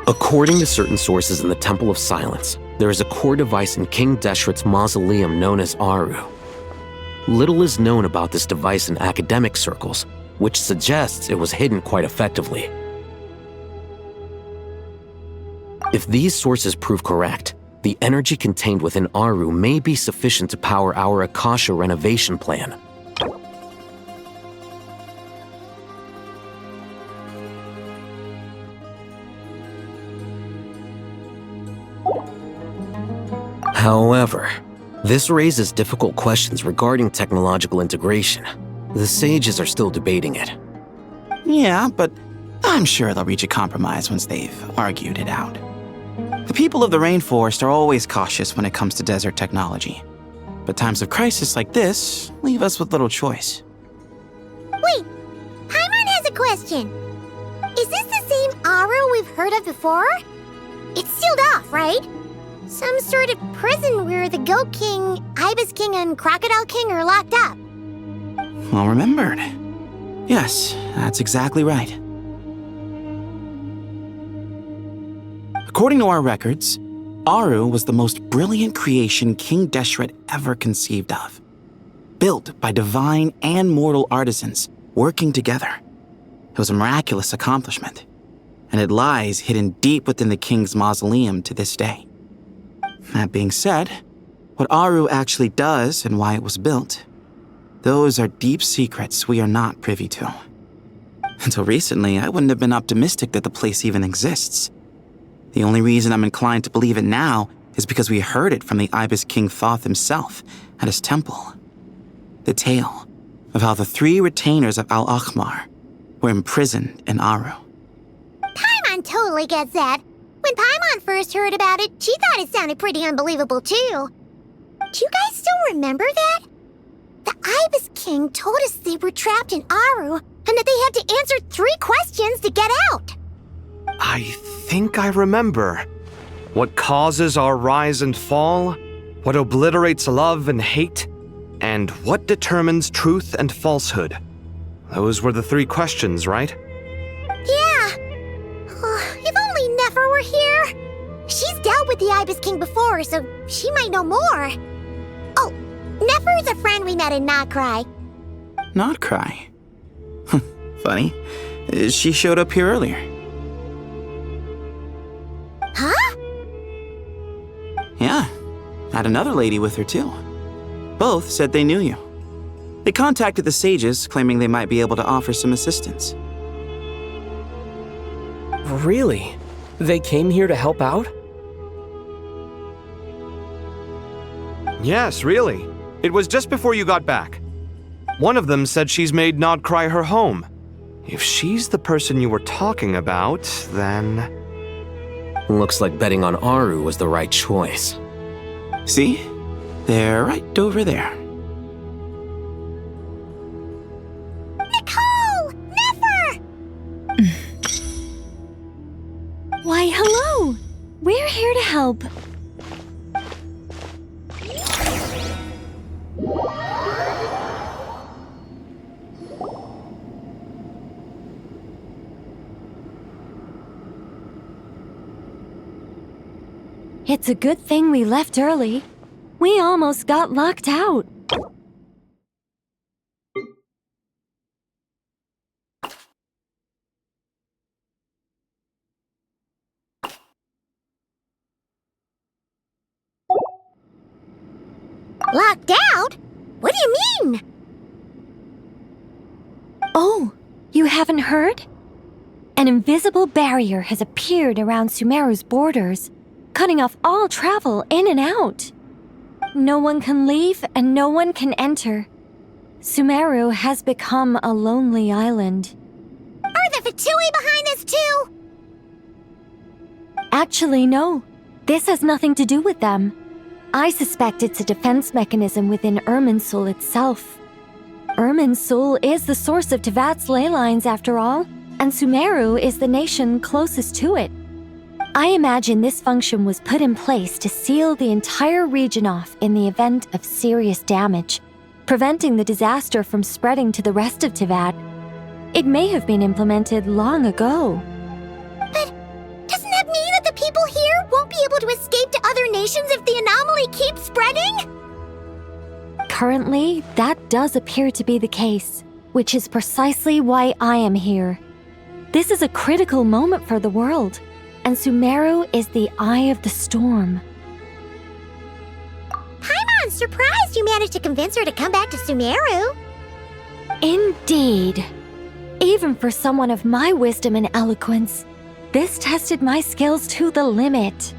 According to certain sources in the Temple of Silence, there is a core device in King Deshret's mausoleum known as Aru. Little is known about this device in academic circles, which suggests it was hidden quite effectively. If these sources prove correct, the energy contained within Aru may be sufficient to power our Akasha renovation plan. However, this raises difficult questions regarding technological integration. The sages are still debating it. Yeah, but I'm sure they'll reach a compromise once they've argued it out. The people of the rainforest are always cautious when it comes to desert technology. But times of crisis like this leave us with little choice. Wait, Paimon has a question. Is this the same Aru we've heard of before? It's sealed off, right? Some sort of prison where the Goat King, Ibis King, and Crocodile King are locked up. Well remembered. Yes, that's exactly right. According to our records, Aru was the most brilliant creation King Deshret ever conceived of. Built by divine and mortal artisans working together. It was a miraculous accomplishment, and it lies hidden deep within the king's mausoleum to this day. That being said, what Aru actually does and why it was built, those are deep secrets we are not privy to. Until recently, I wouldn't have been optimistic that the place even exists. The only reason I'm inclined to believe it now is because we heard it from the Ibis King Thoth himself at his temple. The tale of how the 3 retainers of Al-Akhmar were imprisoned in Aru. Paimon totally gets that. When Paimon first heard about it, she thought it sounded pretty unbelievable too. Do you guys still remember that? The Ibis King told us they were trapped in Aru and that they had to answer 3 questions to get out. I think I remember. What causes our rise and fall? What obliterates love and hate? And what determines truth and falsehood? Those were the 3 questions, right? Yeah. If only Nefer were here. She's dealt with the Ibis King before, so she might know more. Oh, Nefer is a friend we met in Notcry. Notcry? Funny. She showed up here earlier. Huh? Yeah. Had another lady with her too. Both said they knew you. They contacted the sages, claiming they might be able to offer some assistance. Really? They came here to help out? Yes, really. It was just before you got back. One of them said she's made Nodcry her home. If she's the person you were talking about, then... Looks like betting on Aru was the right choice. See? They're right over there. Nicole! Nefer! Why, hello! We're here to help. It's a good thing we left early. We almost got locked out. Locked out? What do you mean? Oh, you haven't heard? An invisible barrier has appeared around Sumeru's borders, cutting off all travel in and out. No one can leave and no one can enter. Sumeru has become a lonely island. Are the Fatui behind this too? Actually, no. This has nothing to do with them. I suspect it's a defense mechanism within Irminsul itself. Irminsul is the source of Tevat's ley lines after all, and Sumeru is the nation closest to it. I imagine this function was put in place to seal the entire region off in the event of serious damage, preventing the disaster from spreading to the rest of Tevat. It may have been implemented long ago. But doesn't that mean that the people here won't be able to escape to other nations if the anomaly keeps spreading? Currently, that does appear to be the case, which is precisely why I am here. This is a critical moment for the world, and Sumeru is the eye of the storm. Paimon's surprised you managed to convince her to come back to Sumeru. Indeed. Even for someone of my wisdom and eloquence, this tested my skills to the limit.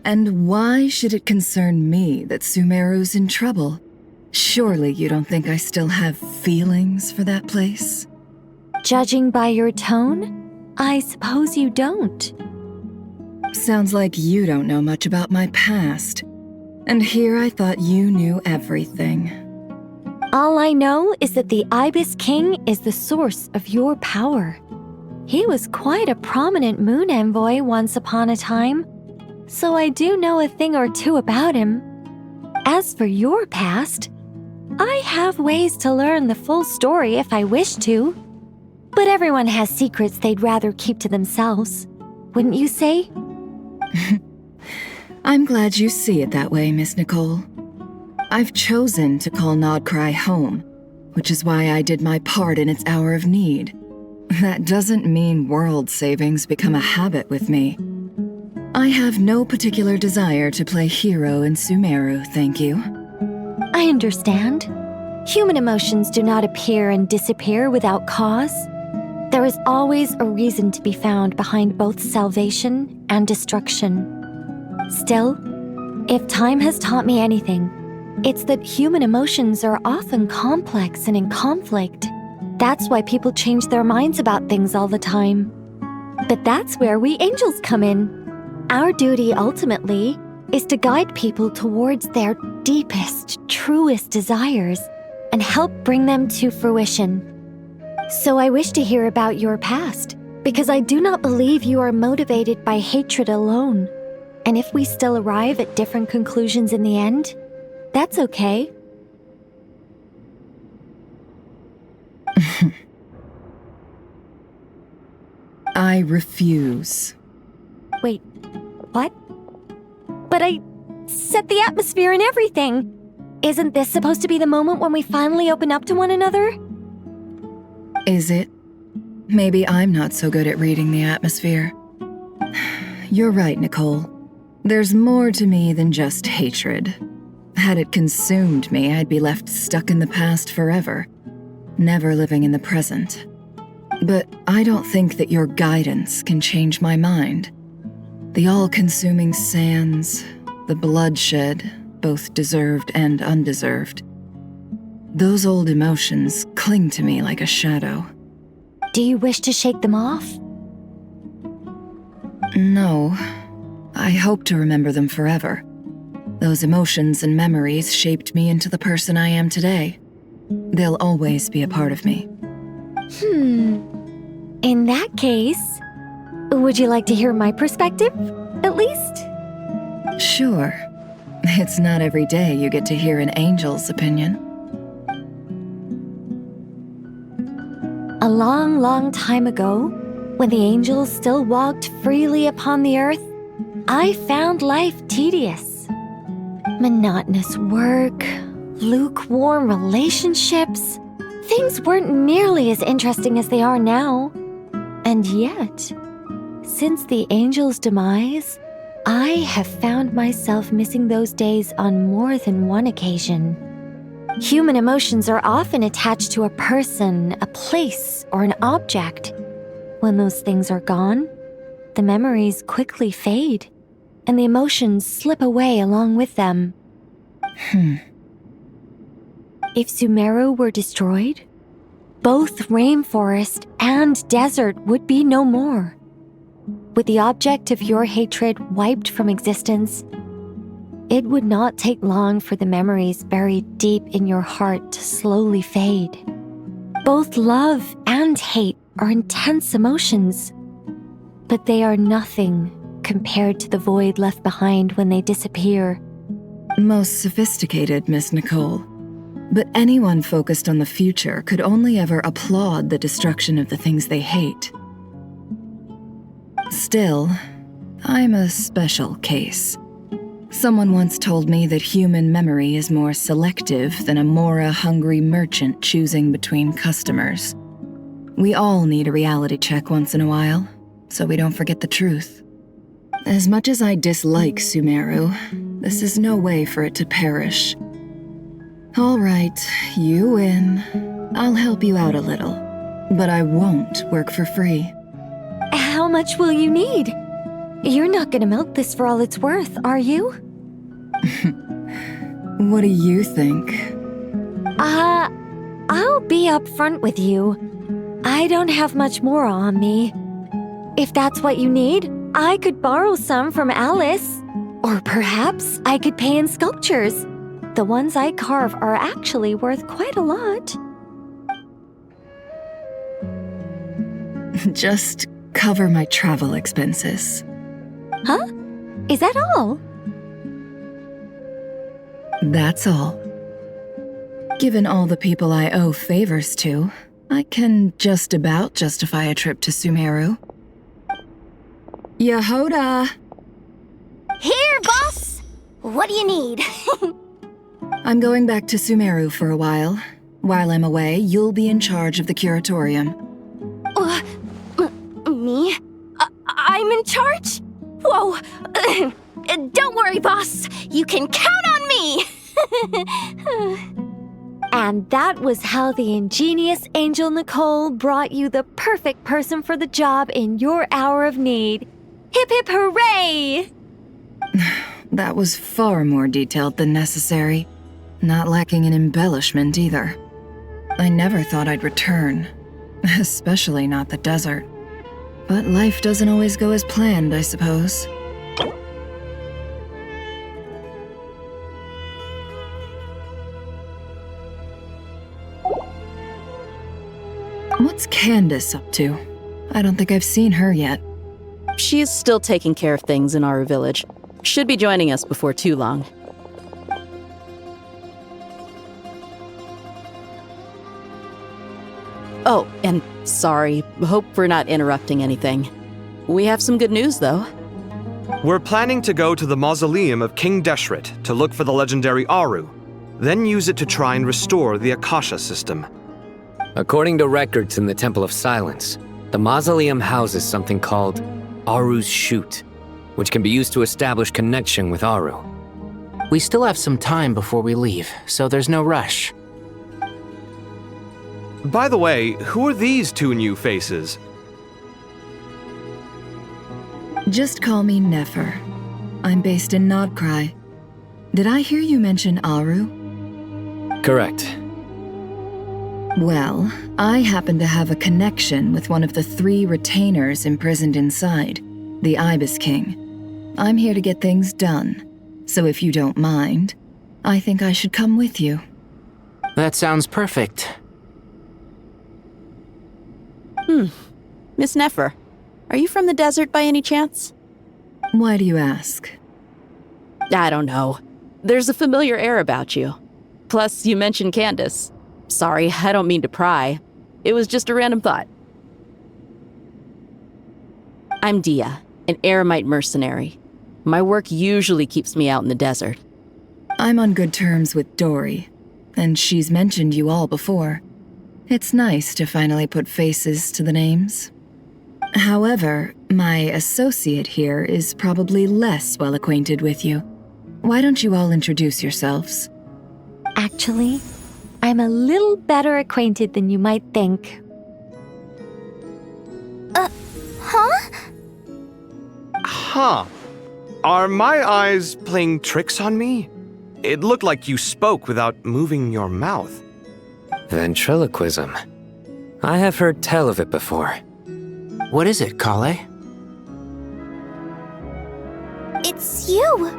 And why should it concern me that Sumeru's in trouble? Surely you don't think I still have feelings for that place? Judging by your tone, I suppose you don't. Sounds like you don't know much about my past. And here I thought you knew everything. All I know is that the Ibis King is the source of your power. He was quite a prominent moon envoy once upon a time, so I do know a thing or two about him. As for your past, I have ways to learn the full story if I wish to. But everyone has secrets they'd rather keep to themselves, wouldn't you say? I'm glad you see it that way, Miss Nicole. I've chosen to call Nodcry home, which is why I did my part in its hour of need. That doesn't mean world savings become a habit with me. I have no particular desire to play hero in Sumeru, thank you. I understand. Human emotions do not appear and disappear without cause. There is always a reason to be found behind both salvation and destruction. Still, if time has taught me anything, it's that human emotions are often complex and in conflict. That's why people change their minds about things all the time. But that's where we angels come in. Our duty ultimately is to guide people towards their deepest, truest desires and help bring them to fruition. So I wish to hear about your past, because I do not believe you are motivated by hatred alone. And if we still arrive at different conclusions in the end, that's okay. I refuse. Wait, what? But I set the atmosphere and everything. Isn't this supposed to be the moment when we finally open up to one another? Is it? Maybe I'm not so good at reading the atmosphere. You're right, Nicole. There's more to me than just hatred. Had it consumed me, I'd be left stuck in the past forever, never living in the present. But I don't think that your guidance can change my mind. The all-consuming sands, the bloodshed, both deserved and undeserved. Those old emotions cling to me like a shadow. Do you wish to shake them off? No. I hope to remember them forever. Those emotions and memories shaped me into the person I am today. They'll always be a part of me. In that case, would you like to hear my perspective, at least? Sure. It's not every day you get to hear an angel's opinion. A long, long time ago, When the angels still walked freely upon the earth, I found life tedious. Monotonous work, lukewarm relationships. Things weren't nearly as interesting as they are now. And yet, since the angel's demise, I have found myself missing those days on more than one occasion. Human emotions are often attached to a person, a place, or an object. When those things are gone, the memories quickly fade, and the emotions slip away along with them. If Sumeru were destroyed, both rainforest and desert would be no more. With the object of your hatred wiped from existence, it would not take long for the memories buried deep in your heart to slowly fade. Both love and hate are intense emotions, but they are nothing compared to the void left behind when they disappear. Most sophisticated, Miss Nicole. But anyone focused on the future could only ever applaud the destruction of the things they hate. Still, I'm a special case. Someone once told me that human memory is more selective than a Mora-hungry merchant choosing between customers. We all need a reality check once in a while, so we don't forget the truth. As much as I dislike Sumeru, this is no way for it to perish. All right, you win. I'll help you out a little, but I won't work for free. How much will you need? You're not gonna milk this for all it's worth, are you? What do you think? I'll be upfront with you. I don't have much more on me. If that's what you need, I could borrow some from Alice. Or perhaps I could pay in sculptures. The ones I carve are actually worth quite a lot. Just cover my travel expenses. Huh? Is that all? That's all. Given all the people I owe favors to, I can just about justify a trip to Sumeru. Yehoda! Here, boss! What do you need? I'm going back to Sumeru for a while. While I'm away, you'll be in charge of the curatorium. Me? I'm in charge? Whoa! Don't worry, boss. You can count on me! And that was how the ingenious Angel Nicole brought you the perfect person for the job in your hour of need. Hip hip hooray! That was far more detailed than necessary. Not lacking in embellishment either. I never thought I'd return. Especially not the desert. But life doesn't always go as planned, I suppose. What's Candace up to? I don't think I've seen her yet. She is still taking care of things in our village. Should be joining us before too long. Oh, and sorry. Hope we're not interrupting anything. We have some good news, though. We're planning to go to the mausoleum of King Deshret to look for the legendary Aru, then use it to try and restore the Akasha system. According to records in the Temple of Silence, the mausoleum houses something called Aru's Chute, which can be used to establish connection with Aru. We still have some time before we leave, so there's no rush. By the way, who are these two new faces? Just call me Nefer. I'm based in Nodcry. Did I hear you mention Aru? Correct. Well, I happen to have a connection with one of the 3 retainers imprisoned inside, the Ibis King. I'm here to get things done, so if you don't mind, I think I should come with you. That sounds perfect. Miss Nefer, are you from the desert by any chance? Why do you ask? I don't know. There's a familiar air about you. Plus, you mentioned Candace. Sorry, I don't mean to pry. It was just a random thought. I'm Dia, an eremite mercenary. My work usually keeps me out in the desert. I'm on good terms with Dory, and she's mentioned you all before. It's nice to finally put faces to the names. However, my associate here is probably less well acquainted with you. Why don't you all introduce yourselves? Actually, I'm a little better acquainted than you might think. Huh? Huh. Are my eyes playing tricks on me? It looked like you spoke without moving your mouth. Ventriloquism. I have heard tell of it before. What is it, Kale? It's you!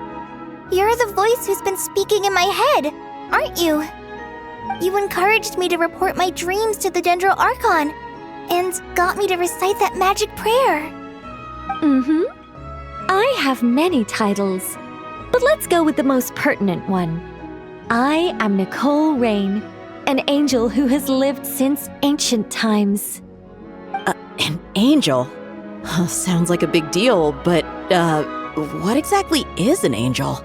You're the voice who's been speaking in my head, aren't you? You encouraged me to report my dreams to the Dendro Archon, and got me to recite that magic prayer. Mm-hmm. I have many titles, but let's go with the most pertinent one. I am Nicole Rain, an angel who has lived since ancient times. An angel? Sounds like a big deal, but, what exactly is an angel?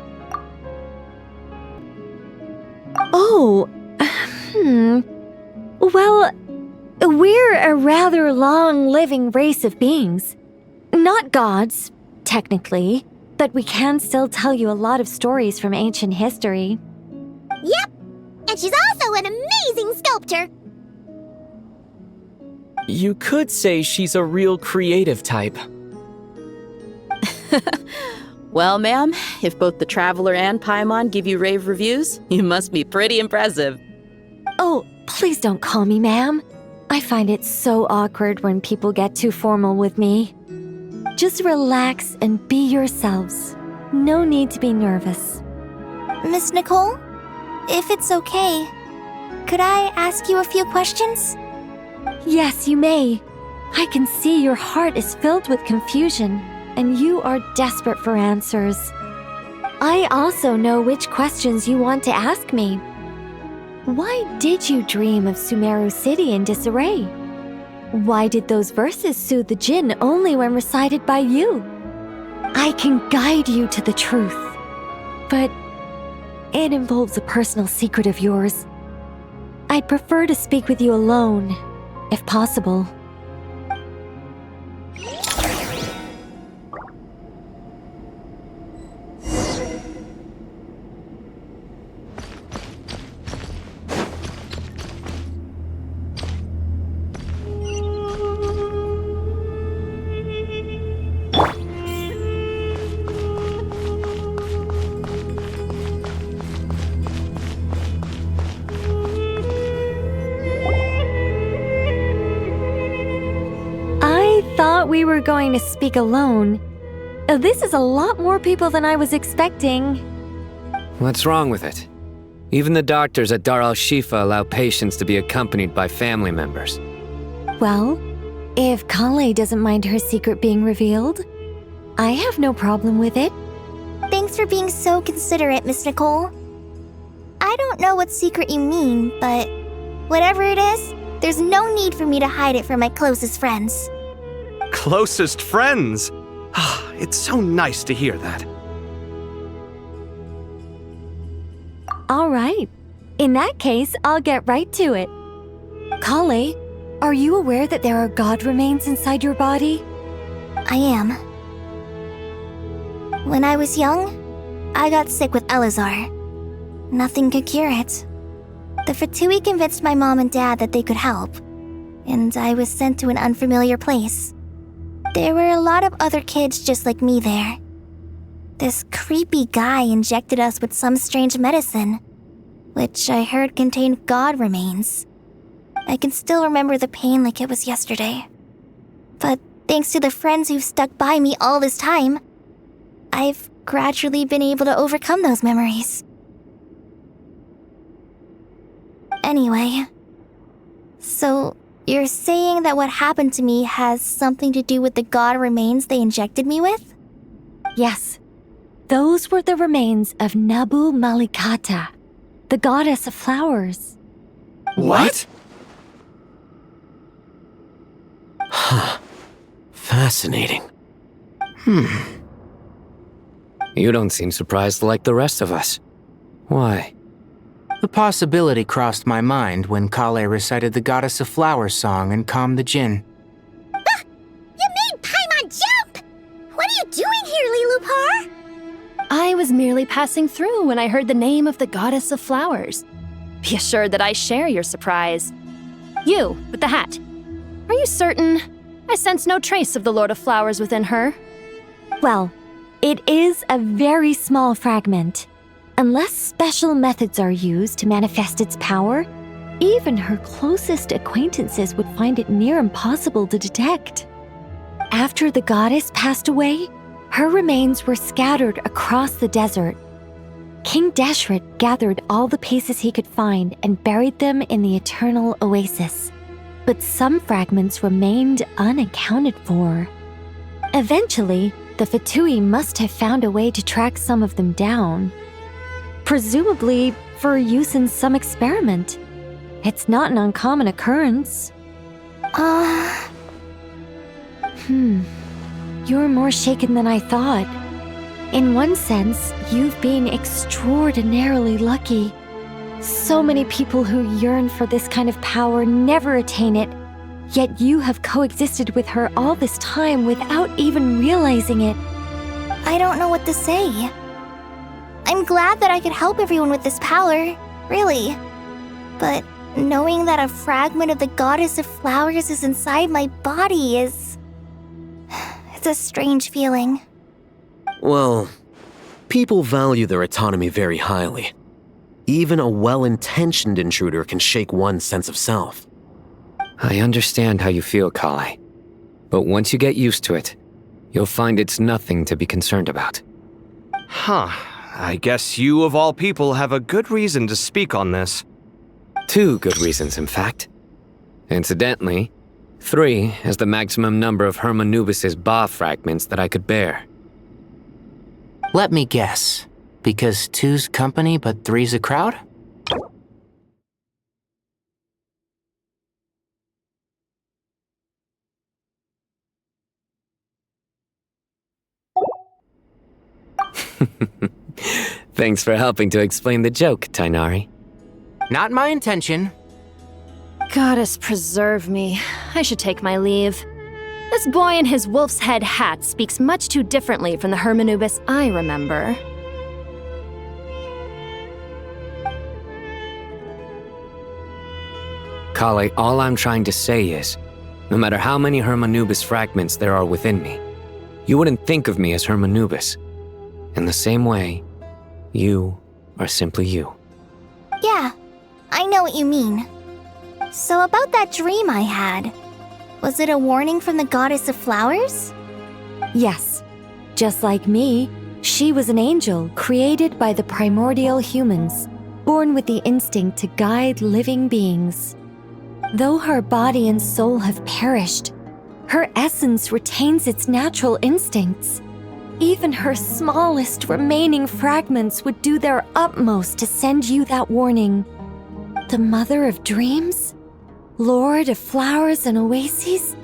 Oh, Well, we're a rather long-living race of beings. Not gods, technically, but we can still tell you a lot of stories from ancient history. Yep! And she's also an amazing sculptor! You could say she's a real creative type. Well, ma'am, if both the Traveler and Paimon give you rave reviews, you must be pretty impressive. Oh, please don't call me ma'am. I find it so awkward when people get too formal with me. Just relax and be yourselves. No need to be nervous. Miss Nicole, if it's okay, could I ask you a few questions? Yes, you may. I can see your heart is filled with confusion, and you are desperate for answers. I also know which questions you want to ask me. Why did you dream of Sumeru City in disarray? Why did those verses soothe the djinn only when recited by you? I can guide you to the truth, but it involves a personal secret of yours. I'd prefer to speak with you alone, if possible. We were going to speak alone. This is a lot more people than I was expecting. What's wrong with it? Even the doctors at Dar al-Shifa allow patients to be accompanied by family members. Well, if Kale doesn't mind her secret being revealed, I have no problem with it. Thanks for being so considerate, Miss Nicole. I don't know what secret you mean, but whatever it is, there's no need for me to hide it from my closest friends. Closest friends? It's so nice to hear that. All right. In that case, I'll get right to it. Kale, are you aware that there are god remains inside your body? I am. When I was young, I got sick with Elazar. Nothing could cure it. The Fatui convinced my mom and dad that they could help, and I was sent to an unfamiliar place. There were a lot of other kids just like me there. This creepy guy injected us with some strange medicine, which I heard contained god remains. I can still remember the pain like it was yesterday. But thanks to the friends who've stuck by me all this time, I've gradually been able to overcome those memories. Anyway, so you're saying that what happened to me has something to do with the god remains they injected me with? Yes. Those were the remains of Nabu Malikata, the goddess of flowers. What? Huh. Fascinating. You don't seem surprised like the rest of us. Why? The possibility crossed my mind when Kale recited the Goddess of Flowers song and calmed the Jinn. You made Paimon jump! What are you doing here, Lilupar? I was merely passing through when I heard the name of the Goddess of Flowers. Be assured that I share your surprise. You, with the hat. Are you certain? I sense no trace of the Lord of Flowers within her. Well, it is a very small fragment. Unless special methods are used to manifest its power, even her closest acquaintances would find it near impossible to detect. After the goddess passed away, her remains were scattered across the desert. King Deshret gathered all the pieces he could find and buried them in the Eternal Oasis. But some fragments remained unaccounted for. Eventually, the Fatui must have found a way to track some of them down. Presumably for use in some experiment. It's not an uncommon occurrence. You're more shaken than I thought. In one sense, you've been extraordinarily lucky. So many people who yearn for this kind of power never attain it, yet you have coexisted with her all this time without even realizing it. I don't know what to say. I'm glad that I could help everyone with this power, really. But knowing that a fragment of the Goddess of Flowers is inside my body is... it's a strange feeling. Well, people value their autonomy very highly. Even a well-intentioned intruder can shake one's sense of self. I understand how you feel, Kale. But once you get used to it, you'll find it's nothing to be concerned about. Huh. I guess you, of all people, have a good reason to speak on this. 2 good reasons, in fact. Incidentally, 3 is the maximum number of Hermanubis' Ba fragments that I could bear. Let me guess. Because 2's company but 3's a crowd? Thanks for helping to explain the joke, Tainari. Not my intention. Goddess preserve me. I should take my leave. This boy in his wolf's head hat speaks much too differently from the Hermanubis I remember. Kale, all I'm trying to say is, no matter how many Hermanubis fragments there are within me, you wouldn't think of me as Hermanubis. In the same way, you are simply you. Yeah, I know what you mean. So about that dream I had, was it a warning from the Goddess of Flowers? Yes. Just like me, she was an angel created by the primordial humans, born with the instinct to guide living beings. Though her body and soul have perished, her essence retains its natural instincts. Even her smallest remaining fragments would do their utmost to send you that warning. The Mother of Dreams? Lord of Flowers and Oases?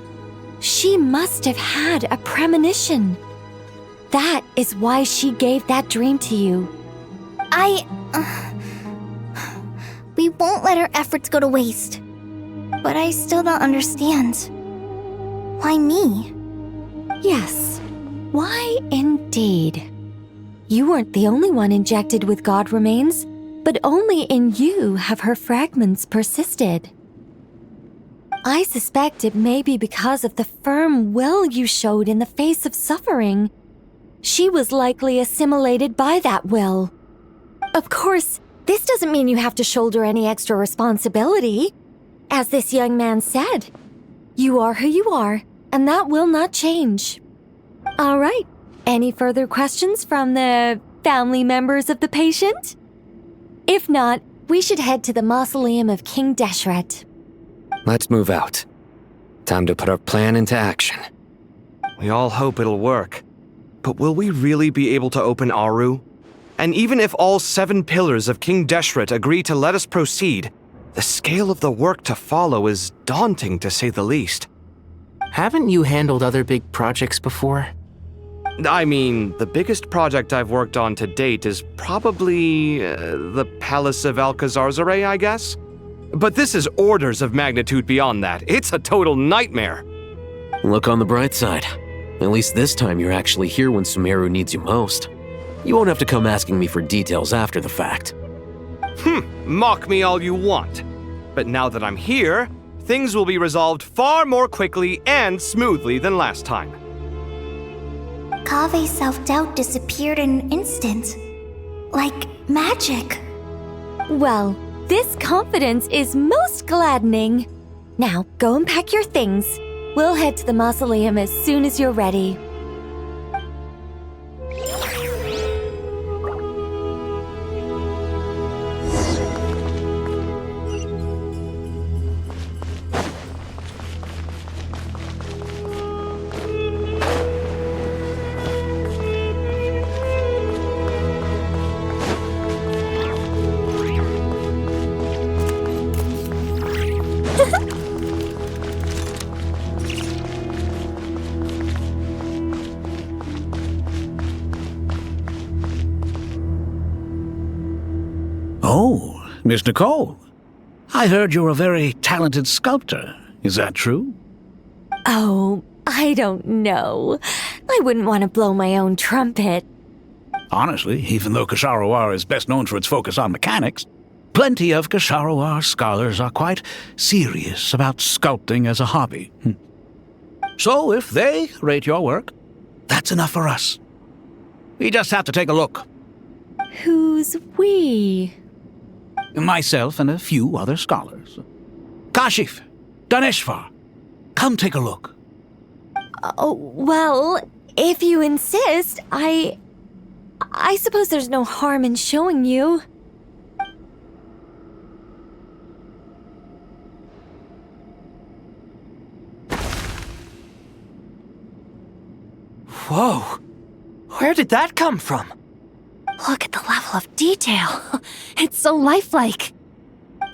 She must have had a premonition. That is why she gave that dream to you. We won't let our efforts go to waste. But I still don't understand. Why me? Yes. Why indeed? You weren't the only one injected with God remains, but only in you have her fragments persisted. I suspect it may be because of the firm will you showed in the face of suffering. She was likely assimilated by that will. Of course, this doesn't mean you have to shoulder any extra responsibility. As this young man said, you are who you are, and that will not change. All right, any further questions from the family members of the patient? If not, we should head to the mausoleum of King Deshret. Let's move out. Time to put our plan into action. We all hope it'll work. But will we really be able to open Aru? And even if all 7 pillars of King Deshret agree to let us proceed, the scale of the work to follow is daunting, to say the least. Haven't you handled other big projects before? I mean, the biggest project I've worked on to date is probably the Palace of Alcazarzaray, I guess? But this is orders of magnitude beyond that. It's a total nightmare. Look on the bright side. At least this time you're actually here when Sumeru needs you most. You won't have to come asking me for details after the fact. Mock me all you want. But now that I'm here, things will be resolved far more quickly and smoothly than last time. Kave's self-doubt disappeared in an instant. Like magic. Well, this confidence is most gladdening. Now, go and pack your things. We'll head to the mausoleum as soon as you're ready. Oh, Miss Nicole. I heard you're a very talented sculptor. Is that true? Oh, I don't know. I wouldn't want to blow my own trumpet. Honestly, even though Kasharawar is best known for its focus on mechanics, plenty of Kasharawar scholars are quite serious about sculpting as a hobby. So if they rate your work, that's enough for us. We just have to take a look. Who's we? Myself and a few other scholars. Kashif, Daneshvar, come take a look. Oh, well, if you insist, I suppose there's no harm in showing you. Whoa! Where did that come from? Look at the level of detail. It's so lifelike.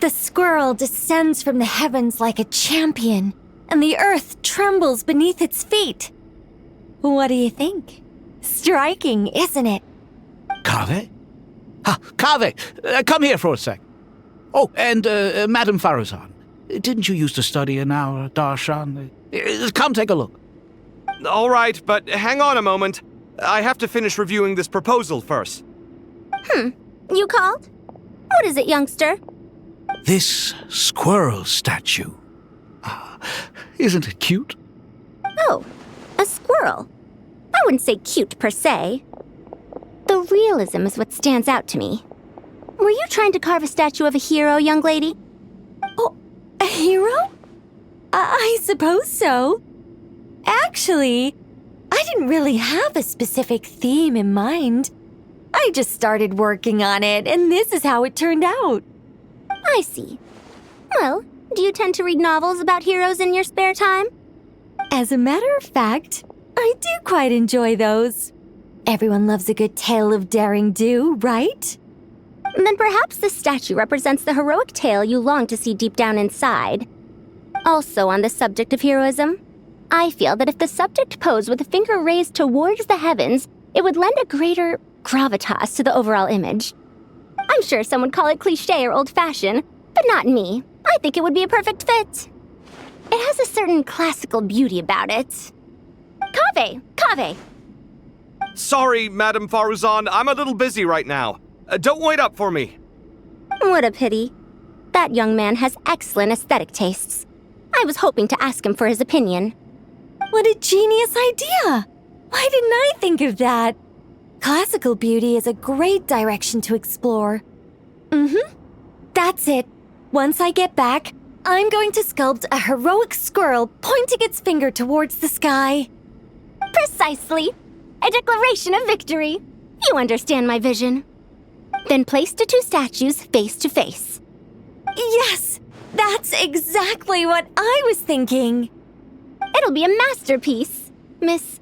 The squirrel descends from the heavens like a champion, and the earth trembles beneath its feet. What do you think? Striking, isn't it? Kaveh? Kaveh, come here for a sec. Oh, and Madame Faruzan, didn't you used to study in our darshan? Come take a look. All right, but hang on a moment. I have to finish reviewing this proposal first. You called? What is it, youngster? This squirrel statue. Isn't it cute? Oh, a squirrel. I wouldn't say cute per se. The realism is what stands out to me. Were you trying to carve a statue of a hero, young lady? Oh, a hero? I suppose so. Actually, I didn't really have a specific theme in mind. I just started working on it, and this is how it turned out. I see. Well, do you tend to read novels about heroes in your spare time? As a matter of fact, I do quite enjoy those. Everyone loves a good tale of daring do, right? Then perhaps the statue represents the heroic tale you long to see deep down inside. Also on the subject of heroism, I feel that if the subject posed with a finger raised towards the heavens, it would lend a greater gravitas to the overall image. I'm sure some would call it cliché or old-fashioned, but not me. I think it would be a perfect fit. It has a certain classical beauty about it. Kaveh! Sorry, Madame Faruzan, I'm a little busy right now. Don't wait up for me. What a pity. That young man has excellent aesthetic tastes. I was hoping to ask him for his opinion. What a genius idea! Why didn't I think of that? Classical beauty is a great direction to explore. That's it. Once I get back, I'm going to sculpt a heroic squirrel pointing its finger towards the sky. Precisely. A declaration of victory. You understand my vision. Then place the two statues face to face. Yes! That's exactly what I was thinking. It'll be a masterpiece. Miss...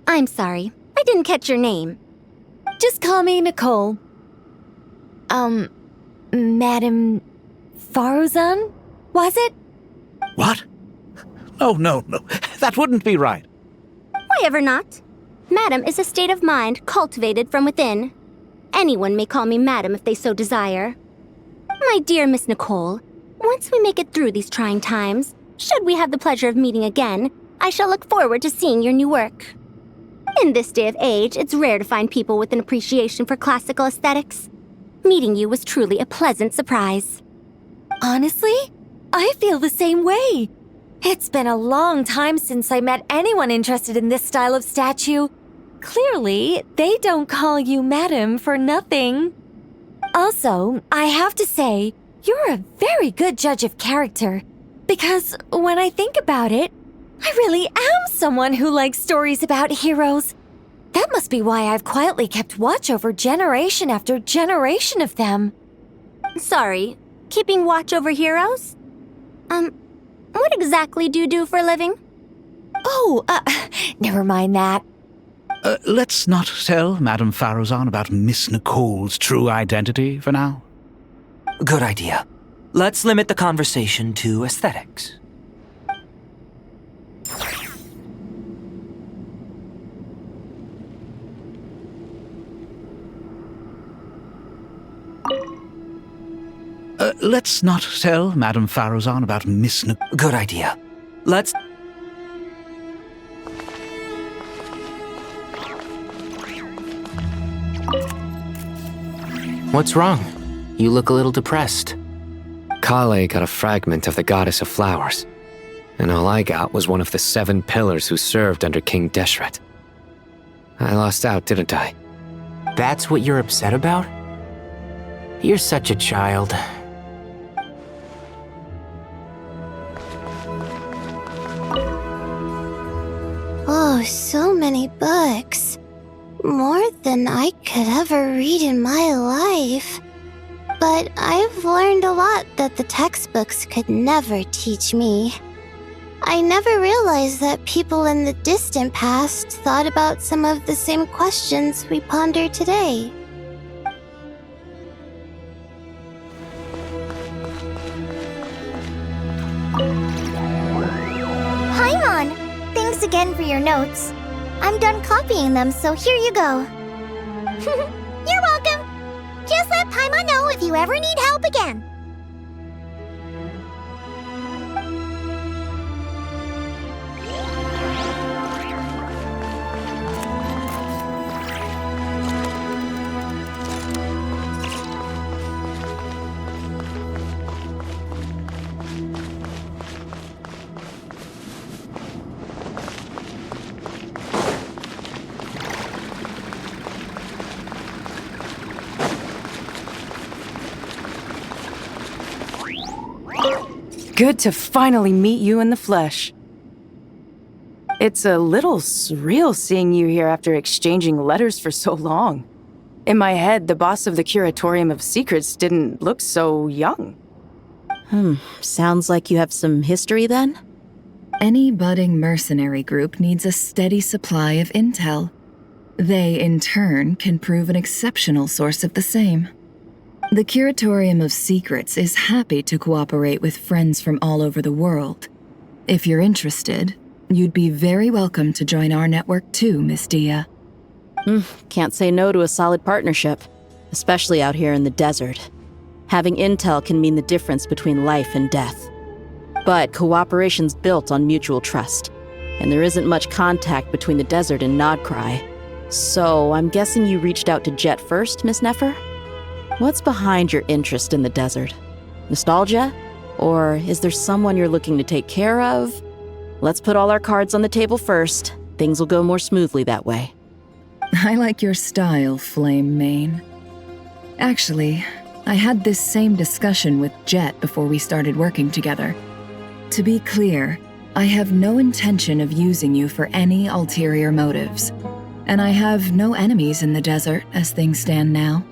I'm sorry. I didn't catch your name. Just call me Nicole. Madame Faruzan? Was it? What? Oh, no. That wouldn't be right. Why ever not? Madam is a state of mind cultivated from within. Anyone may call me Madam if they so desire. My dear Miss Nicole, once we make it through these trying times, should we have the pleasure of meeting again, I shall look forward to seeing your new work. In this day of age, it's rare to find people with an appreciation for classical aesthetics. Meeting you was truly a pleasant surprise. Honestly, I feel the same way. It's been a long time since I met anyone interested in this style of statue. Clearly, they don't call you Madam for nothing. Also, I have to say, you're a very good judge of character. Because when I think about it, I really am someone who likes stories about heroes. That must be why I've quietly kept watch over generation after generation of them. Sorry, keeping watch over heroes? What exactly do you do for a living? Oh, never mind that. Let's not tell Madame Farozan about Miss Nicole's true identity for now. Good idea. Let's limit the conversation to aesthetics. Let's not tell Madame Farozan about Miss Nicole. Good idea. Let's... What's wrong? You look a little depressed. Kale got a fragment of the Goddess of Flowers, and all I got was one of the 7 pillars who served under King Deshret. I lost out, didn't I? That's what you're upset about? You're such a child. Oh, so many books. More than I could ever read in my life. But I've learned a lot that the textbooks could never teach me. I never realized that people in the distant past thought about some of the same questions we ponder today. Paimon! Thanks again for your notes. I'm done copying them, so here you go. You're welcome. Just let Paimon know if you ever need help again. Good to finally meet you in the flesh. It's a little surreal seeing you here after exchanging letters for so long. In my head, the boss of the Curatorium of Secrets didn't look so young. Sounds like you have some history then? Any budding mercenary group needs a steady supply of intel. They, in turn, can prove an exceptional source of the same. The Curatorium of Secrets is happy to cooperate with friends from all over the world. If you're interested, you'd be very welcome to join our network too, Miss Dia. Can't say no to a solid partnership, especially out here in the desert. Having intel can mean the difference between life and death. But cooperation's built on mutual trust, and there isn't much contact between the desert and Nodcry. So I'm guessing you reached out to Jet first, Miss Nefer? What's behind your interest in the desert? Nostalgia? Or is there someone you're looking to take care of? Let's put all our cards on the table first. Things will go more smoothly that way. I like your style, Flame Mane. Actually, I had this same discussion with Jet before we started working together. To be clear, I have no intention of using you for any ulterior motives, and I have no enemies in the desert as things stand now.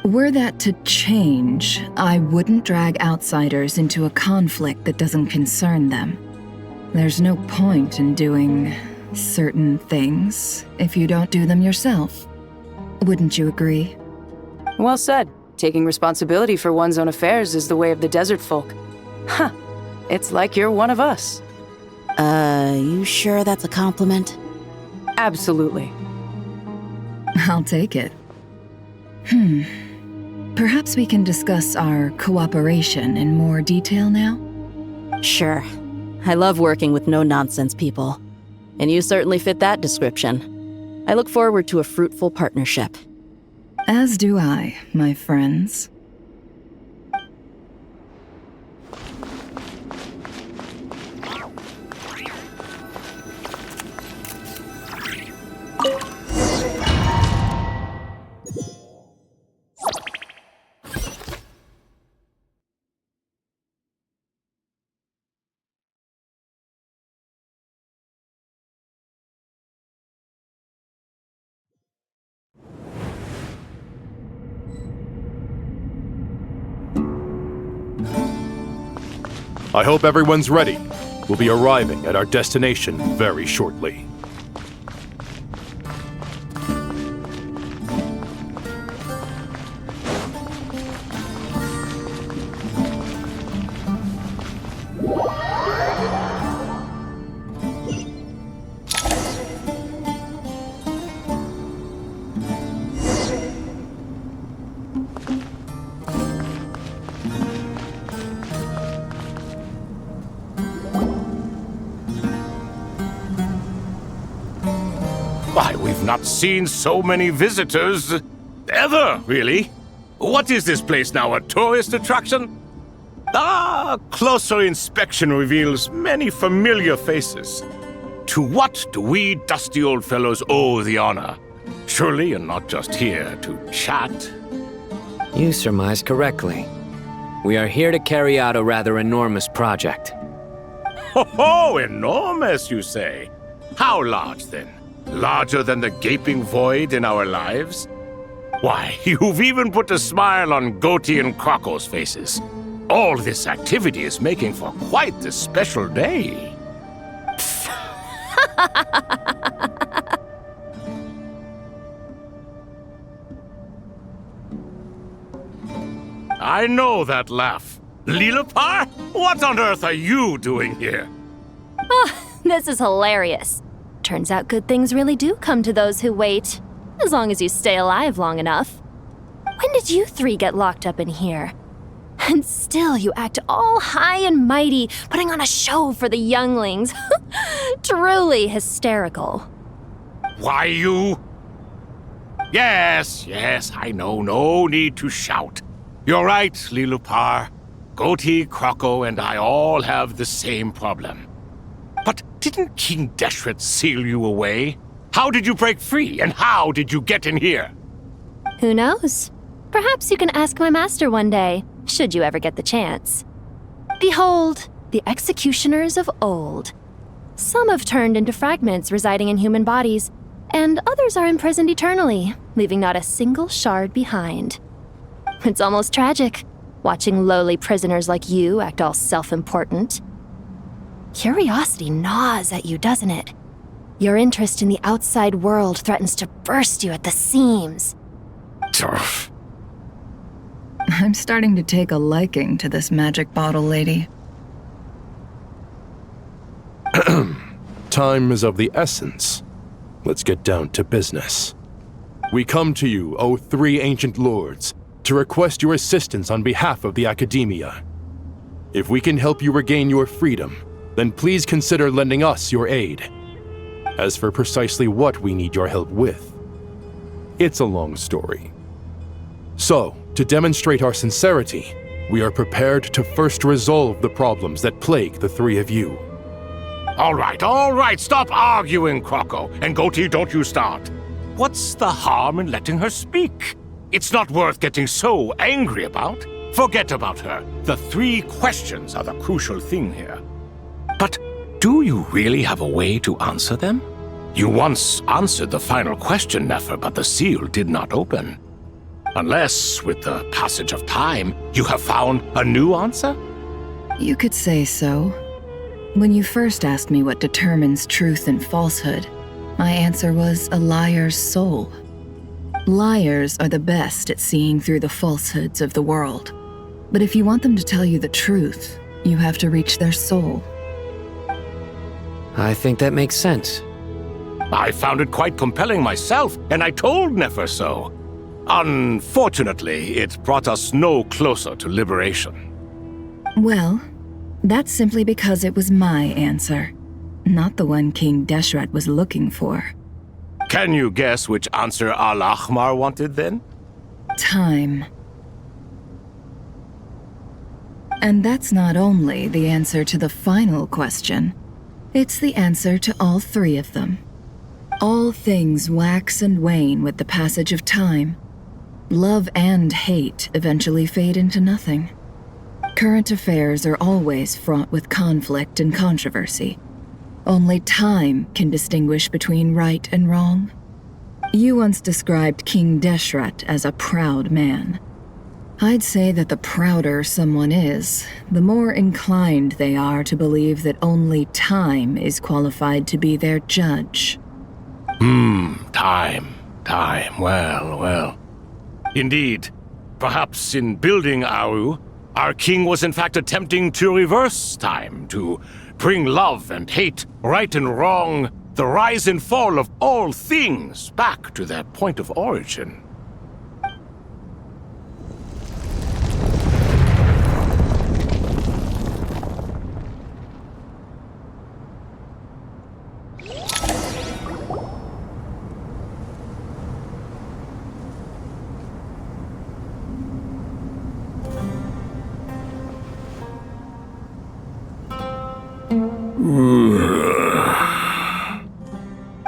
Were that to change, I wouldn't drag outsiders into a conflict that doesn't concern them. There's no point in doing certain things if you don't do them yourself. Wouldn't you agree? Well said. Taking responsibility for one's own affairs is the way of the desert folk. Huh. It's like you're one of us. You sure that's a compliment? Absolutely. I'll take it. Perhaps we can discuss our cooperation in more detail now? Sure. I love working with no-nonsense people. And you certainly fit that description. I look forward to a fruitful partnership. As do I, my friends. I hope everyone's ready. We'll be arriving at our destination very shortly. Why, we've not seen so many visitors ever, really. What is this place now, a tourist attraction? Ah, closer inspection reveals many familiar faces. To what do we dusty old fellows owe the honor? Surely you're not just here to chat. You surmise correctly. We are here to carry out a rather enormous project. Ho, enormous, you say? How large, then? Larger than the gaping void in our lives? Why, you've even put a smile on Goatee and Crocco's faces. All this activity is making for quite the special day. I know that laugh. Lilipar? What on earth are you doing here? This is hilarious. Turns out good things really do come to those who wait, as long as you stay alive long enough. When did you three get locked up in here? And still you act all high and mighty, putting on a show for the younglings. Truly hysterical. Why, you... Yes, I know. No need to shout. You're right, Lilipar. Goatee, Crocco, and I all have the same problem. But didn't King Deshret seal you away? How did you break free, and how did you get in here? Who knows? Perhaps you can ask my master one day, should you ever get the chance. Behold, the executioners of old. Some have turned into fragments residing in human bodies, and others are imprisoned eternally, leaving not a single shard behind. It's almost tragic, watching lowly prisoners like you act all self-important. Curiosity gnaws at you, doesn't it? Your interest in the outside world threatens to burst you at the seams. Turf. I'm starting to take a liking to this magic bottle lady. Time is of the essence. Let's get down to business. We come to you, O three ancient lords, to request your assistance on behalf of the Academia. If we can help you regain your freedom, then please consider lending us your aid. As for precisely what we need your help with, it's a long story. So, to demonstrate our sincerity, we are prepared to first resolve the problems that plague the three of you. All right, stop arguing, Crocco. And Goatee, don't you start. What's the harm in letting her speak? It's not worth getting so angry about. Forget about her. The three questions are the crucial thing here. But do you really have a way to answer them? You once answered the final question, Nefer, but the seal did not open. Unless, with the passage of time, you have found a new answer? You could say so. When you first asked me what determines truth and falsehood, my answer was a liar's soul. Liars are the best at seeing through the falsehoods of the world. But if you want them to tell you the truth, you have to reach their soul. I think that makes sense. I found it quite compelling myself, and I told Nefer so. Unfortunately, it brought us no closer to liberation. Well, that's simply because it was my answer, not the one King Deshret was looking for. Can you guess which answer Al-Ahmar wanted then? Time. And that's not only the answer to the final question, it's the answer to all three of them. All things wax and wane with the passage of time. Love and hate eventually fade into nothing. Current affairs are always fraught with conflict and controversy. Only time can distinguish between right and wrong. You once described King Deshret as a proud man. I'd say that the prouder someone is, the more inclined they are to believe that only time is qualified to be their judge. Time. Well. Indeed. Perhaps in building Aru, our king was in fact attempting to reverse time, to bring love and hate, right and wrong, the rise and fall of all things back to their point of origin.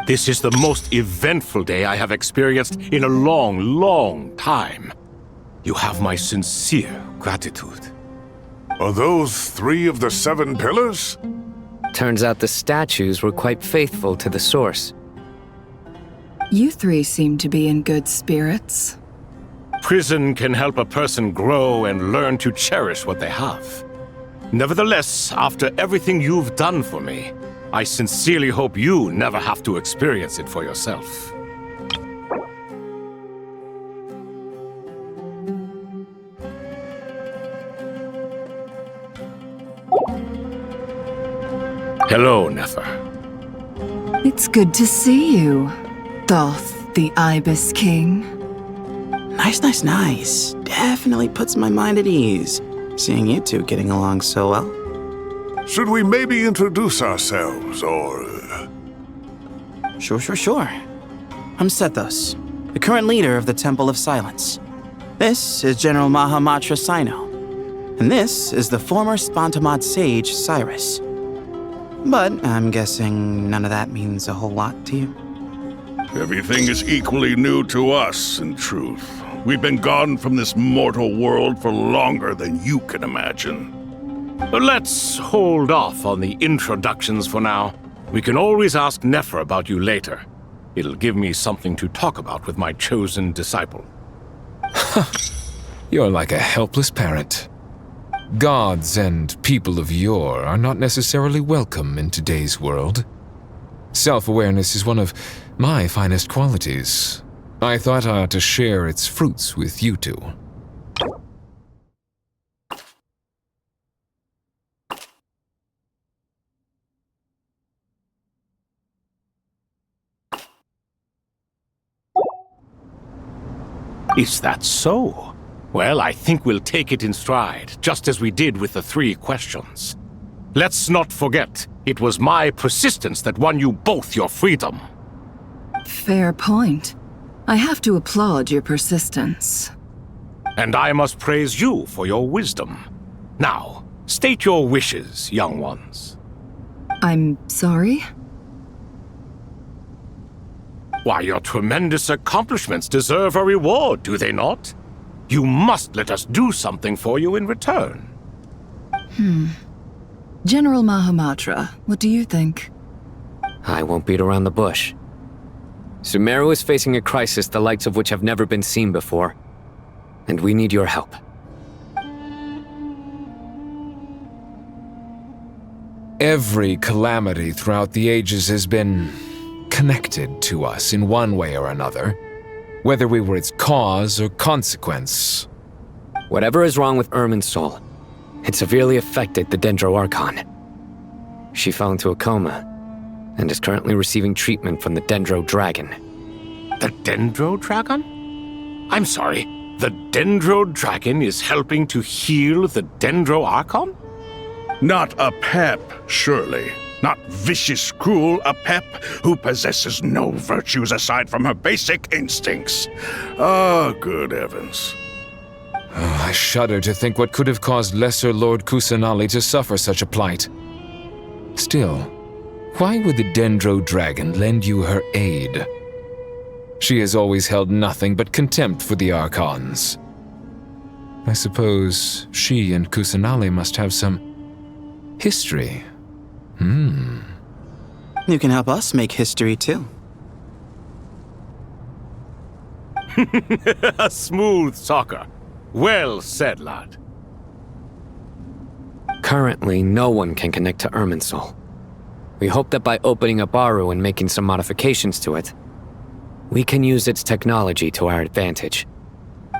This is the most eventful day I have experienced in a long time. You have my sincere gratitude. Are those 3 of the 7 pillars? Turns out the statues were quite faithful to the source. You 3 seem to be in good spirits. Prison can help a person grow and learn to cherish what they have. Nevertheless, after everything you've done for me, I sincerely hope you never have to experience it for yourself. Hello, Nefer. It's good to see you, Thoth the Ibis King. Nice. Definitely puts my mind at ease, seeing you two getting along so well. Should we maybe introduce ourselves, or... Sure. I'm Sethos, the current leader of the Temple of Silence. This is General Mahamatra Sino, and this is the former Spantamad sage, Cyrus. But I'm guessing none of that means a whole lot to you. Everything is equally new to us, in truth. We've been gone from this mortal world for longer than you can imagine. Let's hold off on the introductions for now. We can always ask Nefer about you later. It'll give me something to talk about with my chosen disciple. You're like a helpless parent. Gods and people of yore are not necessarily welcome in today's world. Self-awareness is one of my finest qualities. I thought I ought to share its fruits with you two. Is that so? Well, I think we'll take it in stride, just as we did with the 3 questions. Let's not forget, it was my persistence that won you both your freedom. Fair point. I have to applaud your persistence. And I must praise you for your wisdom. Now, state your wishes, young ones. I'm sorry? Why, your tremendous accomplishments deserve a reward, do they not? You must let us do something for you in return. General Mahamatra, what do you think? I won't beat around the bush. Sumeru is facing a crisis the likes of which have never been seen before, and we need your help. Every calamity throughout the ages has been connected to us in one way or another, whether we were its cause or consequence. Whatever is wrong with Irminsul, it severely affected the Dendro Archon. She fell into a coma, and is currently receiving treatment from the Dendro Dragon. The Dendro Dragon? I'm sorry, the Dendro Dragon is helping to heal the Dendro Archon? Not a pep, surely. Not vicious, cruel a pep who possesses no virtues aside from her basic instincts. Ah, good heavens. Oh, I shudder to think what could have caused Lesser Lord Kusanali to suffer such a plight. Still, why would the Dendro Dragon lend you her aid? She has always held nothing but contempt for the Archons. I suppose she and Kusanali must have some history. You can help us make history too. A smooth talker. Well said, lad. Currently, no one can connect to Irminsul. We hope that by opening up Aru and making some modifications to it, we can use its technology to our advantage.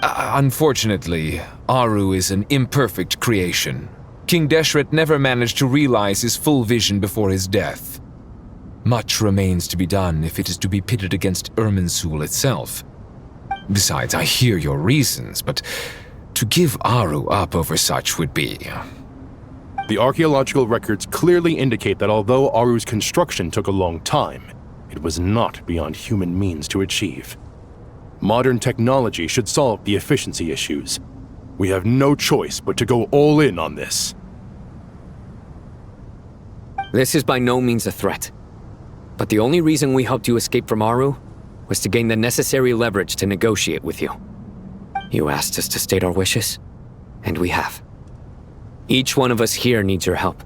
Unfortunately, Aru is an imperfect creation. King Deshret never managed to realize his full vision before his death. Much remains to be done if it is to be pitted against Irminsul itself. Besides, I hear your reasons, but to give Aru up over such would be... The archaeological records clearly indicate that although Aru's construction took a long time, it was not beyond human means to achieve. Modern technology should solve the efficiency issues. We have no choice but to go all in on this. This is by no means a threat. But the only reason we helped you escape from Aru was to gain the necessary leverage to negotiate with you. You asked us to state our wishes, and we have. Each one of us here needs your help,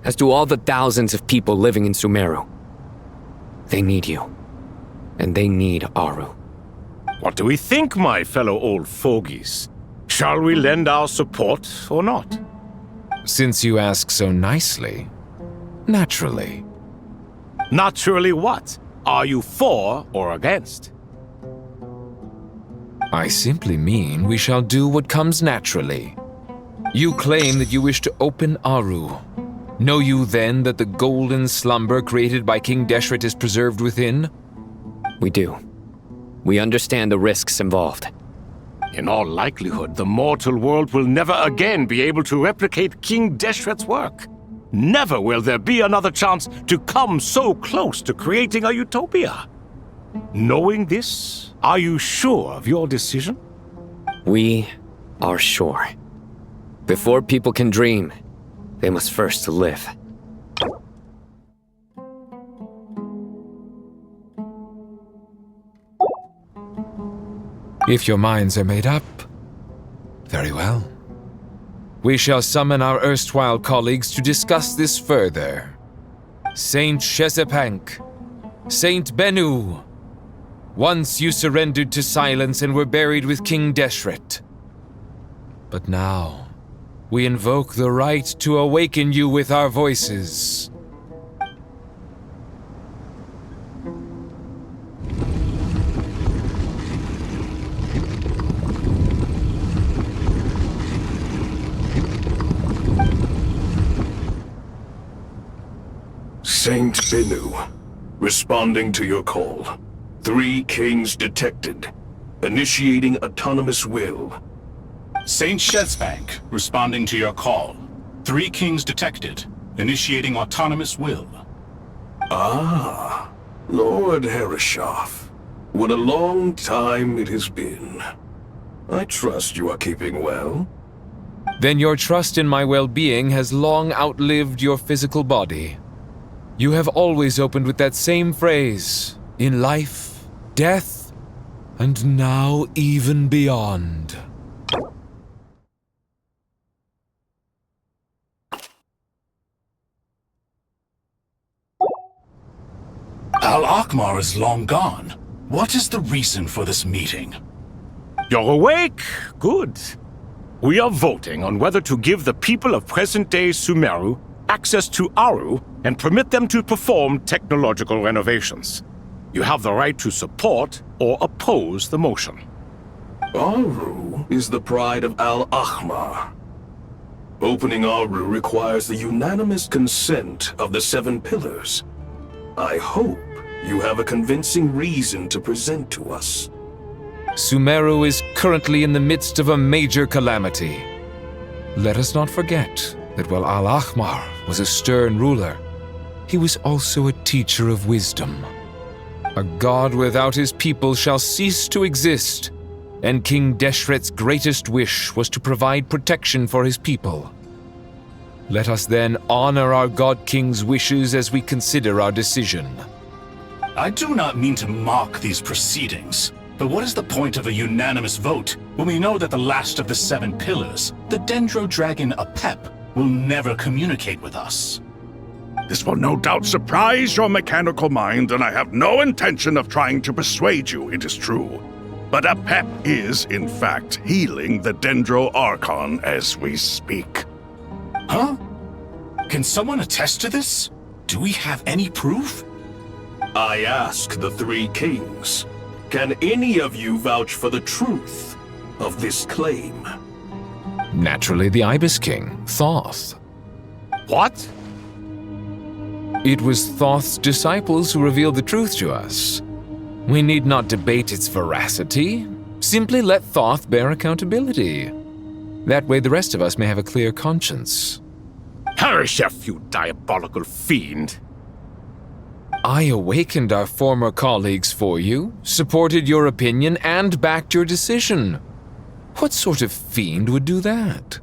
as do all the thousands of people living in Sumeru. They need you, and they need Aru. What do we think, my fellow old fogies? Shall we lend our support or not? Since you ask so nicely, naturally. Naturally what? Are you for or against? I simply mean we shall do what comes naturally. You claim that you wish to open Aru. Know you then that the golden slumber created by King Deshret is preserved within? We do. We understand the risks involved. In all likelihood, the mortal world will never again be able to replicate King Deshret's work. Never will there be another chance to come so close to creating a utopia. Knowing this, are you sure of your decision? We are sure. Before people can dream, they must first live. If your minds are made up, very well. We shall summon our erstwhile colleagues to discuss this further. Saint Shezepank, Saint Bennu, once you surrendered to silence and were buried with King Deshret. But now, we invoke the right to awaken you with our voices. Saint Bennu, responding to your call. 3 kings detected. Initiating autonomous will. Saint Shezepank, responding to your call. 3 kings detected. Initiating autonomous will. Ah, Lord Herreshoff. What a long time it has been. I trust you are keeping well. Then your trust in my well-being has long outlived your physical body. You have always opened with that same phrase, in life, death, and now even beyond. Al-Akhmar is long gone. What is the reason for this meeting? You're awake? Good. We are voting on whether to give the people of present-day Sumeru access to Aru and permit them to perform technological renovations. You have the right to support or oppose the motion. Aru is the pride of Al-Akhmar. Opening Aru requires the unanimous consent of the 7 pillars. I hope you have a convincing reason to present to us. Sumeru is currently in the midst of a major calamity. Let us not forget that while Al-Ahmar was a stern ruler, he was also a teacher of wisdom. A god without his people shall cease to exist, and King Deshret's greatest wish was to provide protection for his people. Let us then honor our God King's wishes as we consider our decision. I do not mean to mock these proceedings, but what is the point of a unanimous vote when we know that the last of the 7 pillars, the Dendro Dragon Apep, will never communicate with us? This will no doubt surprise your mechanical mind, and I have no intention of trying to persuade you it is true. But Apep is, in fact, healing the Dendro Archon as we speak. Huh? Can someone attest to this? Do we have any proof? I ask the 3 kings, can any of you vouch for the truth of this claim? Naturally, the Ibis King, Thoth. What? It was Thoth's disciples who revealed the truth to us. We need not debate its veracity. Simply let Thoth bear accountability. That way the rest of us may have a clear conscience. Harishef, you diabolical fiend! I awakened our former colleagues for you, supported your opinion, and backed your decision. What sort of fiend would do that?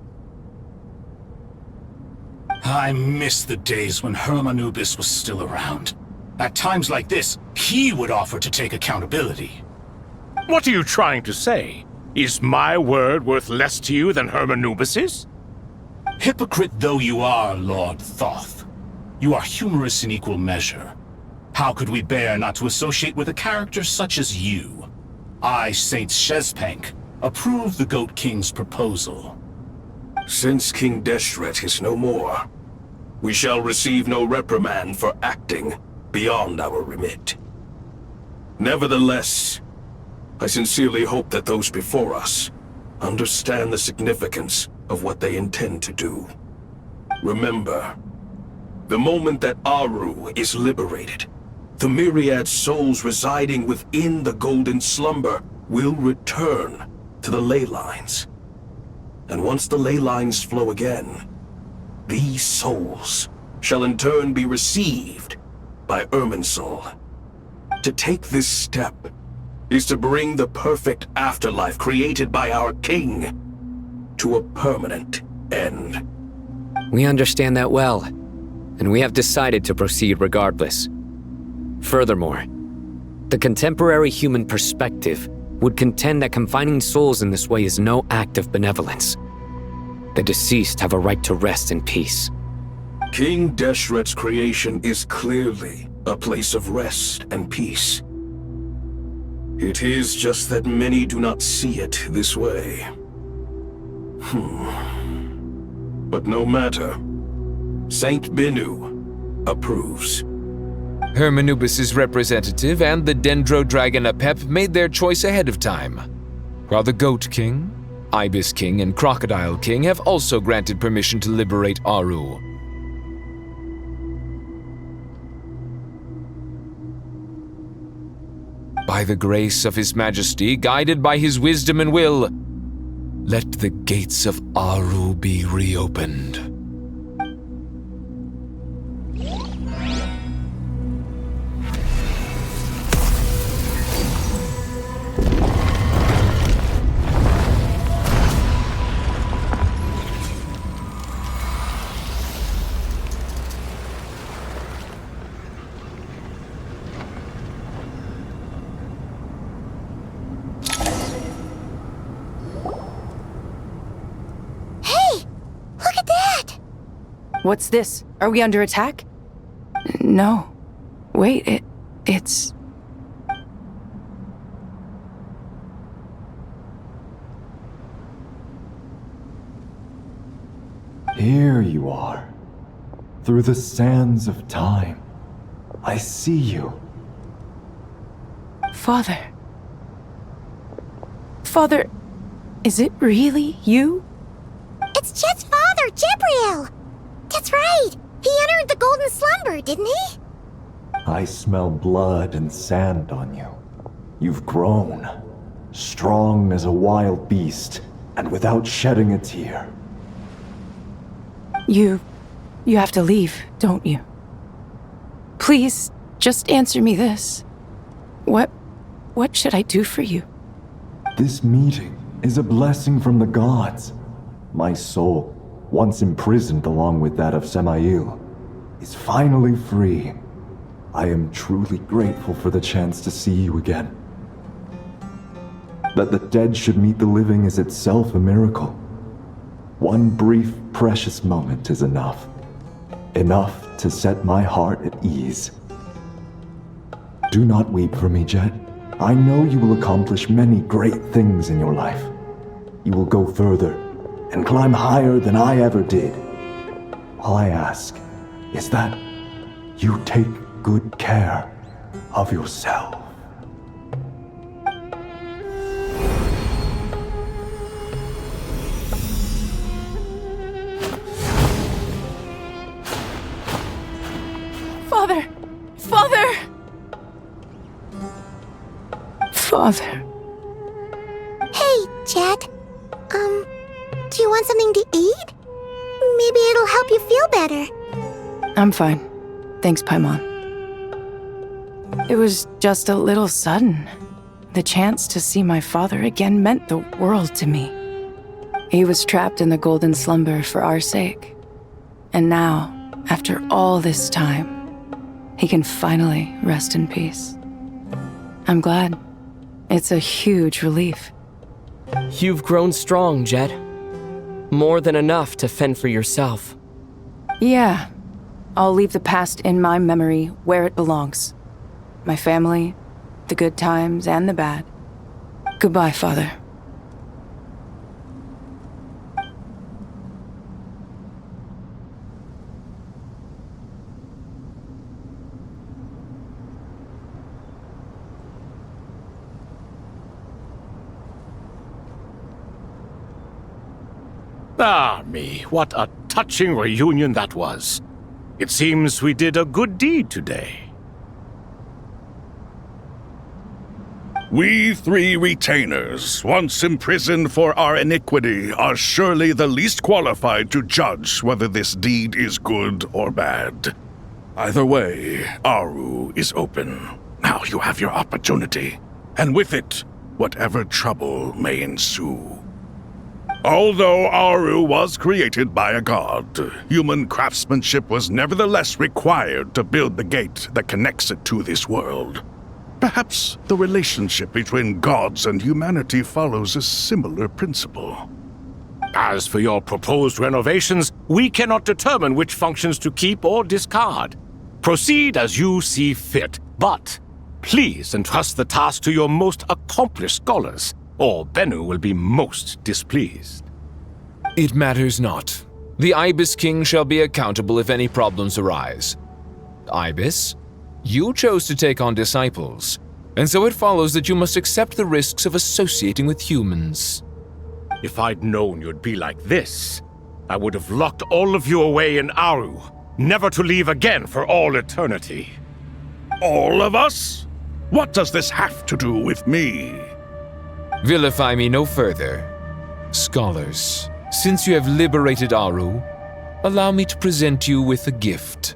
I miss the days when Hermanubis was still around. At times like this, he would offer to take accountability. What are you trying to say? Is my word worth less to you than Hermanubis's? Hypocrite though you are, Lord Thoth, you are humorous in equal measure. How could we bear not to associate with a character such as you? I, Saint Shezpank, approve the Goat King's proposal. Since King Deshret is no more, we shall receive no reprimand for acting beyond our remit. Nevertheless, I sincerely hope that those before us understand the significance of what they intend to do. Remember, the moment that Aru is liberated, the myriad souls residing within the Golden Slumber will return to the ley lines. And once the ley lines flow again, these souls shall in turn be received by Irminsul. To take this step is to bring the perfect afterlife created by our king to a permanent end. We understand that well, and we have decided to proceed regardless. Furthermore, the contemporary human perspective would contend that confining souls in this way is no act of benevolence. The deceased have a right to rest in peace. King Deshret's creation is clearly a place of rest and peace. It is just that many do not see it this way. But no matter. Saint Binu approves. Hermanubis' representative and the Dendro Dragon Apep made their choice ahead of time, while the Goat King, Ibis King, and Crocodile King have also granted permission to liberate Aru. By the grace of His Majesty, guided by his wisdom and will, let the gates of Aru be reopened. What's this? Are we under attack? No. Wait, it's... Here you are. Through the sands of time. I see you. Father. Father, is it really you? It's Chet's father, Jibriel! That's right! He entered the Golden Slumber, didn't he? I smell blood and sand on you. You've grown, strong as a wild beast, and without shedding a tear. You have to leave, don't you? Please, just answer me this. What should I do for you? This meeting is a blessing from the gods. My soul, once imprisoned along with that of Samael, is finally free. I am truly grateful for the chance to see you again. That the dead should meet the living is itself a miracle. One brief, precious moment is enough. Enough to set my heart at ease. Do not weep for me, Jet. I know you will accomplish many great things in your life. You will go further and climb higher than I ever did. All I ask is that you take good care of yourself. Father! Father! Father. Hey, Jet. Do you want something to eat? Maybe it'll help you feel better. I'm fine. Thanks, Paimon. It was just a little sudden. The chance to see my father again meant the world to me. He was trapped in the golden slumber for our sake. And now, after all this time, he can finally rest in peace. I'm glad. It's a huge relief. You've grown strong, Jet. More than enough to fend for yourself. Yeah. I'll leave the past in my memory where it belongs. My family, the good times and the bad. Goodbye, Father. Ah, me, what a touching reunion that was. It seems we did a good deed today. We three retainers, once imprisoned for our iniquity, are surely the least qualified to judge whether this deed is good or bad. Either way, Aru is open. Now you have your opportunity, and with it, whatever trouble may ensue. Although Aru was created by a god, human craftsmanship was nevertheless required to build the gate that connects it to this world. Perhaps the relationship between gods and humanity follows a similar principle. As for your proposed renovations, we cannot determine which functions to keep or discard. Proceed as you see fit, but please entrust the task to your most accomplished scholars, or Bennu will be most displeased. It matters not. The Ibis King shall be accountable if any problems arise. Ibis, you chose to take on disciples, and so it follows that you must accept the risks of associating with humans. If I'd known you'd be like this, I would have locked all of you away in Aru, never to leave again for all eternity. All of us? What does this have to do with me? Vilify me no further. Scholars, since you have liberated Aru, allow me to present you with a gift.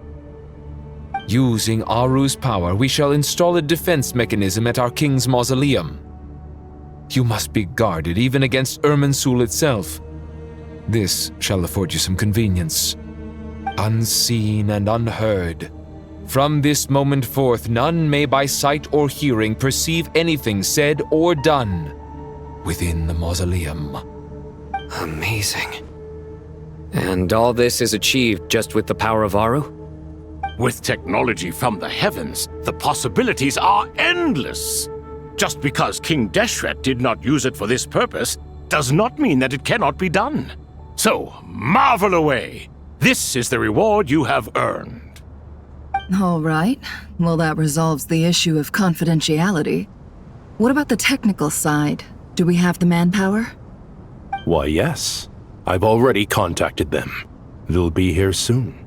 Using Aru's power, we shall install a defense mechanism at our king's mausoleum. You must be guarded even against Irminsul itself. This shall afford you some convenience. Unseen and unheard. From this moment forth, none may by sight or hearing perceive anything said or done within the mausoleum. Amazing. And all this is achieved just with the power of Aru? With technology from the heavens, the possibilities are endless. Just because King Deshret did not use it for this purpose does not mean that it cannot be done. So, marvel away. This is the reward you have earned. All right. Well, that resolves the issue of confidentiality. What about the technical side? Do we have the manpower? Why, yes. I've already contacted them. They'll be here soon.